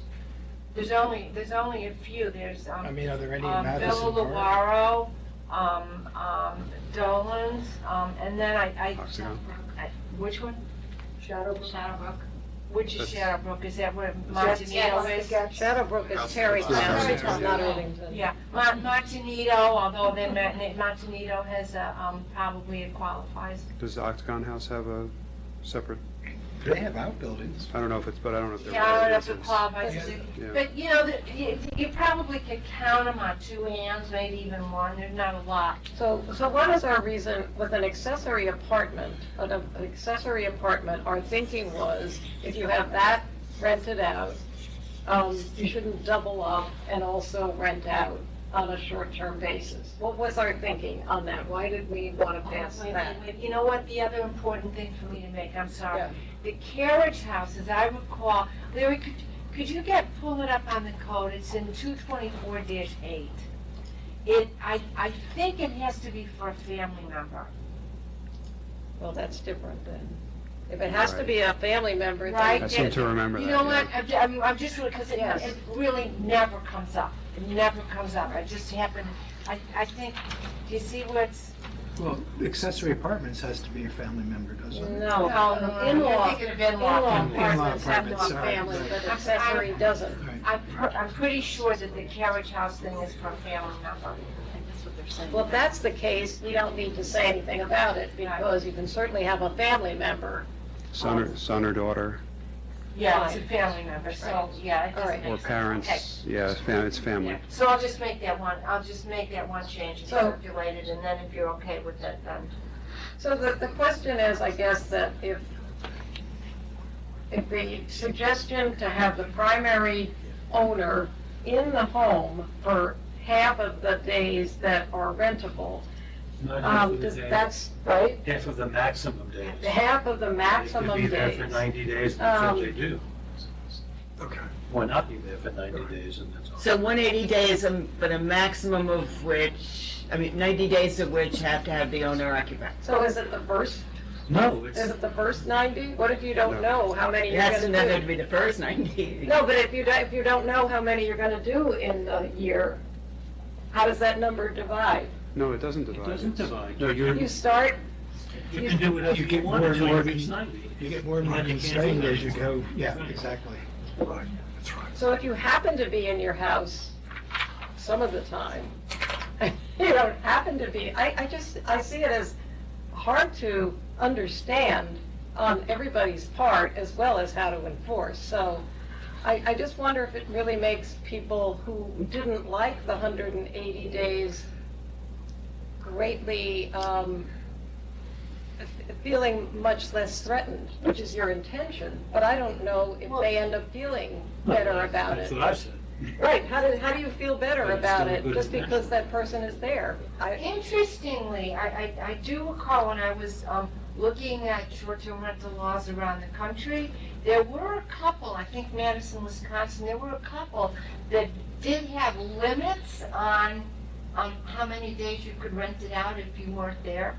J: There's only a few, there's,
D: I mean, are there any in
J: Villa
D: Madison Park?
J: Lawaro, Dolan's, and then
B: Oxygon.
J: which one? Shadowbrook. Which is
B: That's-
J: Shadowbrook, is that where Montanito is?
A: Shadowbrook is Terrytown, it's not Irvington.
J: Yeah, Montanito, although then Montanito has probably it qualifies.
B: Does the Octagon House have a separate,
D: They have outbuildings.
B: I don't know if it's, but I don't know if they're.
J: Yeah, I don't know if it
B: residences.
J: qualifies,
B: Yeah.
J: but you probably could count them on two hands, maybe even one, there's not a lot.
A: So what is our reason with an accessory apartment? An accessory apartment, our thinking was, if you have that rented out, you shouldn't double up and also rent out on a short-term basis. What was our thinking on that? Why did we want to pass
J: Wait,
A: that?
J: wait, you know what, the other important thing for me to make, I'm sorry.
A: Yeah.
J: The carriage house, as I recall, Larry, could you pull it up on the code, it's in 224-8. I think it has to be for a family member.
A: Well, that's different then. If it has to be a family member,
J: Right.
A: then
B: I seem to remember that.
J: You know
B: yeah.
J: what, I'm just, because
A: Yes.
J: it really never comes up. It never comes up. I just happened, I think, do you see where it's?
D: Well, accessory apartments has to be a family member, doesn't it?
A: No,
J: You're thinking of in-law
A: apartments have to be
D: apartments, sorry.
A: family, but accessory doesn't.
J: I'm pretty sure that the carriage house thing is for a family member.
A: Well, if that's the case, we don't need to say anything about it, because you can certainly have a family member.
B: Son or daughter,
J: Yeah, it's a family member, so, yeah, it
A: All right.
J: doesn't
B: or
J: make sense.
B: parents, yeah, it's family.
J: Yeah, so I'll just make that one change and
A: So-
J: circulate it, and then if you're okay with it, then.
A: So the question is, I guess, that if the suggestion to have the primary owner in the home for half of the days that are rentable,
F: Not half of the
A: does-
F: days,
A: that's, right?
F: half of the maximum days.
A: Half of the
F: They
A: maximum
F: could be there
A: days.
F: for 90 days, and that's what they do.
D: Okay.
F: Why not be there for 90 days, and that's all.
L: So 180 days, but a maximum of which, 90 days of which have to have the owner occupied.
A: So is it the first,
F: No,
A: is it the first 90? What if you don't know how many
L: It
A: you're
L: has to
A: gonna
L: never
A: do?
L: be the first 90.
A: No, but if you don't know how many you're gonna do in the year, how does that number divide?
B: No, it doesn't
F: It
B: divide.
F: doesn't divide.
B: No, you're,
A: You start,
F: You can do whatever
D: You
F: you
D: get
F: want
D: more and
F: until you
D: more
F: reach 90.
D: You get more and more
F: And you can't
D: constrained
F: do
D: as you
F: that.
D: go, yeah, exactly.
C: Right, that's right.
A: so if you happen to be in your house some of the time, you don't happen to be, I see it as hard to understand on everybody's part as well as how to enforce. So I just wonder if it really makes people who didn't like the 180 days greatly feeling much less threatened, which is your intention, but I don't know if they end up feeling better about
F: That's
A: it.
F: what I said.
A: Right, how do you feel better
F: But it's
A: about
F: still a
A: it,
F: good
A: just
F: intention.
A: because that person is there?
J: Interestingly, I do recall when I was looking at short-term rental laws around the country, there were a couple, I think Madison, Wisconsin, there were a couple that did have limits on how many days you could rent it out if you weren't there.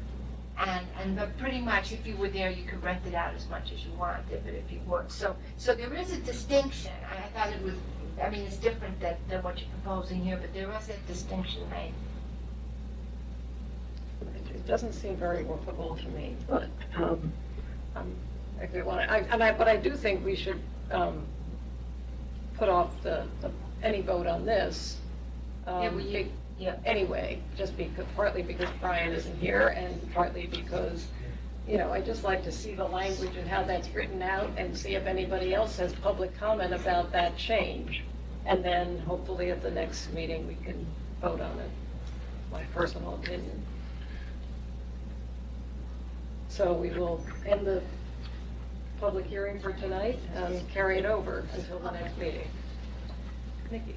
J: But pretty much if you were there, you could rent it out as much as you wanted, but if you weren't. So there is a distinction. I thought it was, it's different than what you're proposing here, but there is a distinction made.
A: It doesn't seem very workable to me, but, if we want to, but I do think we should, put off any vote on this. Anyway, just because, partly because Brian isn't here, and partly because, I'd just like to see the language and how that's written out, and see if anybody else has public comment about that change. And then hopefully at the next meeting, we can vote on it, my personal opinion. So we will end the public hearing for tonight and carry it over until the next meeting. Nikki?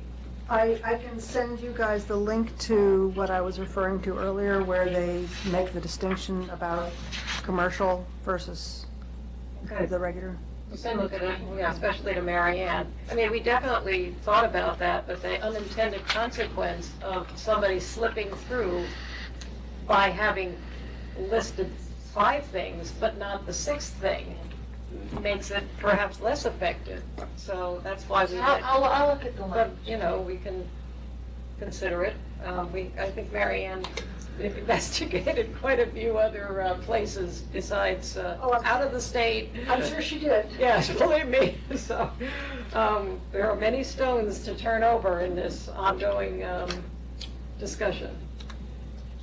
I: I can send you guys the link to what I was referring to earlier, where they make the distinction about commercial versus the regular.
A: You can look at it, especially to Mary Ann. I mean, we definitely thought about that, but the unintended consequence of somebody slipping through by having listed 5 things, but not the 6th thing, makes it perhaps less effective. So that's why we.
E: I'll look at the
A: But,
E: language.
A: we can consider it. I think Mary Ann investigated quite a few other places besides out of the state.
E: I'm sure she did.
A: Yes, believe me. So there are many stones to turn over in this ongoing discussion.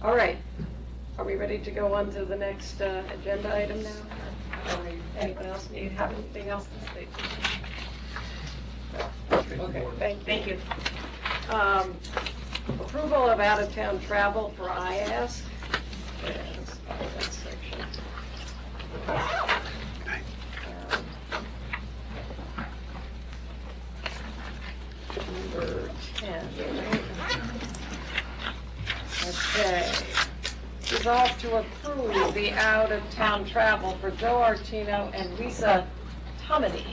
A: All right. Are we ready to go on to the next agenda item now? Anyone else have anything else to state? Okay, thank you. Approval of out-of-town travel for IASC. That section. Number 10. Okay. Resolved to approve the out-of-town travel for Joe Artino and Lisa Tumany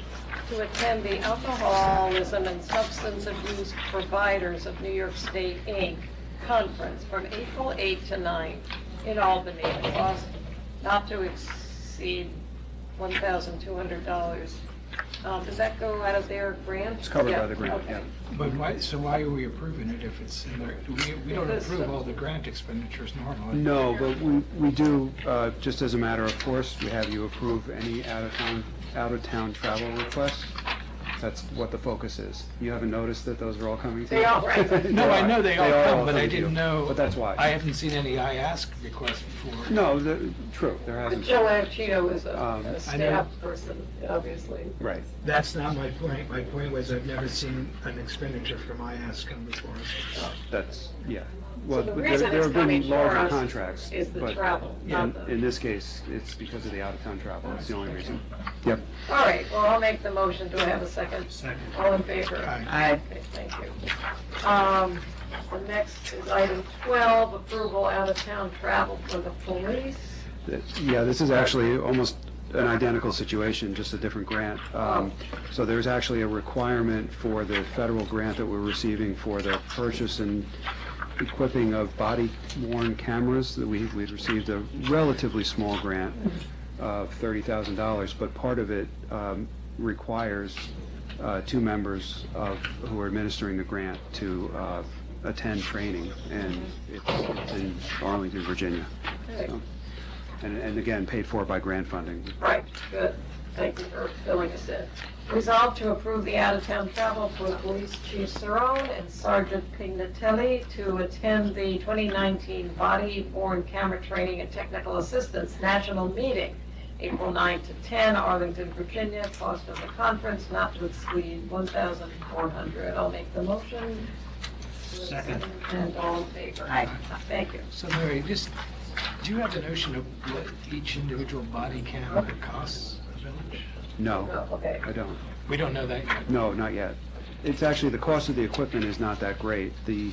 A: to attend the Alcoholism and Substance Abuse Providers of New York State, Inc. conference from April 8 to 9 in Albany. The cost not to exceed $1,200. Does that go out of their grant?
B: It's covered
A: Yeah,
B: by the grant,
A: okay.
B: yeah.
D: But why are we approving it if it's in there? We don't
A: Because,
D: approve all the grant expenditures normally.
B: No, but we do, just as a matter of course, we have you approve any out-of-town travel requests. That's what the focus is. You haven't noticed that those are all coming to you?
A: They are, right.
D: No, I know they all come, but I
B: coming to you.
D: didn't know.
B: But that's why.
D: I haven't seen any IASC requests before.
B: No, true, there
A: But
B: hasn't.
A: Joe Artino is a
D: I know.
A: staff person, obviously.
B: Right.
D: That's not my point. My point was I've never seen an expenditure from IASC come before us.
B: That's, yeah. Well,
A: the
B: there
A: reason
B: there
A: it's
B: have been
A: coming for
B: larger
A: us
B: contracts.
A: is the
B: but
A: travel, not the-
B: In this case, it's because of the out-of-town travel. That's the only reason. Yep.
A: All right, well, I'll make the motion. Do I have a second?
F: Second.
A: All in favor?
L: Aye.
A: Okay, thank you. The next is item 12, approval out-of-town travel for the police.
B: Yeah, this is actually almost an identical situation, just a different grant. So there's actually a requirement for the federal grant that we're receiving for the purchase and equipping of body-worn cameras. That we'd received a relatively small grant of $30,000, but part of it requires 2 members who are administering the grant to attend training, and it's in Arlington, Virginia.
A: Okay.
B: So, and again, paid for by grant funding.
A: Right, good. Thank you for filling us in. Resolved to approve the out-of-town travel for Police Chief Cerrone and Sergeant Pignatelli to attend the 2019 Body-Worn Camera Training and Technical Assistance National Meeting, April 9 to 10, Arlington, Virginia. Cost of the conference not to exceed $1,400. I'll make the motion.
F: Second.
A: And all in favor?
L: Aye.
A: Thank you.
D: So Mary, do you have a notion of what each individual body camera costs a village?
B: No,
A: Oh, okay.
B: I don't.
D: We don't know that yet.
B: No, not yet. It's actually, the cost of the equipment is not that great. The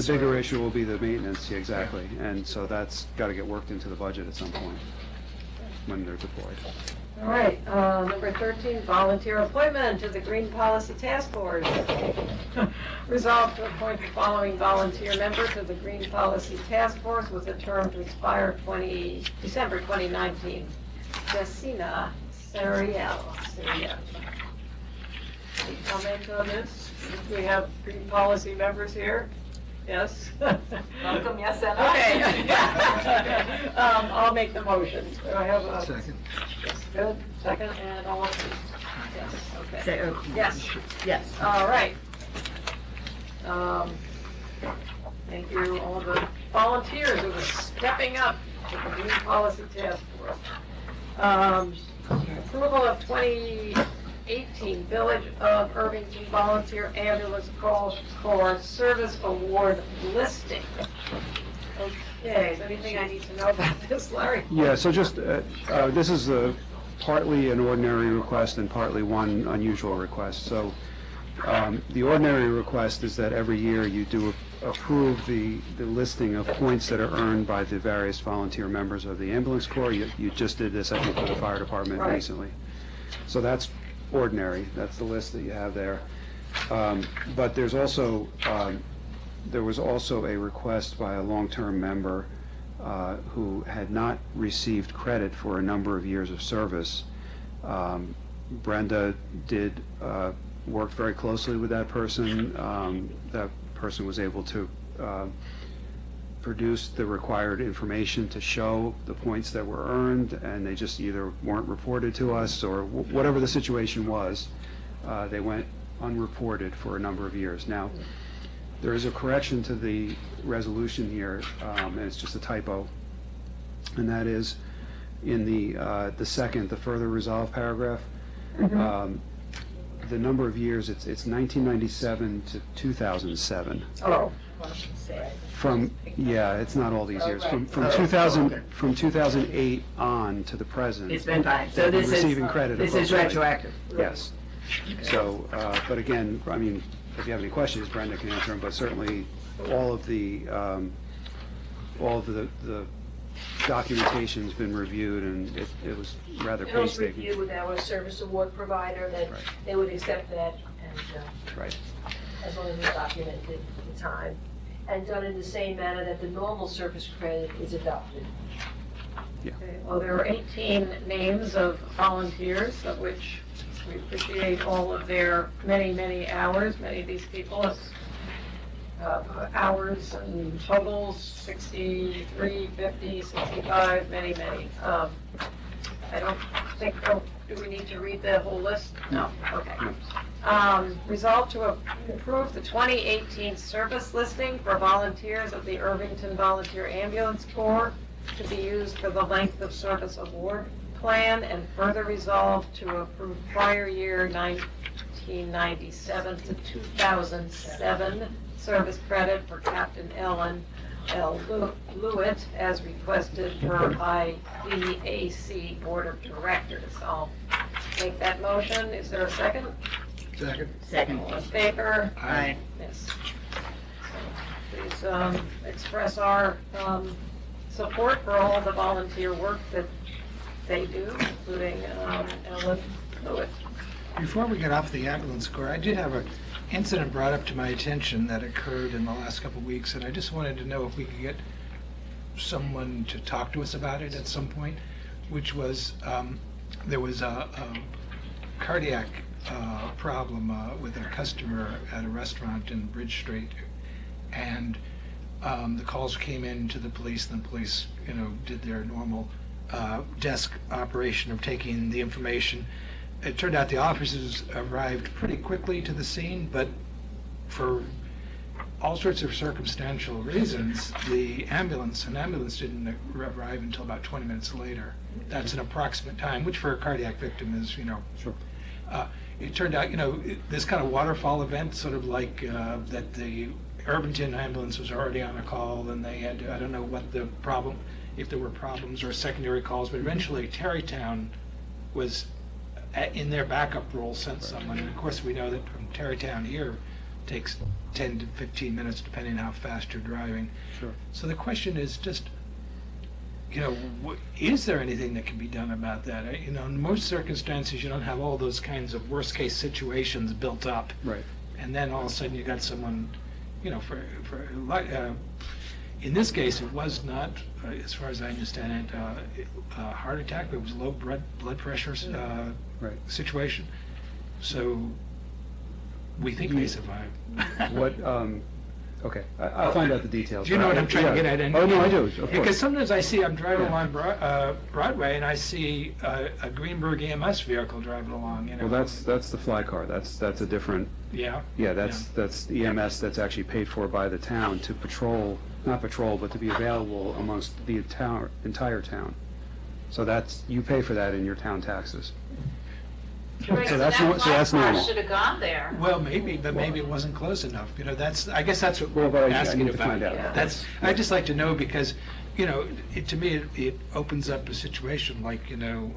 B: bigger issue will be the maintenance, yeah, exactly. And so that's got to get worked into the budget at some point when they're deployed.
A: All right, number 13, volunteer appointment to the Green Policy Task Force. Resolved to appoint the following volunteer member to the Green Policy Task Force with a term to expire December 2019. Jessina Sariel. Any comment on this? We have Green Policy members here. Yes?
E: Welcome, yes, and
A: Okay. I'll make the motion. Do I have a?
D: Second.
A: Yes, good. Second, and all of yes, okay.
L: Say,
A: Yes,
L: yes.
A: all right. Thank you, all the volunteers who are stepping up to the Green Policy Task Force. Approval of 2018 Village of Irvington Volunteer Ambulance Corps Service Award listing. Okay, is there anything I need to know about this, Larry?
B: Yeah, so just, this is partly an ordinary request and partly one unusual request. So the ordinary request is that every year you do approve the listing of points that are earned by the various volunteer members of the ambulance corps. You just did this, I think, for the fire department
A: Right.
B: recently. So that's ordinary, that's the list that you have there. But there's also, there was also a request by a long-term member who had not received credit for a number of years of service. Brenda did work very closely with that person. That person was able to produce the required information to show the points that were earned, and they just either weren't reported to us, or whatever the situation was, they went unreported for a number of years. Now, there is a correction to the resolution here, and it's just a typo, and that is in the second, the further resolve paragraph. The number of years, it's 1997 to 2007.
A: Oh.
B: From, yeah, it's not all these years. From 2008 on to the present.
L: It's been fine. So this is,
B: receiving credit
L: this is
B: appropriately.
L: retroactive.
B: Yes. So, but again, I mean, if you have any questions, Brenda can answer them, but certainly all of the documentation's been reviewed, and it was rather
E: It was
B: painstaking.
E: reviewed with our service award provider, that
B: Right.
E: they would accept that, and
B: Right.
E: as long as it's documented at the time, and done in the same manner that the normal service credit is adopted.
B: Yeah.
A: Okay, well, there are 18 names of volunteers, of which we appreciate all of their many, many hours. Many of these people have hours and totals, 63, 50, 65, many, many. I don't think, do we need to read the whole list? No, okay. Resolve to approve the 2018 service listing for volunteers of the Irvington Volunteer Ambulance Corps to be used for the length of service award plan, and further resolve to approve prior year 1997 to 2007 service credit for Captain Ellen L. Lewitt as requested per IVAC Board of Directors. I'll make that motion. Is there a second?
D: Second.
L: Second.
A: All in favor?
L: Aye.
A: Yes. Please express our support for all the volunteer work that they do, including Ellen Lewitt.
D: Before we get off the ambulance corps, I did have an incident brought up to my attention that occurred in the last couple of weeks, and I just wanted to know if we could get someone to talk to us about it at some point, which was, there was a cardiac problem with a customer at a restaurant in Bridge Street, and the calls came in to the police, and the police, did their normal desk operation of taking the information. It turned out the officers arrived pretty quickly to the scene, but for all sorts of circumstantial reasons, an ambulance didn't arrive until about 20 minutes later. That's an approximate time, which for a cardiac victim is,
B: Sure.
D: It turned out, this kind of waterfall event, sort of like that the Irvington ambulance was already on a call, and they had to, I don't know what the problem, if there were problems or secondary calls, but eventually Tarrytown was, in their backup role, sent someone. And of course, we know that from Tarrytown here takes 10 to 15 minutes, depending on how fast you're driving.
B: Sure.
D: So the question is just, is there anything that can be done about that? In most circumstances, you don't have all those kinds of worst-case situations built up.
B: Right.
D: And then all of a sudden, you got someone, in this case, it was not, as far as I understand it, a heart attack, but it was low blood pressure
B: Right.
D: situation. So we think they survived.
B: What, Okay, I'll find out the details.
D: Do you know what I'm trying to get at? And-
B: Oh, no, I do, of course.
D: Because sometimes I see, I'm driving
B: Yeah.
D: along Broadway, and I see a Greenberg EMS vehicle driving along, you know.
B: Well, that's the fly car, that's a different,
D: Yeah.
B: yeah, that's EMS that's actually paid for by the town to patrol, not patrol, but to be available amongst the entire town. So that's, you pay for that in your town taxes.
E: Right,
B: So that's normal.
E: Should have gone there.
D: Well, maybe, but maybe it wasn't close enough, you know, I guess that's what
B: Well,
D: we're
B: but I
D: asking
B: need to
D: about.
B: find out.
D: That's, I'd just like to know because, you know, to me, it opens up a situation like, you know,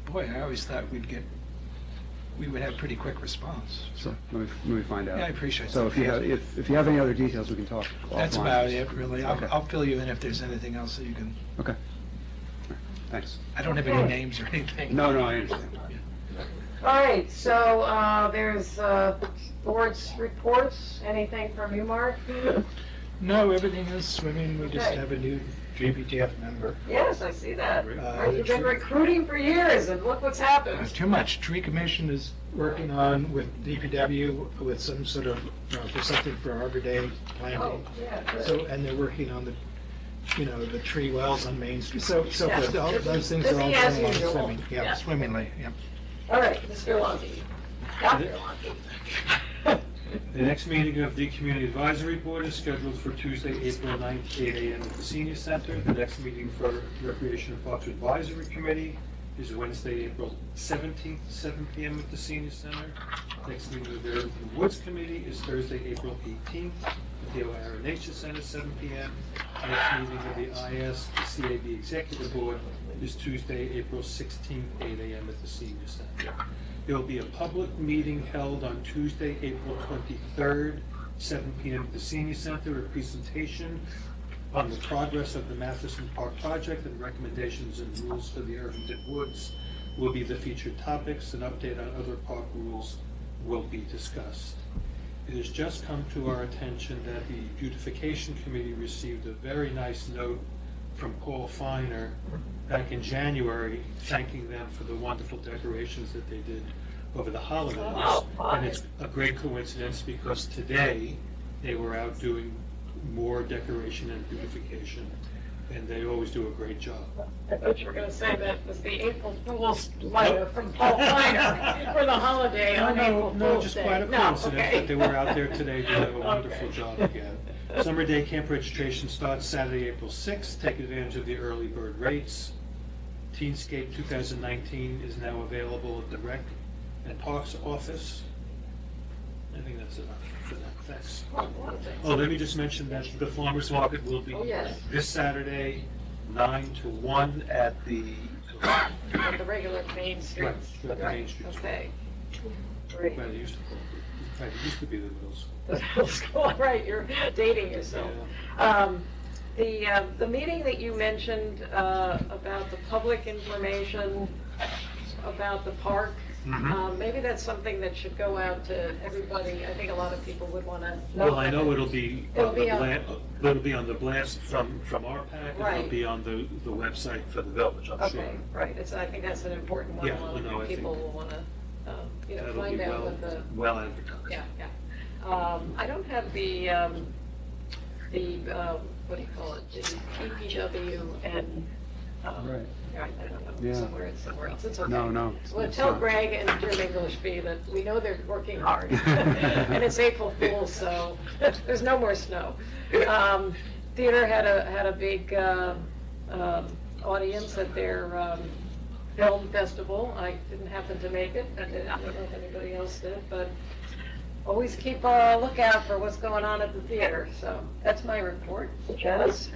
D: boy, I always thought we would have pretty quick response.
B: So let me find out.
D: Yeah, I appreciate
B: So
D: that.
B: if you have any other details, we can talk offline.
D: That's about it, really.
B: Okay.
D: I'll fill you in if there's anything else that you can,
B: Okay. All right, thanks.
D: I don't have any names or anything.
B: No, I understand.
A: All right, so there's board's reports. Anything from you, Mark?
D: No, everything is swimming. We just
A: Okay.
D: have a new JPTF member.
A: Yes, I see that. You've
D: the
A: been
D: tree-
A: recruiting for years, and look what's happened.
D: Too much. Tree Commission is working on with DPW with some sort of, for something for Arbor Day
A: Oh,
D: planting.
A: yeah, good.
D: So, and they're working on the, you know, the tree wells on Main Street, so
A: Yeah.
D: forth. All those things are all
A: Busy as
D: going on
A: usual.
D: swimming.
A: Yeah.
D: Yeah, swimmingly, yeah.
A: All right, Mr. Lundy. Dr. Lundy.
F: The next meeting of the Community Advisory Board is scheduled for Tuesday, April 9th, 8 a.m. at the Senior Center. The next meeting for Recreation and Parks Advisory Committee is Wednesday, April 17th, 7 p.m. at the Senior Center. Next meeting of the Irvington Woods Committee is Thursday, April 18th at the O'Hara Nature Center, 7 p.m. Next meeting of the ISCAB Executive Board is Tuesday, April 16th, 8 a.m. at the Senior Center. There will be a public meeting held on Tuesday, April 23rd, 7 p.m. at the Senior Center, a presentation on the progress of the Matheson Park project and recommendations and rules for the Irvington Woods will be the featured topics. An update on other park rules will be discussed. It has just come to our attention that the Beautification Committee received a very nice note from Paul Feiner back in January, thanking them for the wonderful decorations that they did over the holidays. And it's a great coincidence because today they were out doing more decoration and beautification, and they always do a great job.
A: I thought you were going to say that was the April Fool's letter from Paul Feiner for the holiday on April
F: No,
A: Fool's
F: just
A: Day.
F: quite a
A: No,
F: coincidence
A: okay.
F: that they were out there today doing a wonderful job again. Summer Day Camp registration starts Saturday, April 6th. Take advantage of the early bird rates. Teenscape 2019 is now available at the Rec and Parks office. I think that's enough for that. Thanks. Oh, let me just mention that the farmer's market will be this Saturday, 9 to 1 at the
A: At the regular Main Street.
F: Right, at the Main Street.
A: Okay. Great.
F: Well, it used to be the Mills.
A: The middle school, right, you're dating yourself. The meeting that you mentioned about the public information about the park, maybe that's something that should go out to everybody. I think a lot of people would want to know.
F: Well, I know it'll be
A: It'll
F: on
A: be
F: the
A: on-
F: it'll be on the blast from our pack, and
A: Right.
F: it'll be on the website for the village, I'm sure.
A: Okay, right, I think that's an important one.
F: Yeah,
A: A lot
F: no, I
A: of
F: think
A: people will want to,
F: That'll
A: find
F: be
A: out what the.
F: well advertised.
A: Yeah. I don't have the, what do you call it, the PPW and,
B: Right.
A: I don't know,
B: Yeah.
A: somewhere else, it's okay.
B: No.
A: Well, tell Greg and Jim Englishby that we know they're working hard, and it's April Fool's, so there's no more snow. Theater had a big audience at their film festival. I didn't happen to make it, I don't know if anybody else did, but always keep a lookout for what's going on at the theater, so that's my report. Janice?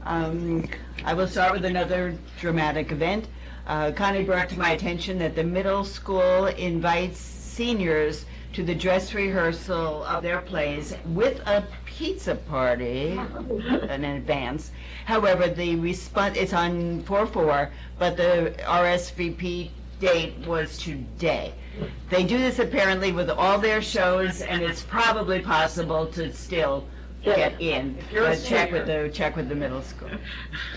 L: I will start with another dramatic event. Connie brought to my attention that the middle school invites seniors to the dress rehearsal of their plays with a pizza party in advance. However, the response, it's on 4/4, but the RSVP date was today. They do this apparently with all their shows, and it's probably possible to still get in,
A: If you're a
L: but check
A: senior.
L: with the middle school.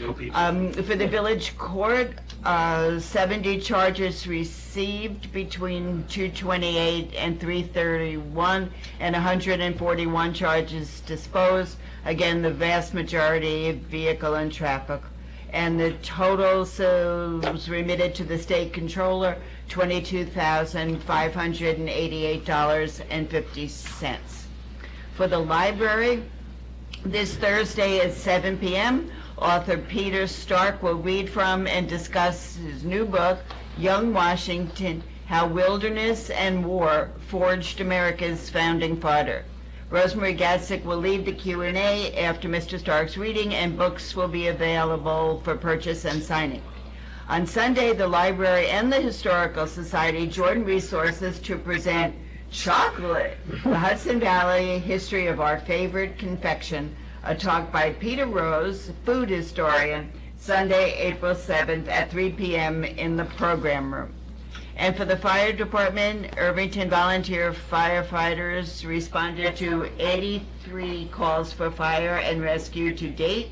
F: No people.
L: For the village court, 70 charges received between 2/28 and 3/31, and 141 charges disposed. Again, the vast majority vehicle and traffic. And the total was remitted to the state controller, $22,588.50. For the library, this Thursday at 7 p.m., author Peter Stark will read from and discuss his new book, Young Washington, How Wilderness and War Forged America's Founding Father. Rosemary Gatzik will lead the Q&A after Mr. Stark's reading, and books will be available for purchase and signing. On Sunday, the library and the Historical Society join resources to present Chocolate, the Hudson Valley History of Our Favorite Confection, a talk by Peter Rose, food historian, Sunday, April 7th at 3 p.m. in the program room. And for the fire department, Irvington volunteer firefighters responded to 83 calls for fire and rescue to date,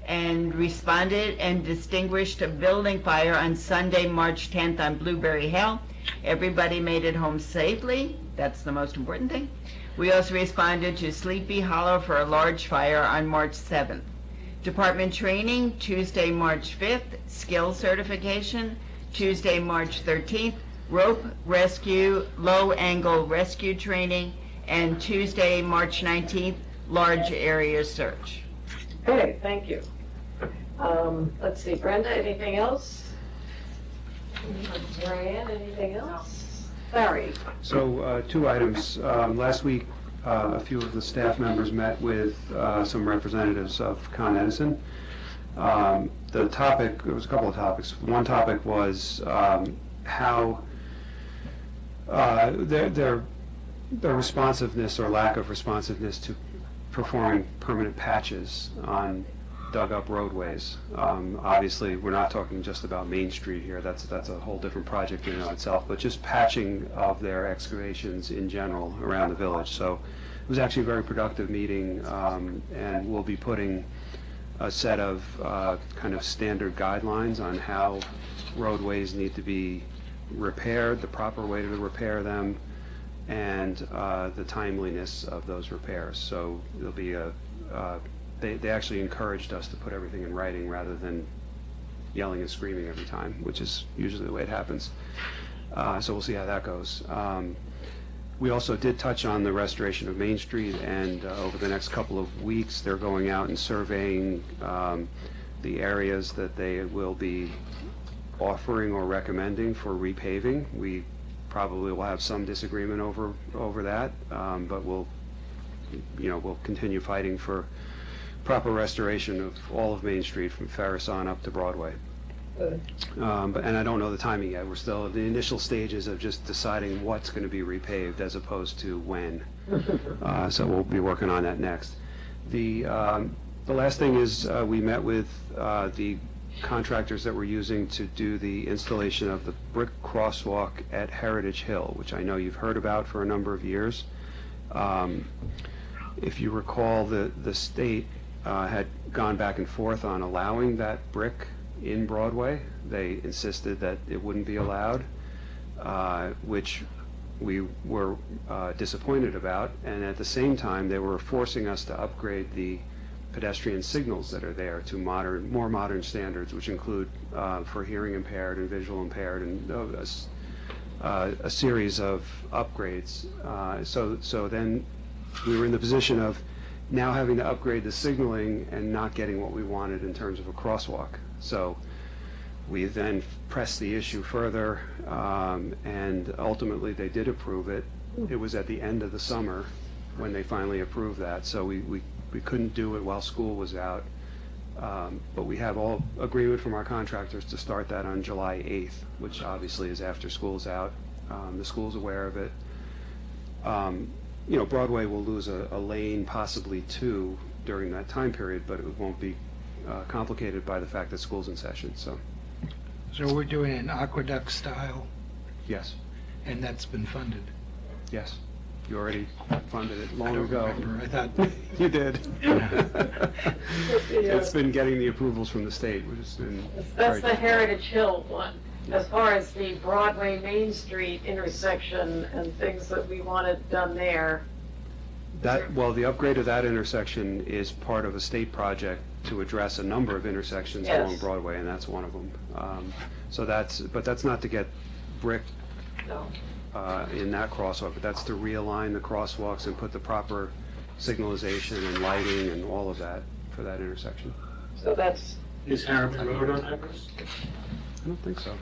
L: and responded and distinguished a building fire on Sunday, March 10th on Blueberry Hill. Everybody made it home safely. That's the most important thing. We also responded to Sleepy Hollow for a large fire on March 7th. Department training, Tuesday, March 5th. Skill certification, Tuesday, March 13th. Rope rescue, low-angle rescue training, and Tuesday, March 19th, large area search.
A: Okay, thank you. Let's see, Brenda, anything else? Brian, anything else? Larry?
B: So, two items. Last week, a few of the staff members met with some representatives of Con Edison. The topic, there was a couple of topics. One topic was how their responsiveness or lack of responsiveness to performing permanent patches on dug-up roadways. Obviously, we're not talking just about Main Street here. That's a whole different project in and of itself, but just patching of their excavations in general around the village. So it was actually a very productive meeting, and we'll be putting a set of kind of standard guidelines on how roadways need to be repaired, the proper way to repair them, and the timeliness of those repairs. So there'll be they actually encouraged us to put everything in writing rather than yelling and screaming every time, which is usually the way it happens. So we'll see how that goes. We also did touch on the restoration of Main Street, and over the next couple of weeks, they're going out and surveying the areas that they will be offering or recommending for repaving. We probably will have some disagreement over that, but we'll continue fighting for proper restoration of all of Main Street from Ferris on up to Broadway. And I don't know the timing yet. We're still at the initial stages of just deciding what's going to be repaved as opposed to when. So we'll be working on that next. The last thing is we met with the contractors that we're using to do the installation of the brick crosswalk at Heritage Hill, which I know you've heard about for a number of years. If you recall, the state had gone back and forth on allowing that brick in Broadway. They insisted that it wouldn't be allowed, which we were disappointed about, and at the same time they were forcing us to upgrade the pedestrian signals that are there to more modern standards, which include for hearing impaired and visual impaired, and a series of upgrades. So then we were in the position of now having to upgrade the signaling and not getting what we wanted in terms of a crosswalk. So we then pressed the issue further, and ultimately they did approve it. It was at the end of the summer when they finally approved that, so we couldn't do it while school was out. But we have all agreement from our contractors to start that on July 8th, which obviously is after school's out. The school's aware of it. Broadway will lose a lane, possibly two, during that time period, but it won't be complicated by the fact that school's in session, so.
D: So we're doing an aqueduct style,
B: Yes,
D: and that's been funded.
B: yes. You already funded it long
D: I don't
B: ago.
D: remember. I thought,
B: You did. It's been getting the approvals from the state, which has been
A: That's
B: very
A: the Heritage Hill one. As far as the Broadway Main Street intersection and things that we wanted done there,
B: That, well, the upgrade of that intersection is part of a state project to address a number of intersections
A: Yes.
B: along Broadway, and that's one of them. So but that's not to get brick
A: no.
B: in that crossover. That's to realign the crosswalks and put the proper signalization and lighting and all of that for that intersection.
A: So that's,
F: Is Harriman Road on that list?
B: I don't think so.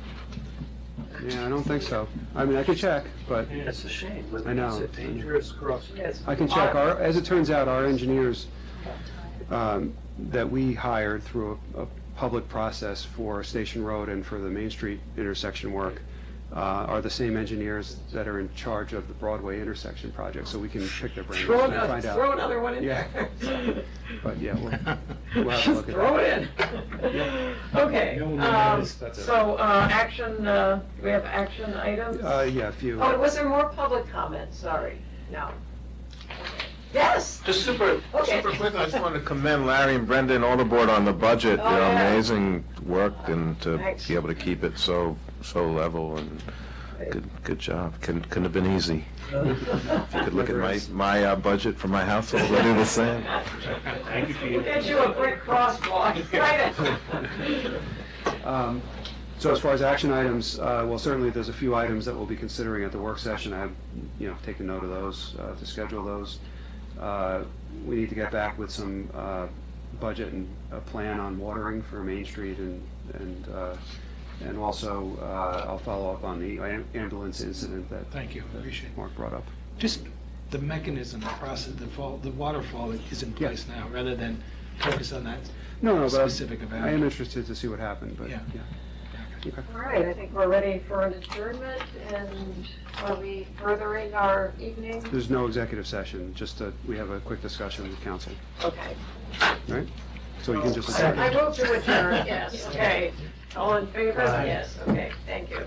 B: Yeah, I don't think so. I mean, I could check, but
F: Yeah, it's a shame.
B: I know.
F: It's a dangerous crossing.
A: yes.
B: I can check. As it turns out, our engineers that we hired through a public process for Station Road and for the Main Street intersection work are the same engineers that are in charge of the Broadway intersection project, so we can pick their brains and find out.
A: Throw another one in
B: Yeah.
A: there.
B: But yeah, we'll have to look at
A: Throw
B: that.
A: it in. Okay,
D: No one knows.
B: That's it.
A: so, action, do we have action items?
B: Yeah, a few.
A: Oh, was there more public comment? Sorry, no. Yes,
H: Just super
A: Okay.
H: quick, I just want to commend Larry and Brenda and all the board on the budget.
A: Oh, yeah.
H: Amazing work, and to
A: Thanks.
H: be able to keep it so level, and good job. Couldn't have been easy. If you could look at my budget for my household, I'd do the same.
F: Thank you,
A: we'll
F: Peter.
A: get you a brick crosswalk. Right in.
B: So as far as action items, well, certainly there's a few items that we'll be considering at the work session. I have, taken note of those, to schedule those. We need to get back with some budget and a plan on watering for Main Street, and also I'll follow up on the ambulance incident that
D: thank you, appreciate it.
B: Mark brought up.
D: Just the mechanism, the process, the waterfall that is in place now, rather than focus on that
B: No, but
D: specific event.
B: I am interested to see what happened, but
D: Yeah.
B: yeah. Okay.
A: All right, I think we're ready for an adjournment, and are we furthering our evening?
B: There's no executive session, just we have a quick discussion with council,
A: Okay.
B: right? So you can just adjourn.
A: I move to adjourn, yes, okay. All in favor? Yes, okay, thank you.